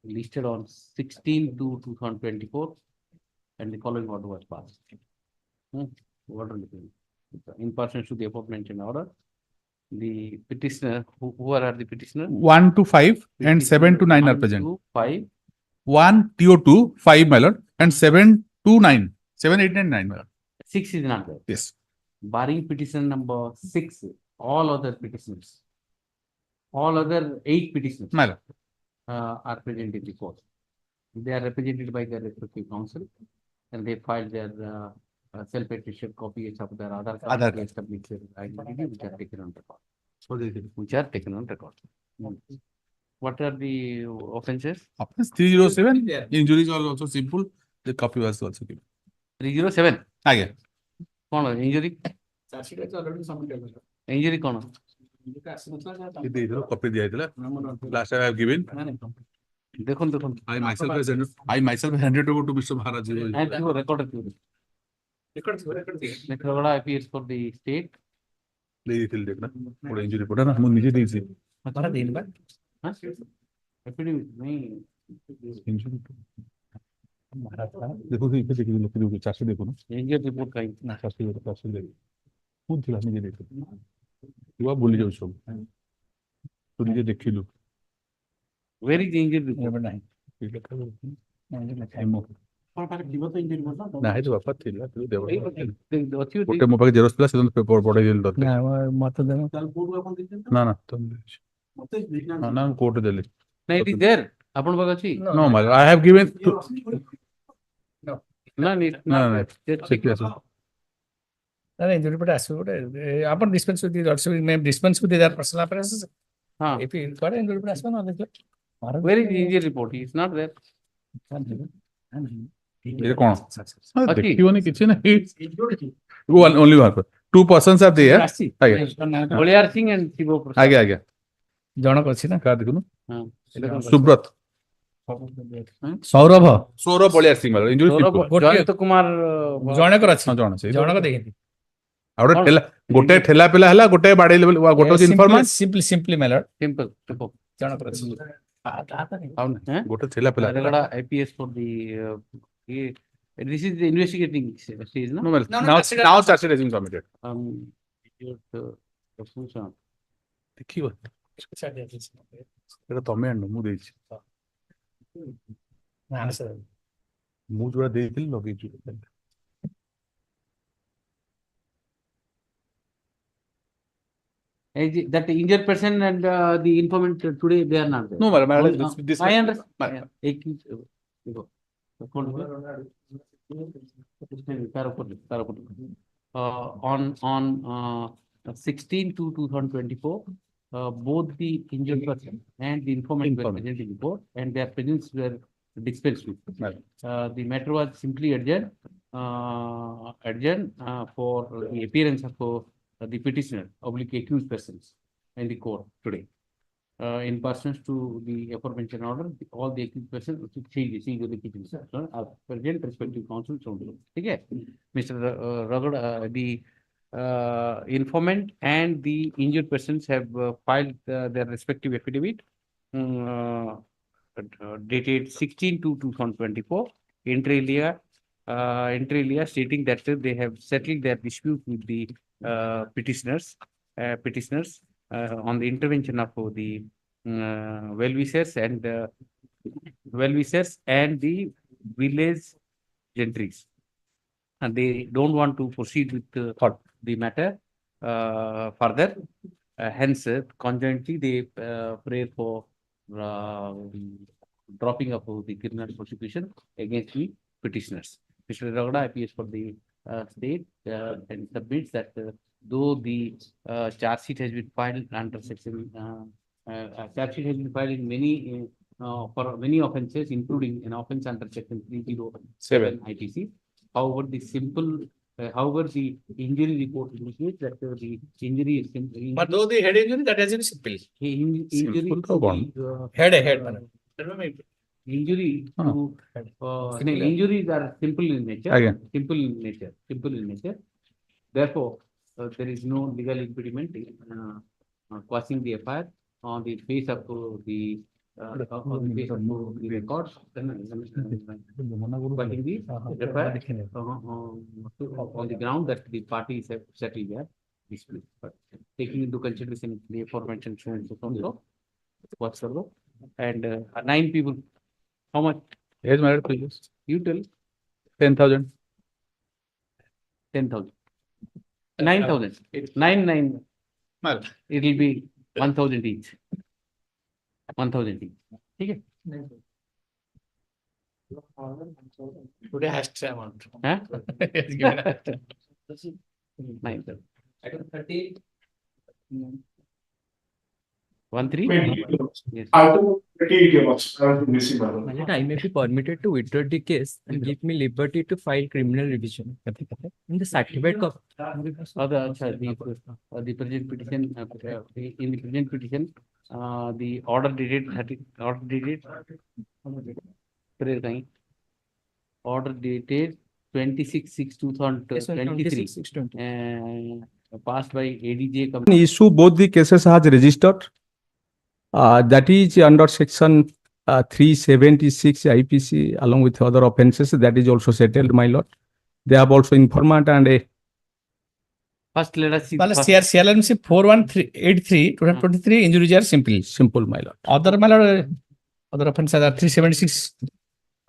listed on 16/2/2024, and the following order was passed. Order in person to the above mentioned order. The petitioner, who are the petitioners? 1 to 5 and 7 to 9 are present. 1 to 5. 1 TO2, 5 my lord, and 7 to 9. 7, 8, and 9 my lord. 6 is not there. Yes. Barring petition number 6, all other petitioners, all other 8 petitioners My lord. Are present in the court. They are represented by their respective counsel, and they filed their self-attested copies of their Aadhaar card, established identity, which are taken on record. Which are taken on record. What are the offenses? Offense 307. Injuries are also simple. The copy was also given. 307. Again. Injury? Injury कौन? Copy दिया था last time I have given. देखो I myself handed over to Mr. Maharaj. I have recorded. Record appears for the state. ले थी देखना पूरा injury report है ना हम नीचे दी थी हमारा दिन बाद हाँ एपिडेमिक नहीं इंजरी देखो कि इधर देखिए लोग देखो चार्ट देखो ना इंजरी रिपोर्ट का ना चार्ट देखो कौन थी हमने देखो तू आप भूल जाओ सब तो नीचे देख लो वेयर इज इंजरी रिपोर्ट नहीं ना है तो बापा थी ना तू देव ଗୋଟେ ମୋ ପାଖେ ଜେରକ୍ସ ଥିଲା ସେଦିନ ପେପର ପଢେଇ ଦେଲି ତତେ ମତେ ଦେନ ନା ନା ତ ନା ନା କୋର୍ଟ ଦେଲି ନାଇଁ ଇଟ୍ ଇଜ देयर ଆପଣ ପାଖେ ଅଛି no my I have given ନା ନା ସେଠି ଆସ No, injury report ଆସିବ ଗୋଟେ ଆପଣ dispense with the may dispense with their personal appearances. If you got injury report ଆସିବ ନହେଲେ where is the injury report? He is not there. ये कौन देखियोनी किसी ने one only one two persons are there आगे बलियार सिंह and शिबो प्रसाद आगे आगे ଜଣକ ଅଛି ନା का देखो ना ସୁବ୍ରତ ସୌରଭ ବଳିଆର ସିଂ ମାର ଇଞ୍ଜୁରି ଜୟନ୍ତ କୁମାର ଜଣକର ଅଛି ଜଣ ସେ ଜଣକ ଦେଖିନ୍ତି ଆଉ ଗୋଟେ ଠେଲା ପିଲା ହେଲା ଗୋଟେ ବାଡେଇ ଗୋଟେ ଇନଫର୍ମାନ୍ସ ସିମ୍ପଲି ମେଲର ସିମ୍ପଲ ଜଣକର ଅଛି ଗୋଟେ ଠେଲା ପିଲା IPS for the this is the investigating stage no now charge has been submitted ଦେଖିବ ଏଟା ତମେ ଆଣ ମୁଁ ଦେଇଛି ମୁଁ ଯୋଉଟା ଦେଇଥିଲି ଲଗେଇଛୁ that injured person and the informant today they are not there. No, madam, this I understand. On 16/2/2024, both the injured person and the informant were present in the court, and their presence were dispensed with. The matter was simply adjourned for the appearance of the petitioner, oblique accused persons in the court today. In pursuance to the aforementioned order, all the accused persons seizure the petitions are present, respective counsel. Okay, Mr. Ragad, the informant and the injured persons have filed their respective affidavit dated 16/2/2024, inter alia stating that they have settled their dispute with the petitioners on the intervention of the well-wishers and the village gentries, and they don't want to proceed with the matter further. Hence, conjointly, they pray for dropping of the criminal prosecution against the petitioners. Mr. Ragada appears for the state and submits that though the charge sheet has been filed under section, charge sheet has been filed in many for many offences, including an offence under section 307 ITC. However, the injury report indicates that the injury is simple. But though the head injury, that has been simple. Injuries are simple in nature. Therefore, there is no legal impediment in quashing the FIR on the face of the records, quashing the FIR on the ground that the parties have settled their dispute. But taking into consideration the aforementioned whatsoever, and 9 people. How much? Yes, my lord, please. You tell. 10,000. 10,000. 9,000. 9. It will be 1,000 each. 1,000 each. Okay. Today has to amount. Huh? Yes, given a- 9,000. 30. 13. Yes. My lord, I may be permitted to withdraw the case and give me liberty to file criminal revision in the certified copy. The present petition, in the present petition, the order dated 26/6/2023, passed by ADJ committee. Issue both the cases has registered. That is under section 376 IPC along with other offences. That is also settled, my lord. They have also informant and a. First, let us see. CRMC 4183 2023 injuries are simple, my lord. Other, my lord, other offences are 376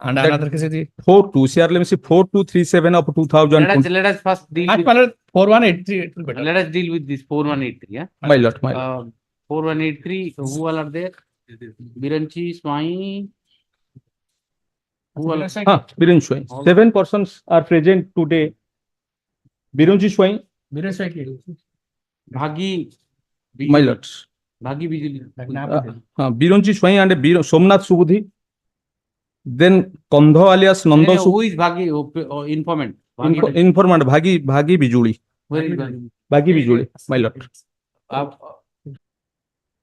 and another case is 42 CRMC 4237 of 2000. Let us first deal with 4183. Let us deal with this 4183. Yeah, my lord. 4183. Who all are there? Biranchi, Swai. Who all? Biranchi Swai. 7 persons are present today. Biranchi Swai. Bhagi. My lords. Bhagi Bijuli. Biranchi Swai and Somnath Subudhi. Then Kandho alias Nando. Who is Bhagi? Informant. Informant Bhagi Bijuli. Where is Bhagi? Bhagi Bijuli, my lord.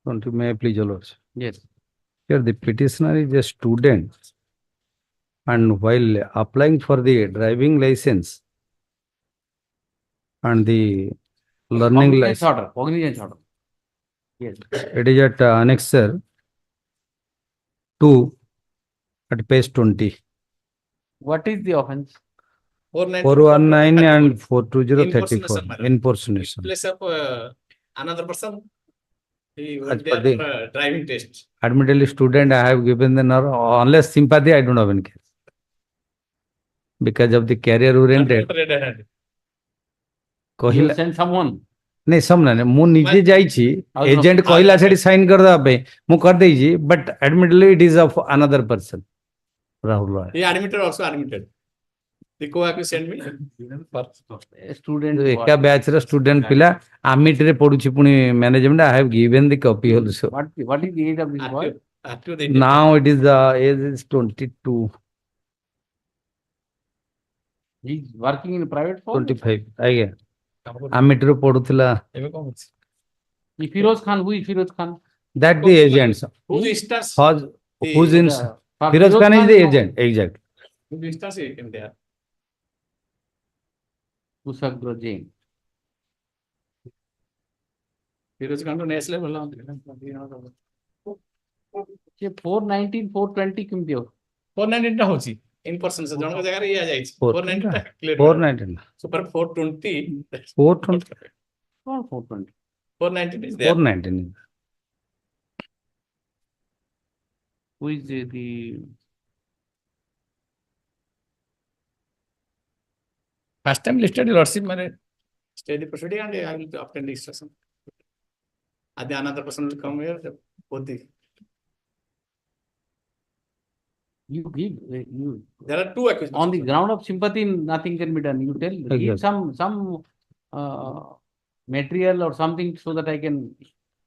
May I please, your lords? Yes. Here the petitioner is a student, and while applying for the driving license and the learning license. Cognizance order. Yes. It is at annexure 2 at page 20. What is the offense? 419 and 42034. Impersonation. Place of another person. He As was per there the- for driving test. Admittedly, student, I have given the nerve, unless sympathy, I don't have any case. Because of the career oriented. You send someone. नहीं समझना नहीं मु निजे जाइछि agent कहला सेठी sign कर दबा पे मु कर देइछि but admittedly it is of another person Rahul Roy He admitted also admitted. The co-accused sent me. Student. ଏକା ବ୍ୟାଚ୍ ର ଷ୍ଟୁଡେଣ୍ଟ ପିଲା ଆମିଟ ରେ ପଢୁଛି ପୁଣି management I have given the copy also What is the age of this boy? Active the now it is age is 22 He is working in private firm. 25 ଆଜ୍ଞା ଆମିଟ ରେ ପଢୁଥିଲା ଏବେ କଣ ହଉଛି? Firoz Khan, who is Firoz Khan? that the agents Whose instance? who's in Firoz Khan is the agent exact Whose instance in there? Kusagra Jain. Firoz Khan to next level on. ये 419, 420 କେମିତି ହବ? 419 ଟା ହଉଛି in person ସେ ଜଣଙ୍କ ଜାଗାରେ ଇଏ ଯାଇଛି 490 ଟା clear 419 super 420 420 କଣ 420? 419 is there. 419 Who is the First time listed your lordship मैंने stay the proceeding and I will obtain the instruction. And the another person will come here both the you give you there are two accusations. on the ground of sympathy nothing can be done. You tell give some material or something so that I can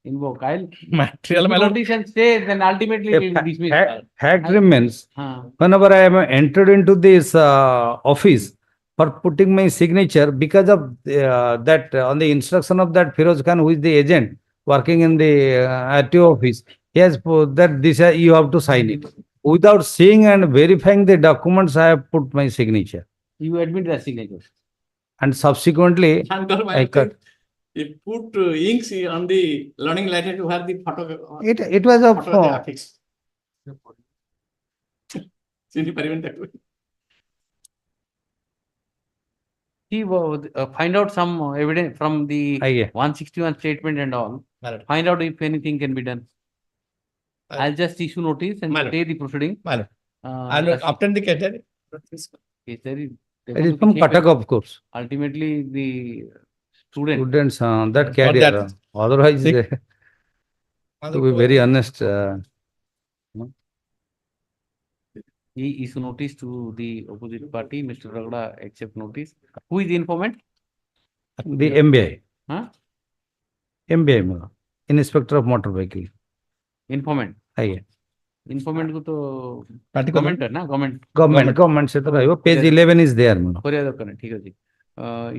invoke. I'll material notice and say then ultimately it will dismiss. fact remains whenever I am entered into this office for putting my signature because of that on the instruction of that Firoz Khan who is the agent working in the RTO office he has put that this you have to sign it without seeing and verifying the documents I have put my signature You admit the signatures and subsequently I cut He put inks on the learning license to have the photo. it was of affix. Sini parivan takku. he find out some evidence from the 161 statement and all. Find out if anything can be done. I'll just issue notice and stay the proceeding. I'll obtain the category. It is from Cuttack of course ultimately the students that carrier otherwise to be very honest he issue notice to the opposite party. Mr. Ragda accept notice. Who is the informant? the MBI Huh? MBI inspector of motor vehicle Informant. Informant को तो government है ना government से तो रहियो page 11 is there Korea तो करना ठीक है जी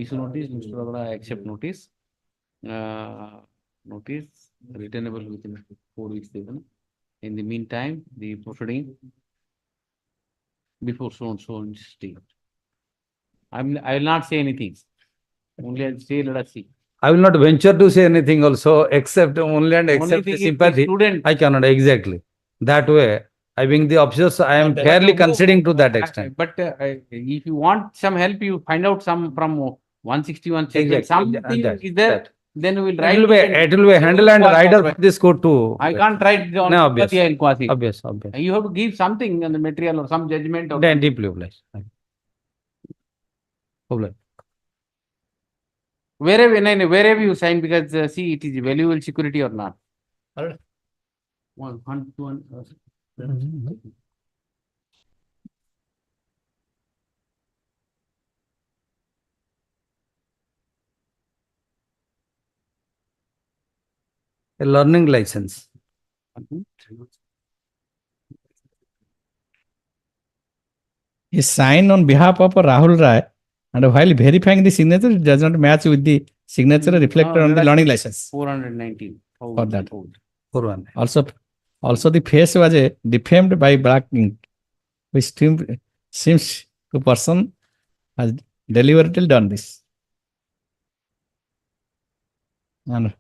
issue notice Mr. Ragda accept notice notice returnable within 4 weeks देगा in the meantime the proceeding before so state I will not say anything only I'll say let us see I will not venture to say anything also except only and except thing is sympathy the student I cannot exactly that way I being the officers I am fairly conceding to that extent but if you want some help you find out some from 161 statement something is there then we will write it will be handle and rider for this court to I can't write on no, obvious. and quasi obvious you have to give something on the material or some judgment or then deeply obliged wherever you sign because see it is valuable security or not one a learning license He signed on behalf of Rahul Rai and while verifying the signature it does not match with the signature reflected on the learning license 419 for that 419 also the face was defamed by black ink which seems to person has deliberately done this and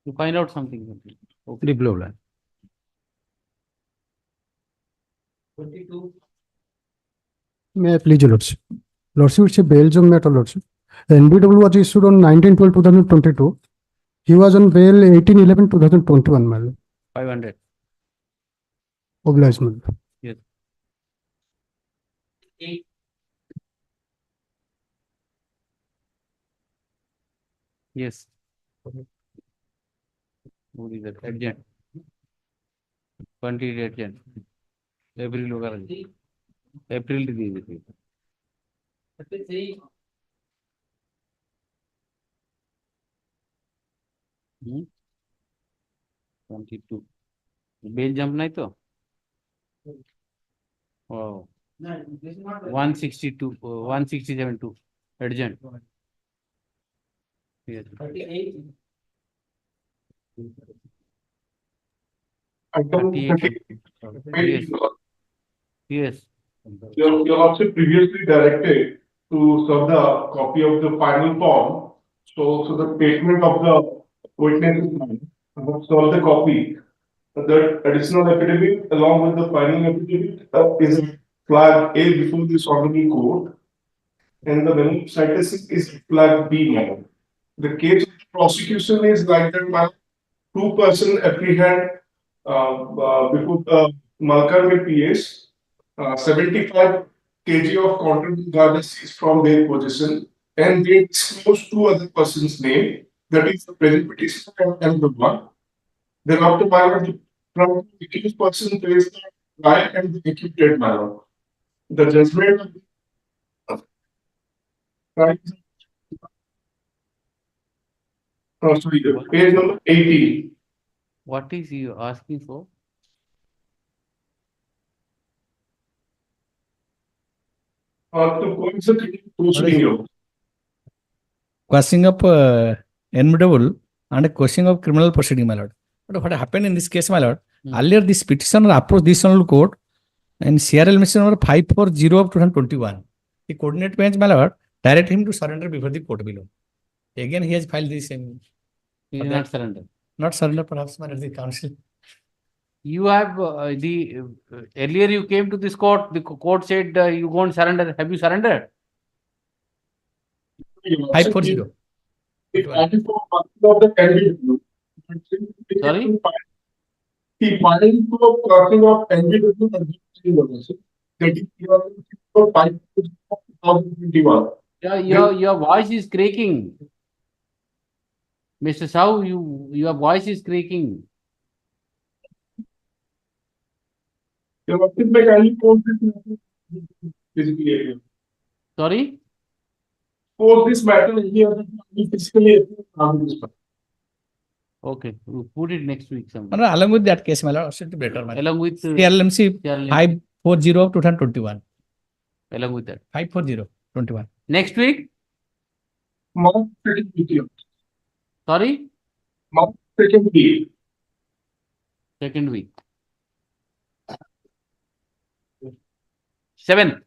You find out something. Okay. The blue line. 22. May I please, your Lordship? Lordship, it's a bail judgment matter, Lordship. The NBW was issued on 19/12/2022. He was on bail 18/11/2021, my lord. 500. Obliged, my lord. Yes. 8. Yes. What is that? Agent. 20 agent. April होगा रही. April दी थी. Hmm? 22. Bail jump नहीं तो? Oh. 162, 167 urgent. Yes. 38. Item 38. Yes. Yes. Your Lordship previously directed to serve the copy of the final form. So the statement of the witness is mine. Serve the copy. The additional affidavit along with the final affidavit is flag A before this honorable court. And the memo citation is flag B, madam. The case of prosecution is like that, madam. 2% apprehend before the Malkarme PS. 75 kg of contraband ganja seized from their possession, and they disclose 2 other persons' name, that is the present petitioner and the one. Then after my lord, the accused person pays the client and the acquitted, my lord. The judgment of sorry, page number 18. What is you asking for? To coin the proceeding. Quashing of NBW and quashing of criminal proceeding, my lord. But what happened in this case, my lord? Earlier, this petitioner approached this honorable court and CRL mission number 540 of 2021. The coordinate bench, my lord, direct him to surrender before the court below. Again, he has filed the same. He did not surrender. Not surrender, perhaps, my lord, the council. You have earlier you came to this court, the court said you won't surrender. Have you surrendered? 540. Sorry? He filed to a crossing of NBW and that is 2021. Yeah, your voice is creaking. Mr. Sau, your voice is creaking. Sorry? For this matter, here physically. Okay, we'll put it next week. No, along with that case, my lord, should be better. Along with CRLMC 540 of 2021. Along with that. 540, 21. Next week? Sorry? Second week. Second week. 7th.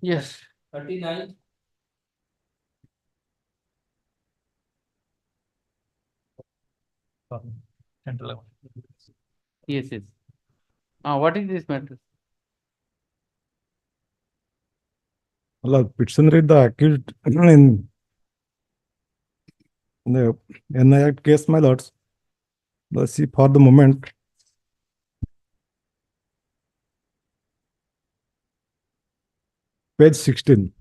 Yes. 39. Yes, yes. What is this matter? Well, petitioner is the accused in the NI Act case, my lords. Let's see for the moment. Page 16.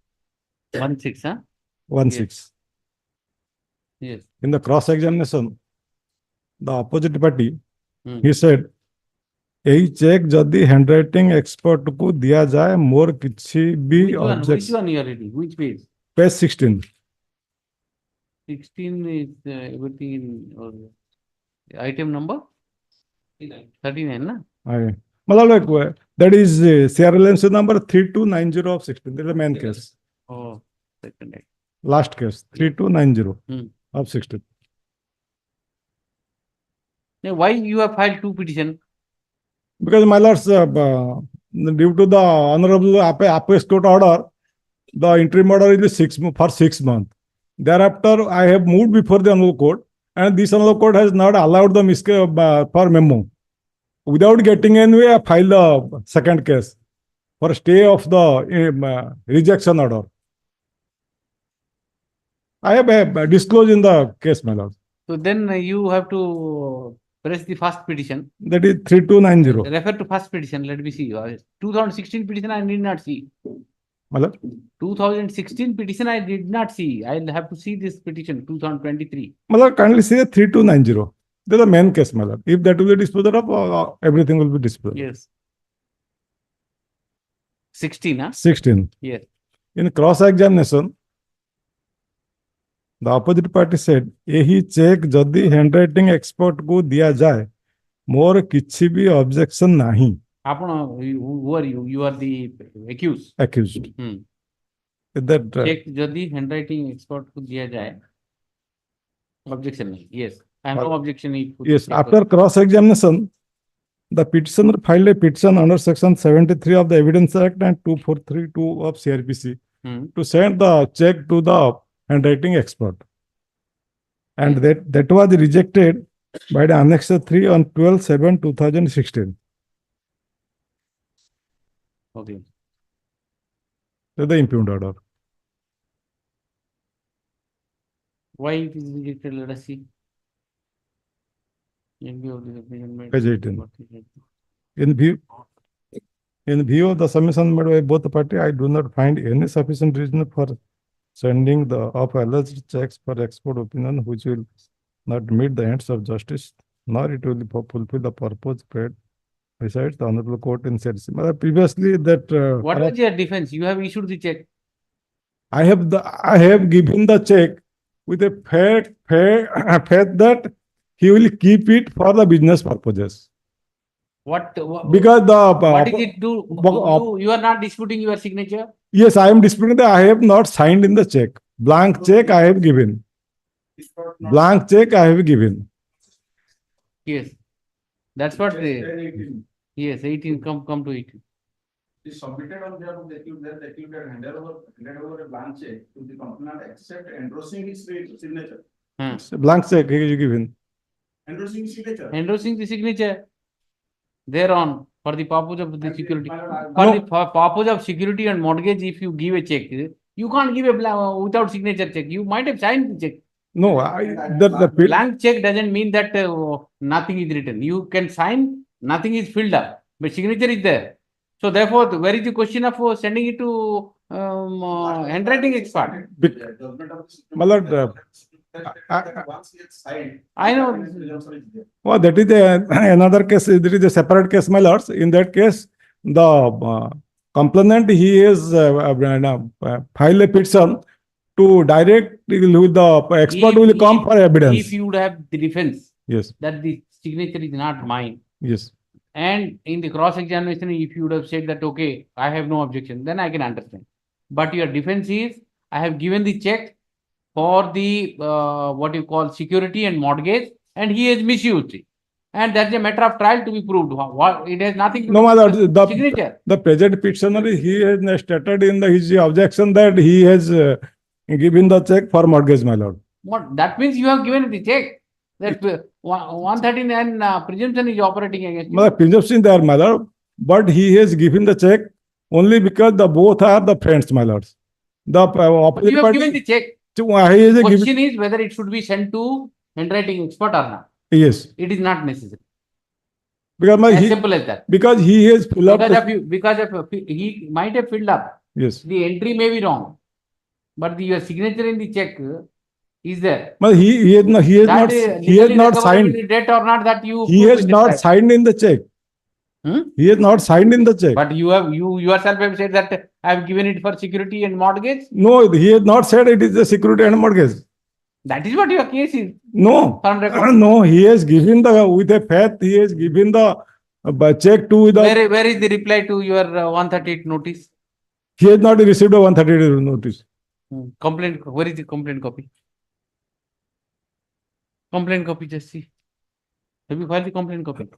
1/6, huh? 1/6. Yes. In the cross examination, the opposite party, Hmm. he said, "एही check जदि handwriting expert को दिया जाए मोर किछि भी Which one objection you are reading? Which page? Page 16 16 is everything in item number? 39, na? मतलब like that is CRLMC number 3290 of 16. That is the main case. Oh, second act. Last case 3290 Hmm. of 16. Now, why you have filed 2 petitions? Because my lords, due to the honorable appeals court order, the interim order is for 6 months. Thereafter, I have moved before the Honorable Court, and this Honorable Court has not allowed the for memo. Without getting anyway, I filed the second case for stay of the rejection order. I have disclosed in the case, my lord. So then you have to press the first petition. That is 3290. Refer to first petition. Let me see. 2016 petition I did not see. My lord? 2016 petition I did not see. I'll have to see this petition 2023. My lord, kindly say 3290. That's the main case, my lord. If that will be disposed of, everything will be disposed. Yes. 16, huh? 16. Yes. In cross-examination, the opposite party said, "Ehi check jodi handwriting expert ko diya jaye, more kichhi bhi objection nahi." Who are you? You are the accused. Accused. That Check jodi handwriting expert ko diya jaye. Objection nahi. Yes. I have no objection. Yes, after cross-examination, the petitioner filed a petition under section 73 of the Evidence Act and 2432 of CRPC to send the check to the handwriting expert. And that was rejected by the Annexure 3 on 12/7/2016. Okay. That's the impugned order. Why it is rejected? Let us see. Page 18. In view of the submission made by both the party, I do not find any sufficient reason for sending the of alleged checks for expert opinion, which will not meet the ends of justice, nor it will fulfill the purpose paid. Besides, the Honorable Court in CRC. Previously, that what was your defense? You have issued the check. I have given the check with a faith that he will keep it for the business purposes. Because what did it do? You are not disputing your signature? Yes, I am disputing that I have not signed in the check. Blank check I have given. Blank check I have given. Yes. That's what yes, 18, come to 18. Is submitted on behalf of the accused that the accused had handed over a blank check to the complainant except endorsing his signature. Blank check he is given. Endorsing his signature. Endorsing the signature thereon for the purpose of the security. For purpose of security and mortgage, if you give a check, you can't give a without signature check. You might have signed the check. No, the blank check doesn't mean that nothing is written. You can sign, nothing is filled up, but signature is there. So therefore, where is the question of sending it to handwriting expert? My lord, I know. Well, that is another case. There is a separate case, my lords. In that case, the complainant he is file a petition to direct with the expert will come for evidence. If you would have the defense, yes, that the signature is not mine. Yes. And in the cross-examination, if you would have said that, okay, I have no objection, then I can understand. But your defense is, I have given the check for the, what you call security and mortgage, and he has misused it. And that's a matter of trial to be proved. What it has nothing to do with the signature. The present petitioner, he has stated in his objection that he has given the check for mortgage, my lord. What? That means you have given the check. That 139 presumption is operating against you. The presumption there, my lord, but he has given the check only because the both are the friends, my lords. The opposite you have party, given the check. The question is whether it should be sent to handwriting expert or not. Yes. It is not necessary. Because simple as that. Because he has filled up. Because he might have filled up. Yes. The entry may be wrong, but your signature in the check is there. But he has not signed. Debt or not that you. He has not signed in the check. He has not signed in the check. But you yourself have said that I have given it for security and mortgage. No, he has not said it is a security and mortgage. That is what your case is. No, no, he has given with a faith. He has given the check to the. Where is the reply to your 138 notice? He has not received a 138 notice. Complaint. Where is the complaint copy? Complaint copy. Just see. Have you filed the complaint copy?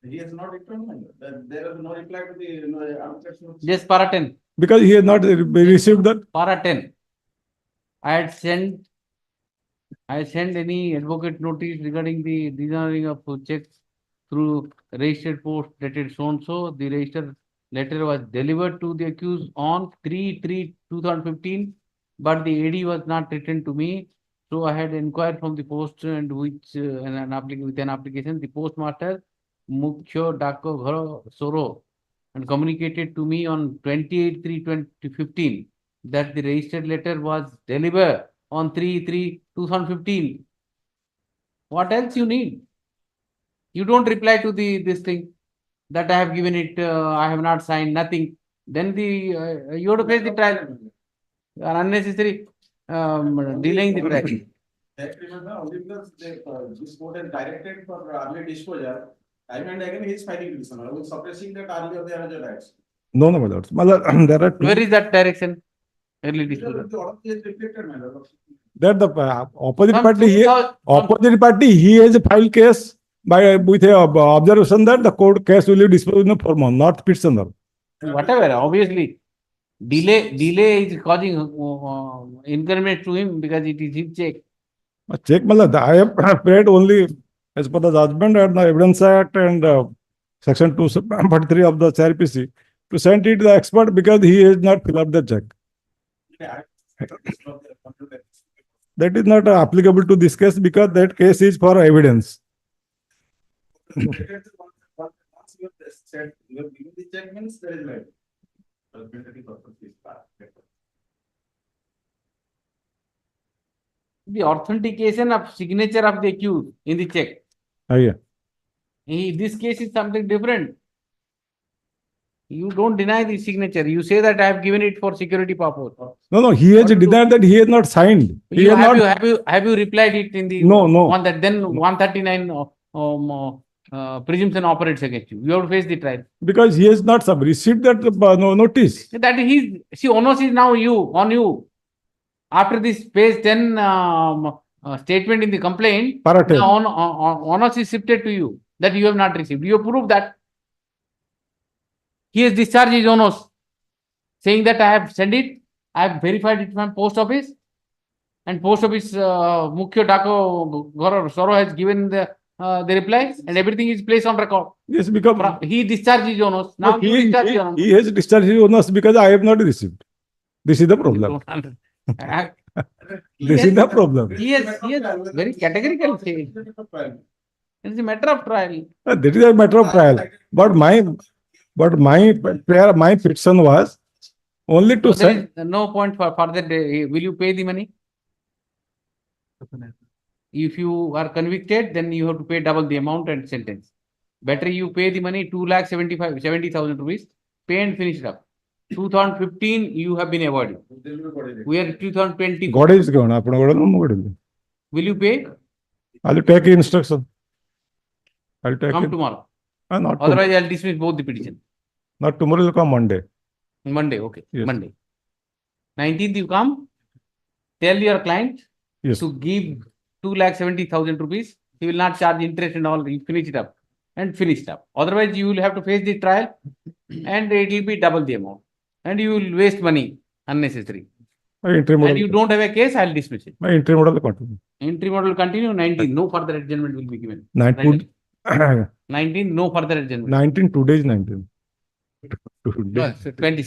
He has not returned. There is no reply to the arbitration. Yes, para 10. Because he has not received that. Para 10. I had sent any advocate notice regarding the dishonoring of checks through registered post dated so and so. The registered letter was delivered to the accused on 3/3/2015, but the AD was not returned to me. So I had inquired from the post and with an application, the postmaster Mukhyo Dako Gharo Soro and communicated to me on 28/3/2015 that the registered letter was delivered on 3/3/2015. What else you need? You don't reply to this thing that I have given it, I have not signed, nothing. Then you have to face the trial. You are unnecessary delaying the trial. Only because this court has directed for early disclosure, time and again he is filing petition, suppressing that earlier they have the rights. No, my lords. There are two. Where is that direction? Early disclosure. That the opposite From party, 2000 he has filed case with a observation that the court case will be disposed in 4 months, not petitioner. Whatever, obviously. Delay is causing inconvenience to him because it is his check. Check, I have prayed only as per the judgment and the Evidence Act and Section 243 of the CRPC to send it to the expert because he has not filled up the check. That is not applicable to this case because that case is for evidence. The authentication of signature of the accused in the check. Yeah. This case is something different. You don't deny the signature. You say that I have given it for security purpose. No, he has denied that he has not signed. Have you replied it in the No. one that then 139 presumption operates against you. You have to face the trial. Because he has not received that notice. That onus is now on you. After this page 10 statement in the complaint, the onus is shifted to you that you have not received. You prove that. He has discharged his onus, saying that I have sent it, I have verified it from post office, and post office Mukhyo Dako Gharo Soro has given the reply, and everything is placed on record. Yes, because he discharged his onus. Now you discharge your onus. He has discharged his onus because I have not received. This is the problem. This is the problem. He has very categorical say. It is a matter of trial. That is a matter of trial. But my petition was only to send. No point for further. Will you pay the money? If you are convicted, then you have to pay double the amount and sentence. Better you pay the money 2,70,000 rupees. Pay and finish it up. 2015 you have been avoided. We are 2020. God is going. Will you pay? I will take instruction. I will take Come it. tomorrow. Not Otherwise, I will dismiss both the petition. Not tomorrow, will come Monday. Monday, okay. Yes. Monday. 19th you come. Tell your client Yes. to give 2,70,000 rupees. He will not charge interest and all. You finish it up and finish it up. Otherwise, you will have to face the trial and it will be double the amount. And you will waste money unnecessary. And you don't have a case, I will dismiss it. My interim order will continue. Interim order will continue. 19, no further adjournment will be given. 19, 19, no further adjournment. 19, today is 19. No, so 20.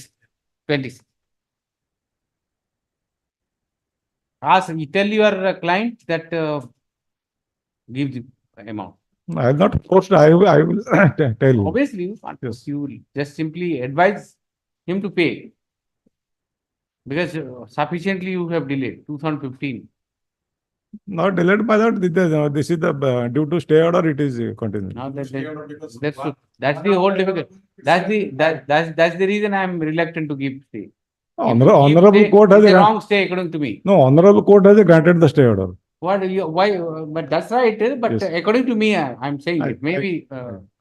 You tell your client that give the amount. I have not forced, I will tell you. Obviously, you can't. Yes. You will just simply advise him to pay. Because sufficiently you have delayed. 2015. Not delayed by that. This is the due to stay order. It is continuing. Now that's the whole difficult. That's the reason I am reluctant to give stay. Honorable court has a wrong stay according to me. No, honorable court has granted the stay order. Why? But that's right. But Yes. according to me, I'm saying it may be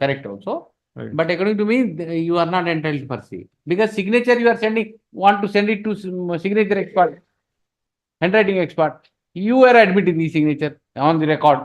correct also. Right. But according to me, you are not entitled for stay because signature you are want to send it to signature expert, handwriting expert. You are admitting the signature on the record.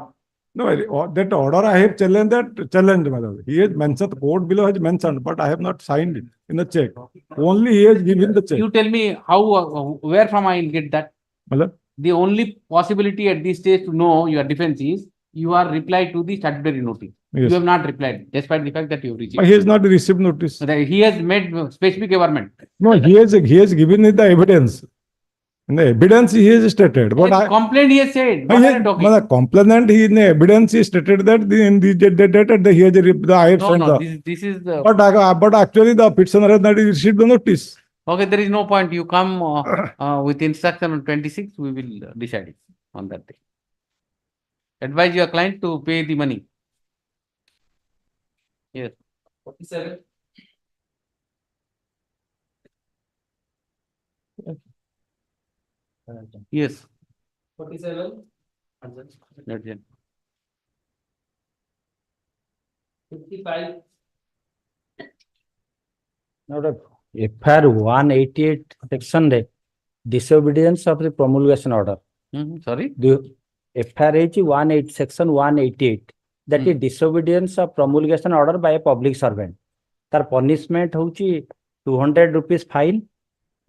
No, that order I have challenged, madam. He has mentioned, the court below has mentioned, but I have not signed it in the check. Only he has given the check. You tell me how, where from I will get that? Madam? The only possibility at this stage to know your defense is you are replied to the statutory notice. Yes. You have not replied, despite the fact that you have received. He has not received notice. He has made specific government. No, he has given me the evidence. In the evidence he has stated, but I. Complaint he has said. What Yes, are you talking? the complainant, he in the evidence he stated that in the date he has I have No, sent no, the. this is the. But actually the petitioner has not received the notice. Okay, there is no point. You come with instruction on 26, we will decide it on that day. Advise your client to pay the money. Yes. 47. Yes. 47. That's it. 55. Now the FR 188 section re disobedience of the promulgation order. Sorry? The FR 18 section 188 that is disobedience of promulgation order by a public servant. Tar punishment hochi 200 rupees fine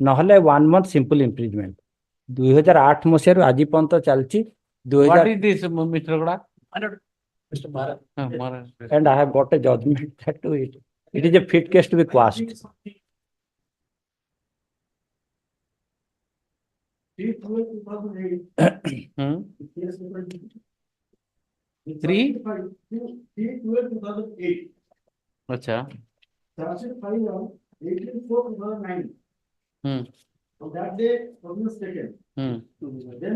নহলে 1 month simple imprisonment. 2008 মସିହାରୁ ଆଜି ପର୍ଯ୍ୟନ୍ତ ଚାଲିଛି. What is this, Mr. Goda? Mr. Bharat. And I have got a judgment that to it. It is a fit case to be quashed. Three? 2008. Acha. Charges filed on 18/4/2009. On that day, was taken. Then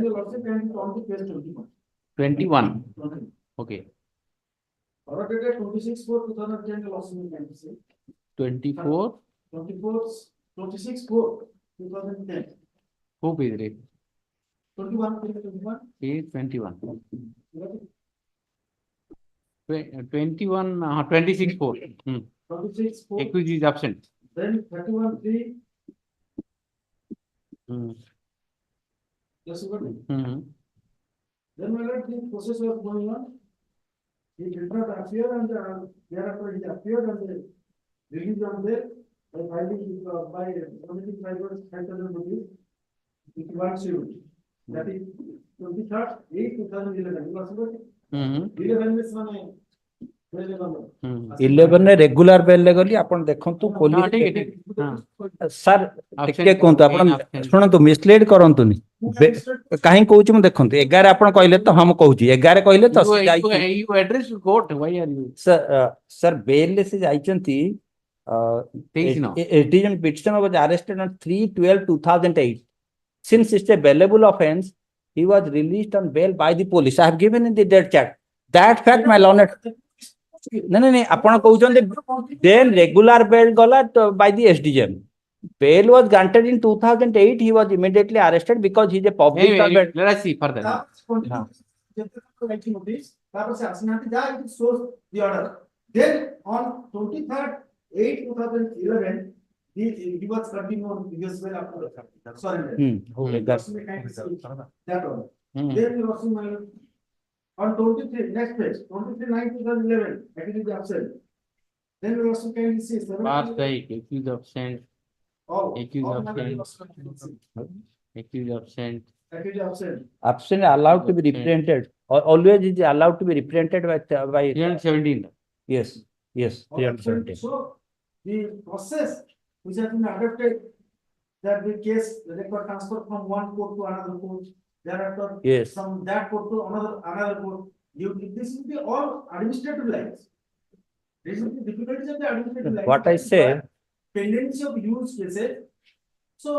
the lawsuit can be on to case 21. 21. Okay. Order dated 26/4/2010, the lawsuit can be seen. 24. 26/4/2010. Who pays rate? 21. Page 21. 21, 26/4. 26/4. Accused is absent. Then 31/3. Yes, sir. Then when the process was going on, he did not appear, and thereafter he appeared and released on bail by filing by committing fibers 5,000 rupees with one suit. That is 23rd, 8/2011. You are sure? 11 is one. 11 ରେ regular bail ରେ ଗଲି ଆପଣ ଦେଖନ୍ତୁ police sir ଟିକେ କୁହନ୍ତୁ ଆପଣ ଶୁଣନ୍ତୁ ମିସଲିଡ୍ କରନ୍ତୁନି କାହିଁ କହୁଛି ମୁଁ ଦେଖନ୍ତୁ 11 ଆପଣ କହିଲେ ତ ହଁ ମୁଁ କହୁଛି 11 କହିଲେ ତ ସାର୍ ବେଲ୍ ରେ ସେ ଯାଇଛନ୍ତି petition was arrested on 3/12/2008. Since it's a bailable offense, he was released on bail by the police. I have given in the dead chat that fact, my lord. No, ଆପଣ କହୁଛନ୍ତି then regular bail ଗଲା by the SDGM. Bail was granted in 2008. He was immediately arrested because he is a public servant. Let us see further. Then on 23rd, 8/2011, he was continuing on previous bail after surrender. That one. Then he was on 23, next page, 23/9/2011, accused absent. Then we also can see Past date, accused absent. Accused absent. Absent allowed to be represented. Always is allowed to be represented by 317. Yes, 317. So the process which has been adopted, that the case record transfer from one court to another court, thereafter from that court to another court. This will be all administrative lines. This is the difficulties of the administrative lines. What I say, pendency of use cases. So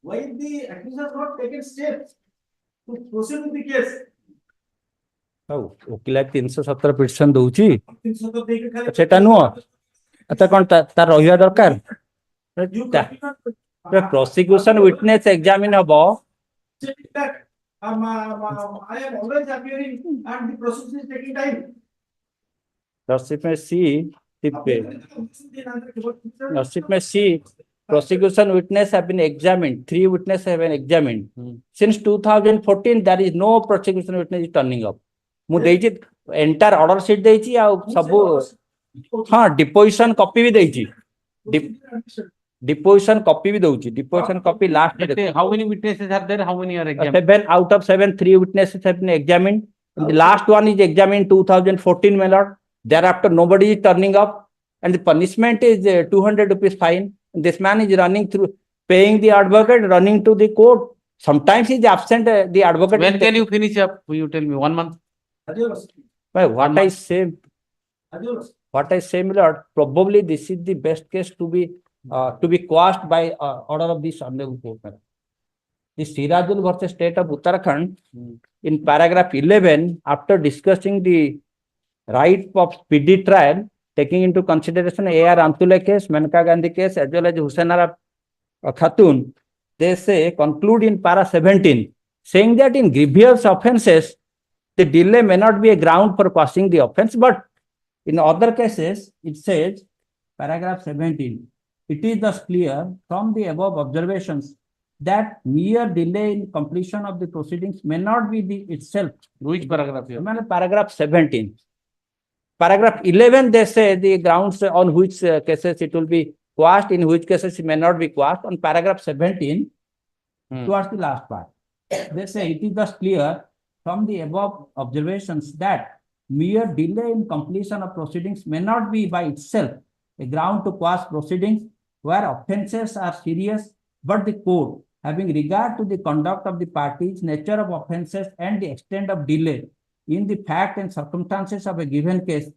why the accused has not taken steps to proceed with the case? ଓକିଲା 317 petition ଦଉଛି ସେଟା ନୁହଁ ଆଚ୍ଛା କଣ ତାର ରହିବା ଦରକାର prosecution witness examine habo. I am always appearing and the process is taking time. Lordship may see prosecution witness have been examined. 3 witnesses have been examined. Since 2014, there is no prosecution witness is turning up. ମୁଁ ଦେଇଛି enter order seat ଦେଇଛି ଆଉ ସବୁ ହଁ deposition copy भी ଦେଇଛି deposition copy भी ଦଉଛି deposition copy last How many witnesses are there? How many are examined? 7 out of 7 3 witnesses have been examined. The last one is examined 2014, my lord. Thereafter nobody is turning up and the punishment is 200 rupees fine. This man is running through paying the advocate, running to the court. Sometimes he is absent, the advocate. When can you finish up? You tell me, 1 month? Well, what I say, my lord, probably this is the best case to be quashed by order of this honorable court. Madam. The Sirajul versus State of Uttarakhand, in paragraph 11, after discussing the right of speedy trial, taking into consideration A.R. Antule case, Maneka Gandhi case, as well as Husainara Khatun, they say, conclude in para 17, saying that in grievous offences, the delay may not be a ground for quashing the offense, but in other cases, it says, paragraph 17, it is thus clear from the above observations that mere delay in completion of the proceedings may not be the itself. Which paragraph here? Paragraph 17. Paragraph 11, they say the grounds on which cases it will be quashed, in which cases it may not be quashed. On paragraph 17, towards the last part, they say it is thus clear from the above observations that mere delay in completion of proceedings may not be by itself a ground to quash proceedings where offences are serious, but the court, having regard to the conduct of the parties, nature of offences, and the extent of delay in the fact and circumstances of a given case,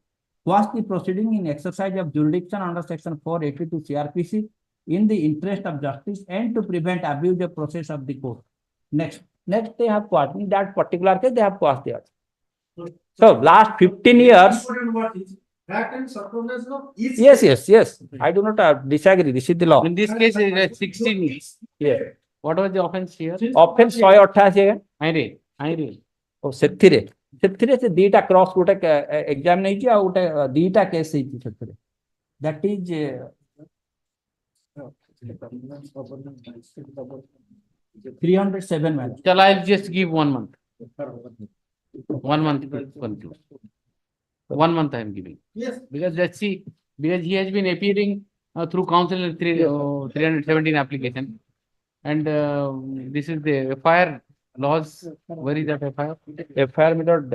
quash the proceeding in exercise of jurisdiction under section 482 CRPC in the interest of justice and to prevent abuse of process of the court. Next they have quashed. In that particular case, they have quashed the order. So last 15 years. Yes. I do not disagree. This is the law. In this case, it is 16. Yeah. What was the offense here? Offense 188. I ଓ ସେଥିରେ ସେ ଦିଟା cross ଗୋଟେ exam ନେଇଛି ଆଉ ଗୋଟେ ଦିଟା case ହେଇଛି ସେଥିରେ that is 307 man. Shall I just give 1 month? 1 month to conclude. 1 month I am giving. Yes. Because let's see, because he has been appearing through counsel 317 application. And this is the FIR laws. Where is that FIR? FIR method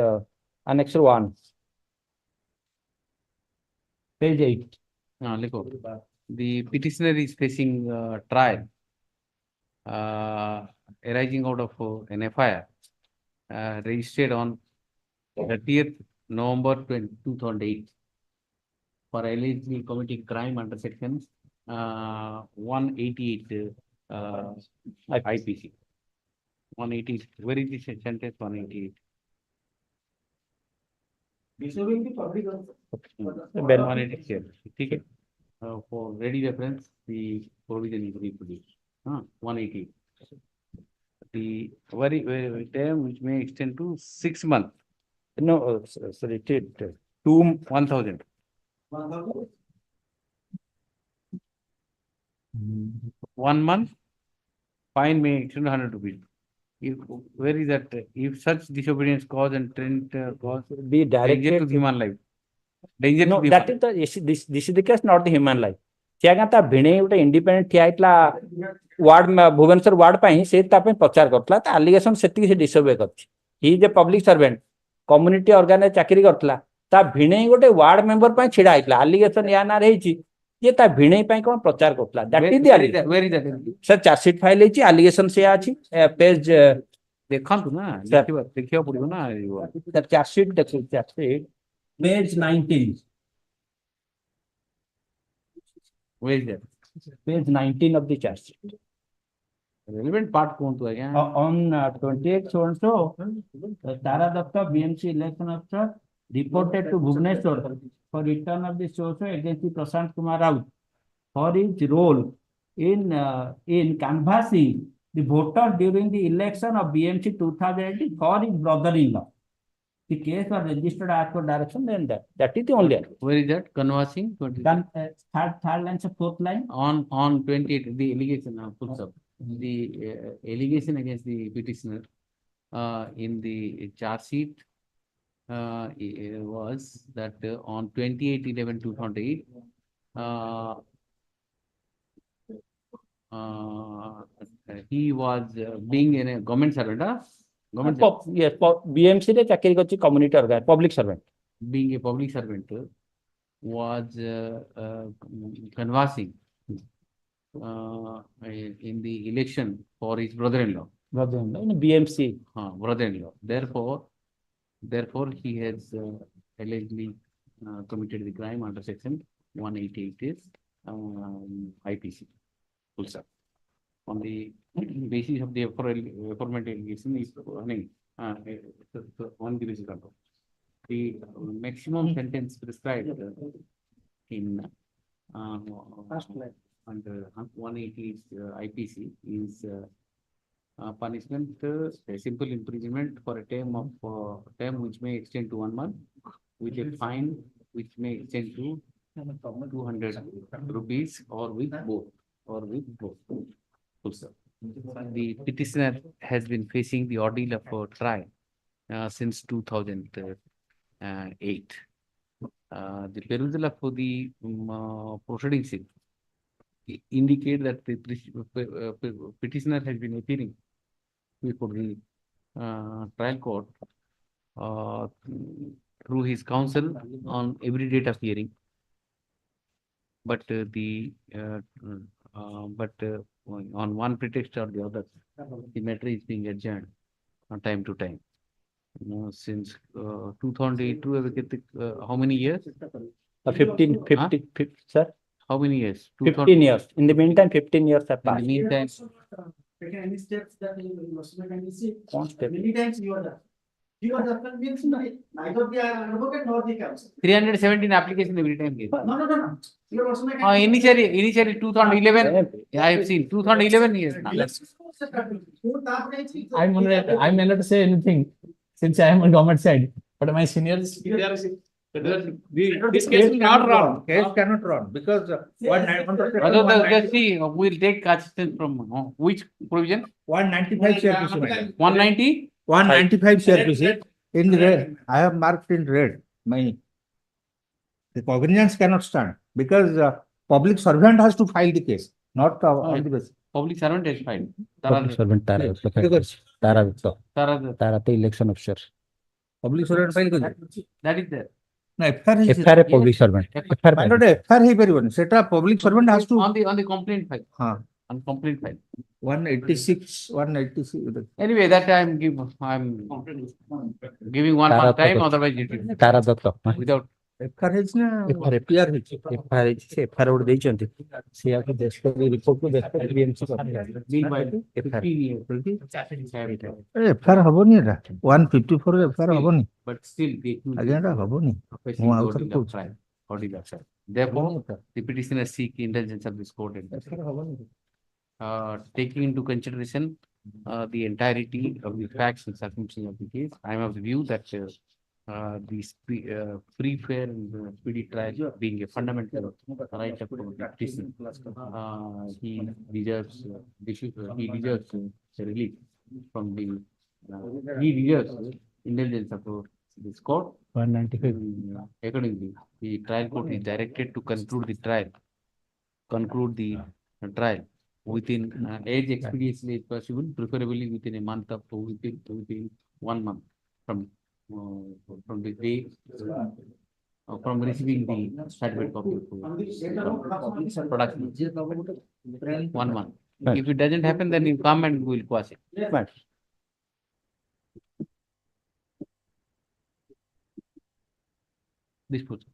Annex 1. Page 8. The petitioner is facing trial arising out of an FIR registered on 30th November 2008 for allegedly committing crime under section 188 IPC. 188. Where is this sentence? 188. Okay. For ready reference, the provision is reproduced. 188. The very term which may extend to 6 months. No, sorry, 1,000. 1 month, fine may extend 100 rupees. Where is that? If such disobedience cause and trend cause be directed danger to human life. Danger no, to that is this is the case, not the human life. ता भिणे गोटे independent ठिया हेतला ward Bhubaneswar ward पई से ता पे प्रचार करतला ता allegation सेति से डिसोबे करछि he is a public servant community organize चाकरी करतला ता भिणे गोटे वार्ड मेंबर पई छिडा हेतला एलिगेशन या ना रहिछि जे ता भिणे पई कोन प्रचार करतला that is the very that sir chargesheet file हेछि एलिगेशन से अछि पेज देखंतु ना देखियो पड़िबो ना सर चार्जशीट देखु chargesheet page 19 Where is that? Page 19 of the charge sheet. Relevant part कौन तो है क्या? On 28 so Tara Datta BMC election officer reported to Bhubaneswar for return of the so-so against the Prashant Kumar Raut for his role in canvassing the voters during the election of BMC 2018 for his brother-in-law. The case was registered as per direction, then that is the only. Where is that? Canvassing? Third line, fourth line. On 28, the allegation puts up the allegation against the petitioner in the charge sheet was that on 28/11/2008, he was being in a government servant, government servant, Yes, BMC रे चाकरी करची community organ, public servant. being a public servant, was canvassing in the election for his brother-in-law. Brother-in-law in BMC. Brother-in-law. Therefore, he has allegedly committed the crime under section 188 is IPC. Full stop. On the basis of the aforementioned allegation is on the basis of the maximum sentence prescribed in under 180 IPC is punishment, a simple imprisonment for a term of term which may extend to 1 month, with a fine which may extend to 200 rupees or with both. Full stop. The petitioner has been facing the ordeal of a trial since 2008. The perusal of the proceedings indicate that the petitioner has been appearing before the trial court through his counsel on every date of hearing, but on one pretext or the other, the matter is being adjourned from time to time. Since 2008, how many years? 15, sir. How many years? 15 years. In the meantime, 15 years have passed. In the meantime, taken any steps that you must make any see. Step. Many times you are the. You are the means neither the advocate nor the counsel. 317 application every time. No. You are also making. Initially 2011, I have seen 2011 years. I may not say anything since I am on government side, but my seniors. This case cannot run. Case cannot run because Let's see, we'll take assistance from which provision? 195 CRPC. 190? 195 CRPC. In red, I have marked in red. The cognizance cannot stand because public servant has to file the case, not on the basis. Public servant is filed. Public servant Tara the election officer. Public servant file kare. That is there. No, FR FR public servant. FR ହେଇପାରିବନି ସେଟା public servant has to on the complaint file. On complaint file. 186. Anyway, that I'm giving one more time, otherwise it will. Tara Datta. Without FR ହେଇଛି ନା FR ହେଇଛି? FR ହେଇଛି ସେ FR ଗୋଟେ ଦେଇଛନ୍ତି ସେ ଆକୁ ଦେଶରେ ରିପୋର୍ଟ କୁ ଦେଶରେ BMC FR ହବନି ଏଟା 154 FR ହବନି but still the ଆଜ୍ଞା ଏଟା ହବନି ମୁଁ ଆଉ ଥରେ କହୁଛି therefore the petitioner seek indulgence of this court and taking into consideration the entirety of the facts and circumstances of the case, I am of the view that the free, fair and speedy trial being a fundamental right of the petitioner, he deserves relief from the he deserves indulgence of this court. 195. Accordingly, the trial court is directed to conclude the trial within age expediently possible, preferably within a month of within 1 month from the day from receiving the certificate copy of production. 1 month. Right. If it doesn't happen, then you come and we will quash it. Right. This person.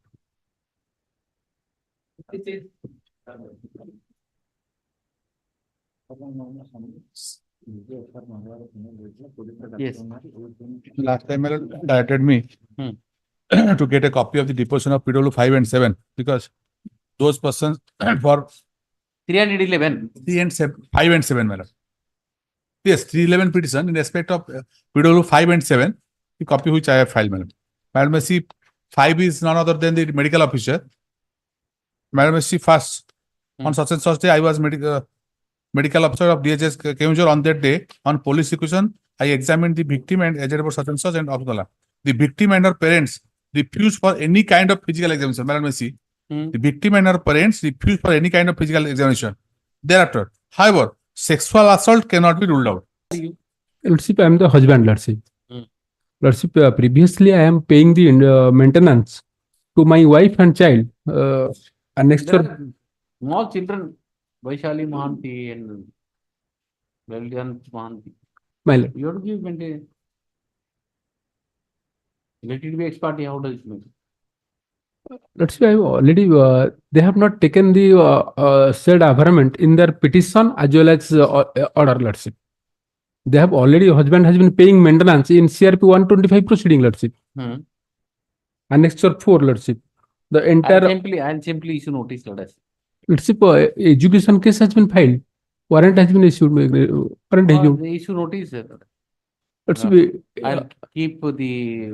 Yes. Last time directed me to get a copy of the deposition of PW 5 and 7 because those persons for 311. 5 and 7, madam. Yes, 311 petition in respect of PW 5 and 7, the copy which I have filed, madam. Madam, see, 5 is none other than the medical officer. Madam, see, first on such and such day, I was medical officer of DHS Keonjhar on that day. On police requisition, I examined the victim and aged about such and such and of the law. the victim and her parents refuse for any kind of physical examination. Madam Messi, the victim and her parents refuse for any kind of physical examination. Thereafter, however, sexual assault cannot be ruled out. Lordship, I am the husband, Lordship. Lordship, previously I am paying the maintenance to my wife and child. And next There year, are small children, Vaishali Mahanti and Lilian Mahanti. my lord. You have to give maintenance. Let it be ex parte, how does it make? Lordship, I have already, they have not taken the said averment in their petition as well as order, Lordship. They have already, husband has been paying maintenance in CRP 125 proceeding, Lordship. Annexure 4, Lordship. The entire I'll simply issue notice, let us. Lordship, education case has been filed. Warrant has been issued. Warrant issued. They issue notice. Lordship, I'll keep the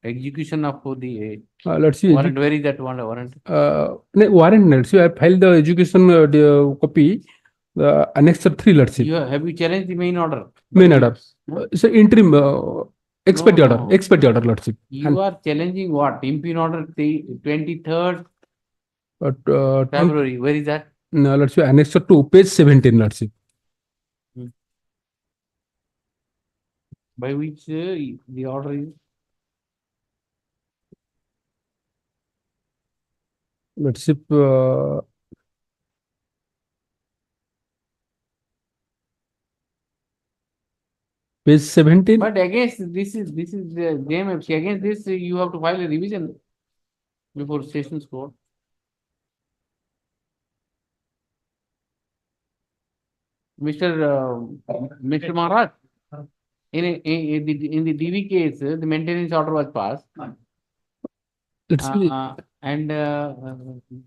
execution of the let's see. warrant. Where is that one warrant? Warrant, Lordship. I filed the education copy. Annexure 3, Lordship. Have you challenged the main order? Main order. So interim expedite order. No. Expedite order, Lordship. You are challenging what? Impugn order the 23rd And, February. Where is that? no, Lordship. Annexure 2, page 17, Lordship. By which the order is? Lordship. Page 17. But against this is the JMFC. Against this you have to file a revision before Sessions Court. Mr. Maharaj, in the DV case, the maintenance order was passed. And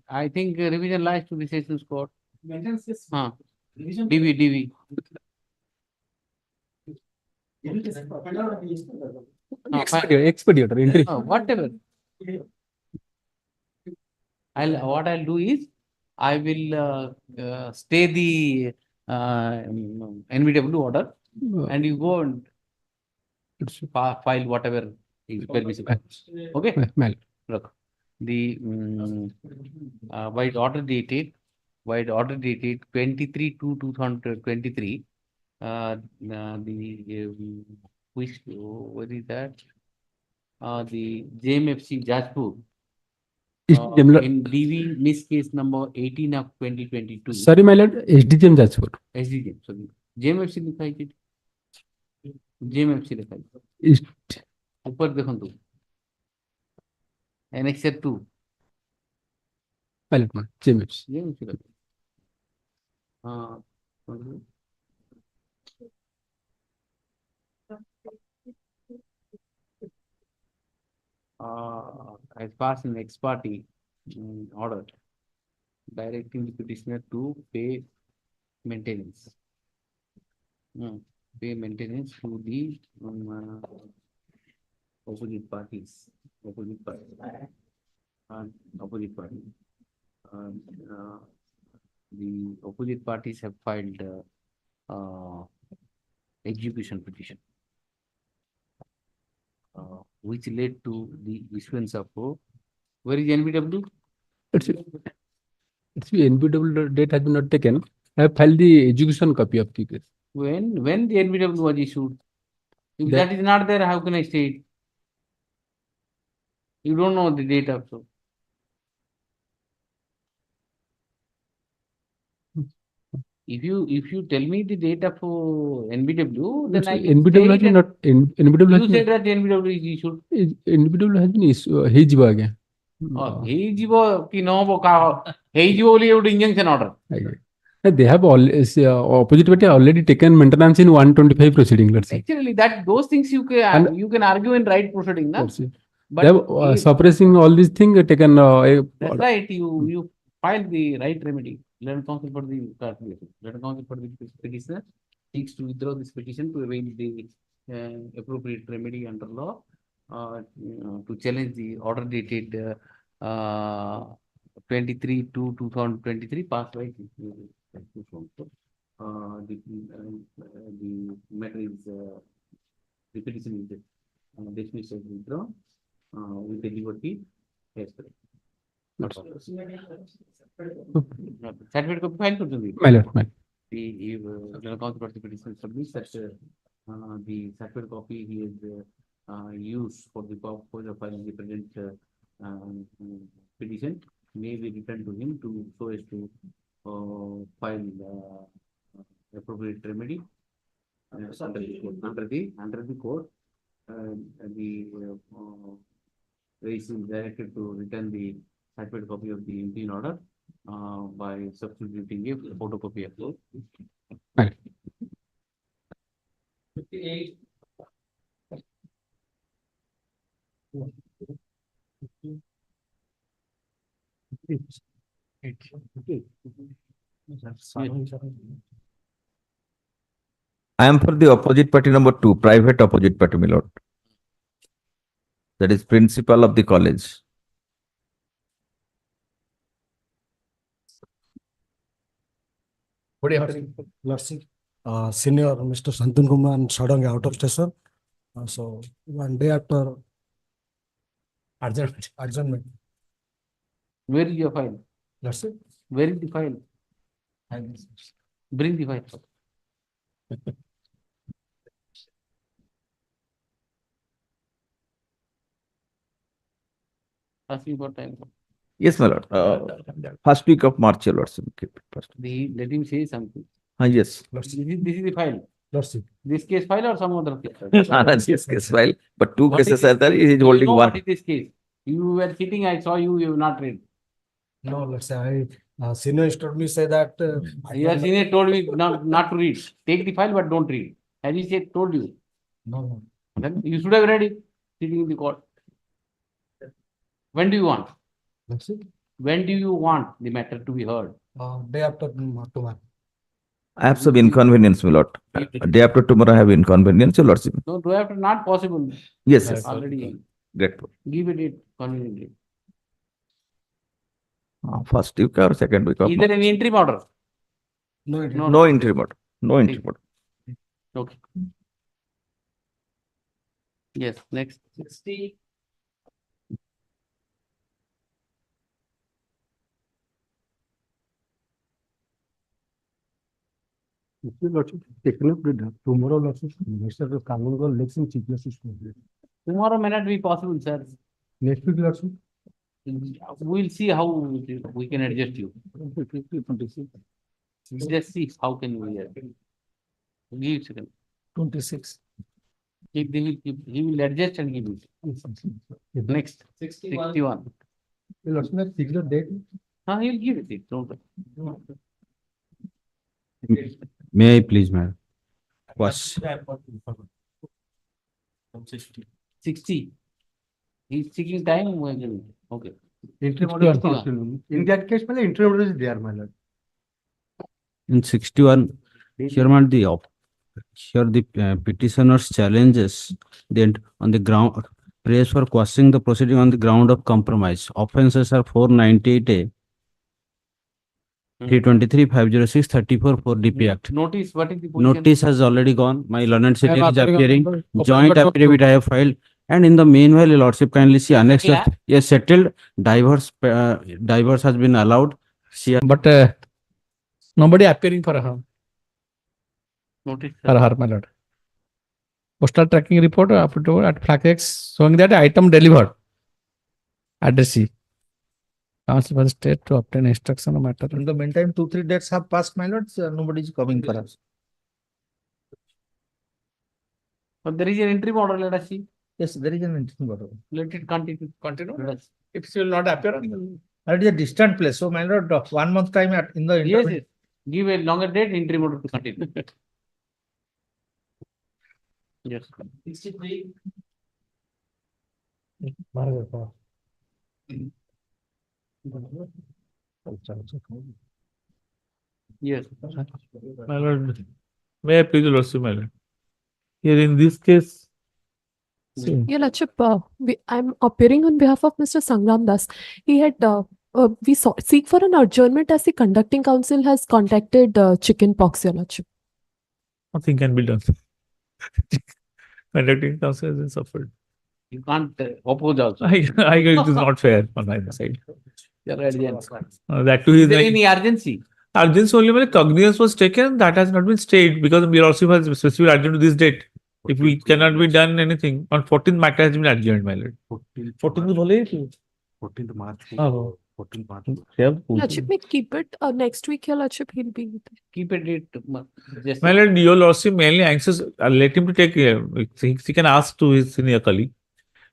I think revision lies to the Sessions Court. Maintenance is revision. DV. Expedite. Entry. Whatever. What I'll do is I will stay the NVW order and you go and file whatever is permissible. Okay. Look, the by order dated 23/2/2023. Which what is that? The JMFC Jajpur. In DV miss case number 18 of 2022. Sorry, my lord. SDGM Jajpur. SDGM. Sorry. JMFC लिखा है कि JMFC लिखा है. ऊपर देखो तो. Annexure 2. Pilot man. JMFC. JMFC लिखा है. As passed in ex parte order directing the petitioner to pay maintenance. Pay maintenance to the opposite parties. The opposite parties have filed execution petition. Which led to the issuance of where is NBW? It's NBW date has been not taken. I have filed the execution copy of the case. When the NBW was issued? If that is not there, how can I say it? You don't know the date also. If you tell me the date of NBW, then I can NBW has been not. NBW has you said that NBW is issued. NBW has been issued. Heijibo again. Heijibo ki no bo ka heijibo only you injunction order. They have opposite party already taken maintenance in 125 proceeding. Let's say. Actually, those things you can argue in right proceeding, na? But they have suppressing all these things taken. That's right. You file the right remedy. Let counsel for the petitioner seeks to withdraw this petition to arrange the appropriate remedy under law to challenge the order dated 23/2/2023 passed by the matter is the petition is dismissal withdrawn with the liberty. Yes, sir. Certificate copy file करतो My lord, my. The counterparty petition submits that the certificate copy he is used for the purpose of filing the present petition may be returned to him to so as to file appropriate remedy under the court. The race is directed to return the certificate copy of the MP in order by substituting a photocopy of those. Right. I am for the opposite party number 2, private opposite party, my lord. That is principal of the college. What do you have to say? Lordship, senior Mr. Santun Kumar and Sadang out of station. So one day after adjournment. Where is your file? Lordship. Where is the file? Bring the file. Asking for time. Yes, my lord. First week of March, your lordship. Let him say something. Yes. This is the file. Lordship. This case file or some other case? This case file, but two What is cases are there. He is You holding know one. What is this case? You were sitting, I saw you, you have not read. No, let's say senior told me say that. Your senior told me not to read. Take the file, but don't read. As he said, told you. No. Then you should have read it sitting in the court. When do you want? When do you want the matter to be heard? Day after tomorrow. I have some inconvenience, my lord. Day after tomorrow, I have inconvenience, your lordship. No, day after not possible. Yes, yes. Already. Grateful. Give it date conveniently. First week or second week of Is there any interim order? No, No interim order. No interim order. Okay. Yes, next. 60. Taken up with tomorrow, Lordship. Mr. Kanungo election chief justice. Tomorrow may not be possible, sir. Next week, Lordship. We'll see how we can adjust you. Just see how can we give it to them. 26. He will adjust and give it. Next. 61. Lordship, fix the date. He will give it. Don't worry. May I please, madam? Was 60. He's taking time. Okay. Interim order is possible. In that case, my interim order is there, my lord. in 61, here madam, the petitioners challenges on the ground praise for quashing the proceeding on the ground of compromise. Offenses are 498A, 323, 506, 34 for DP Act. Notice, what is the position? Notice has already gone. My learned senior is appearing on appearing. the- Joint Open- affidavit I have filed. And in the meanwhile, your lordship kindly see annexed. Yes, settled. Divorce has been allowed. But nobody appearing for her. Notice. For her, my lord. Postal tracking report afterward at flag X showing that item delivered. Addressee. Council for the state to obtain instruction on matter. In the meantime, 2-3 days have passed, my lords. Nobody is coming for us. But there is an interim order, let us see. Yes, there is an interim order. Let it continue. Continue. If she will not appear, It is a distant place. So, my lord, 1 month time in the Yes, yes. Give a longer date, interim order to continue. Yes. 63. Yes. My lord, may I please lordship, my lord? Here in this case, Your Lordship, I'm appearing on behalf of Mr. Sangram Das. He had, we seek for an adjournment as the conducting council has contacted chicken pox, Your Lordship. nothing can be done. Conducting council has been suffered. You can't oppose also. I guess it is not fair on my side. Your urgency. That too is Is there like any urgency? urgency only when cognizance was taken, that has not been stayed because we also have specific adjourned to this date. If we cannot be done anything on 14th matter has been adjourned, my lord. 14th bole 14th March. Oh. 14th March. Lordship, may keep it next week, your Lordship, he'll be with it. Keep it. Just My lord, your lordship mainly anxious. Let him to take. He can ask to his senior colleague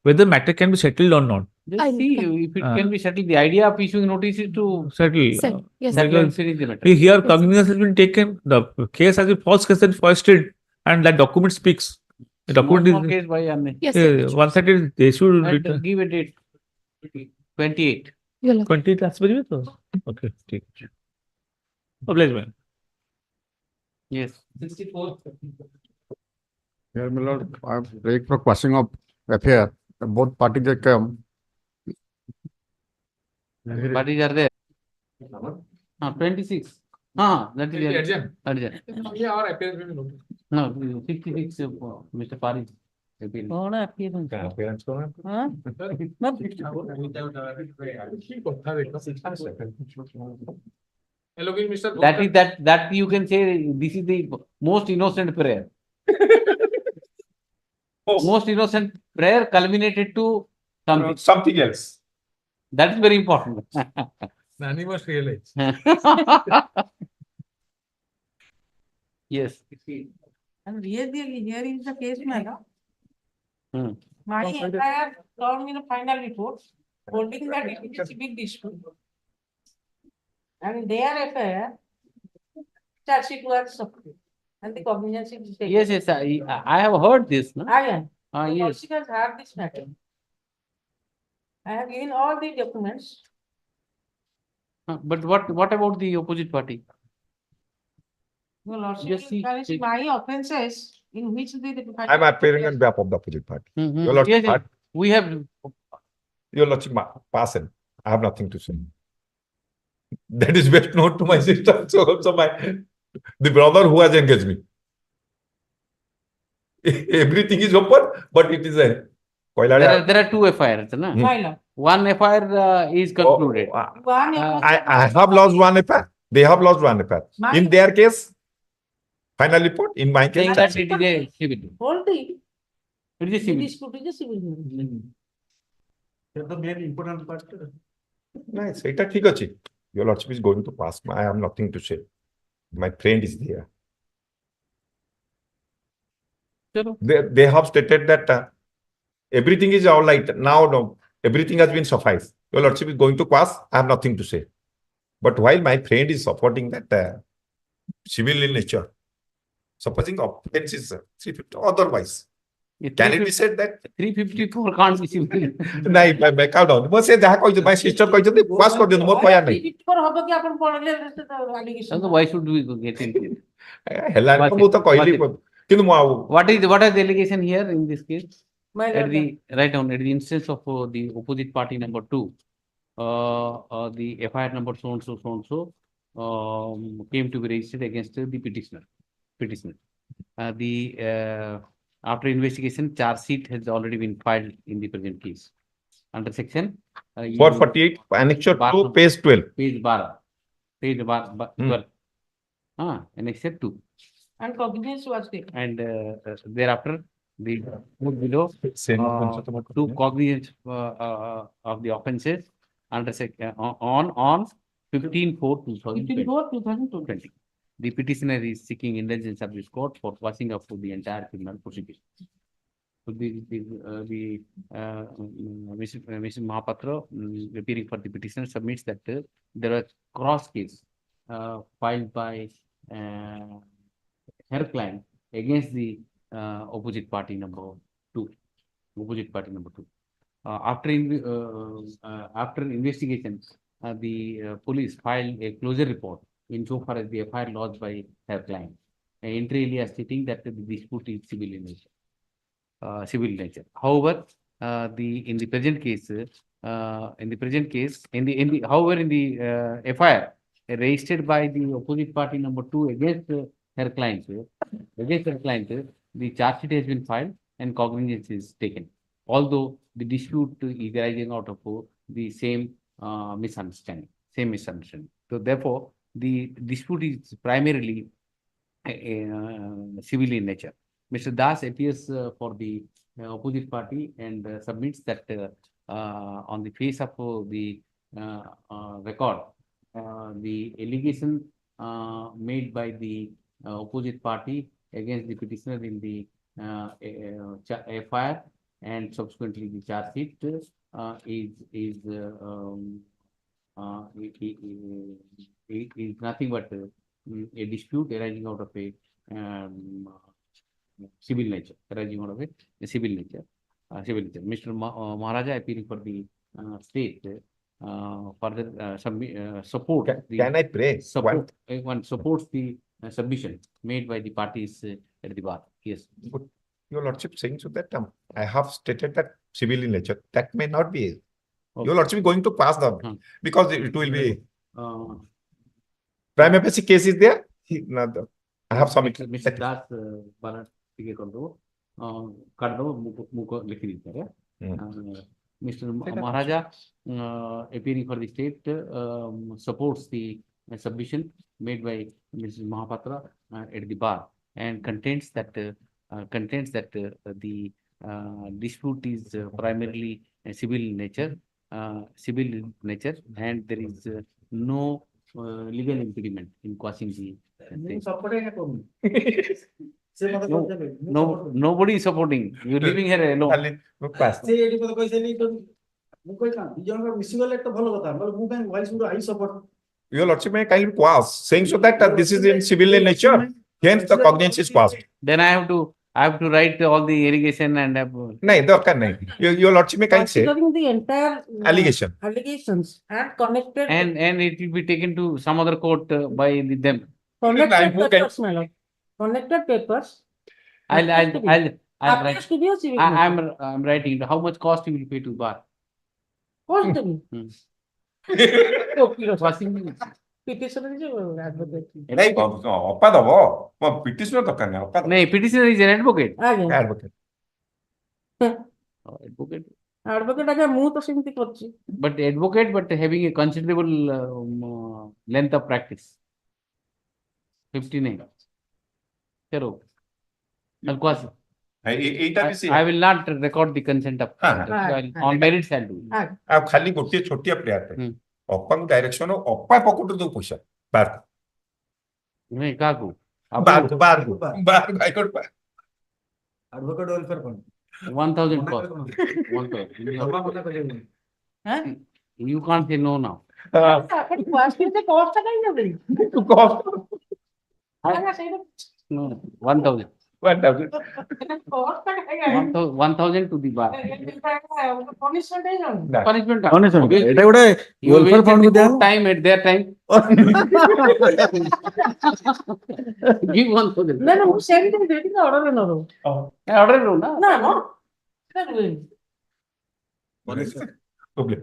whether matter can be settled or not. Just see if it can be settled. The idea of issuing notice is to Settle. Yes, settle and Because finish the matter. here cognizance has been taken. The case has been false case and foisted, and that document speaks. The document Small is case by Anne. Yes, sir. once that is they should And give a date. 28. Your Lordship. 20 that's very well. Okay, take it. Oblige, man. Yes. 64. Here, my lord, I have prayed for quashing of affair. Both parties have come. Parties are there. 26. That is urgent. No, 66, Mr. Paris. That you can say this is the most innocent prayer. Most innocent prayer culminated to Something else. That is very important. Nani must realize. Yes. And really, here is the case, madam. Hmm. My entire told me the final report, holding that it is a big dispute. And their affair, charge sheet was submitted. And the cognizance is taken. Yes, I have heard this. No? I am. Yes. Has heard this matter. I have given all the documents. But what about the opposite party? Your lordship, Just see- can you see my offences in which the. I'm appearing on behalf of the opposite party. Mhm. Your lordship, Yes, we have. your lordship, pass in. I have nothing to say. That is best known to my sister. So also the brother who has engaged me. Everything is open, but it is a. There are two FIRs. Na? My lord. One FIR is concluded. One I have lost one affair. They have lost one affair. My- In their case, final report. In my case, Saying that it is a civil. Hold the. It is a civil. Dispute is a civil. The main important part. nice. It ठीक ଅଛି. Your lordship is going to pass. I have nothing to say. My friend is there. Chalo. They have stated that everything is all right. Now, no, everything has been sufficed. Your lordship is going to pass. I have nothing to say. But while my friend is supporting that civil in nature, supposing offense is 350, otherwise, can it be said that 354 can't be civil. नहीं मैं calm down. मैं से जहाँ कोई my sister कोई जल्दी pass कर देना मोर पाया नहीं. For हब कि अपन पढ़ले allegation. So why should we get into it? हेला मैं तो कहली किन्तु मैं What is the allegation here in this case? My At lord. the right down at the instance of the opposite party number 2, the FIR number so and so came to be registered against the petitioner. After investigation, charge sheet has already been filed in the present case under section 448 annexure 2 page 12. Page 12. Annexure 2. And cognizance was taken. And thereafter, the note below to cognizance of the offences under section on 15/4/2020. 15/4/2020. The petitioner is seeking indulgence of this court for quashing of the entire criminal proceedings. So Mrs. Mahapatra, appearing for the petitioner, submits that there was cross case filed by her client against the opposite party number 2. After investigation, the police filed a closure report insofar as the FIR lodged by her client, inter alia stating that the dispute is civil in nature. However, in the present case, FIR registered by the opposite party number 2 against her client, the charge sheet has been filed and cognizance is taken although the dispute is arising out of the same misunderstanding. So therefore, the dispute is primarily civil in nature. Mr. Das appears for the opposite party and submits that on the face of the record, the allegation made by the opposite party against the petitioner in the FIR and subsequently the charge sheet is nothing but a dispute arising out of a civil nature, civil nature. Mr. Maharaja appealing for the state further support. Can I pray? One supports the submission made by the parties at the bar. Yes. But your lordship saying so that I have stated that civil in nature. That may not be. Okay. Your lordship is going to pass them because it will be prima facie case is there. I have submitted. Mr. Das Barat Mr. Maharaja appearing for the state supports the submission made by Mrs. Mahapatra at the bar and contends that the dispute is primarily civil in nature, and there is no legal impediment in quashing the nobody is supporting. You're living here alone. Your lordship may kindly quash, saying so that this is in civil in nature. Hence the cognizance is passed. Then I have to write all the irrigation and have. Your lordship may kindly say Considering the entire allegations and connected and it will be taken to some other court by them. connected papers, my lord. Connected papers. I'll write. Appears to be a civic matter. I'm writing how much cost you will pay to bar. What's the Quashing. petitioner is an advocate. petitioner No, petitioner is an advocate. advocate. Advocate. Advocate আগে মু তো সেমতি করছি But advocate, but having a considerable length of practice. 59. Zero. I'll quash. I will not record the consent of on merits I'll do. ଆଉ ଖାଲି ଗୋଟିଏ ଛୋଟିଆ prayer ଅପାଙ୍କୁ direction ଅପା ପକେଟରୁ ଦଉ ପଇସା ବାର नहीं काकू ବାର high court bar advocate welfare fund 1000 cost. 1000. You can't say no now. আপনি কোয়াস্টে কস্টটা কাই যাবে No, 1000. 1000 কস্টটা কাই যাবে 1000 to the bar. punishment এই জানো Punishment. এটা গোটে welfare fund କୁ Good time at their time. Give 1000. না না ମୁଁ ସେମିତି ଦେବି ନା ଅର୍ଡର ନ ରହୁ Order no na. ନା ନା ସେଟା ଦେବି Public.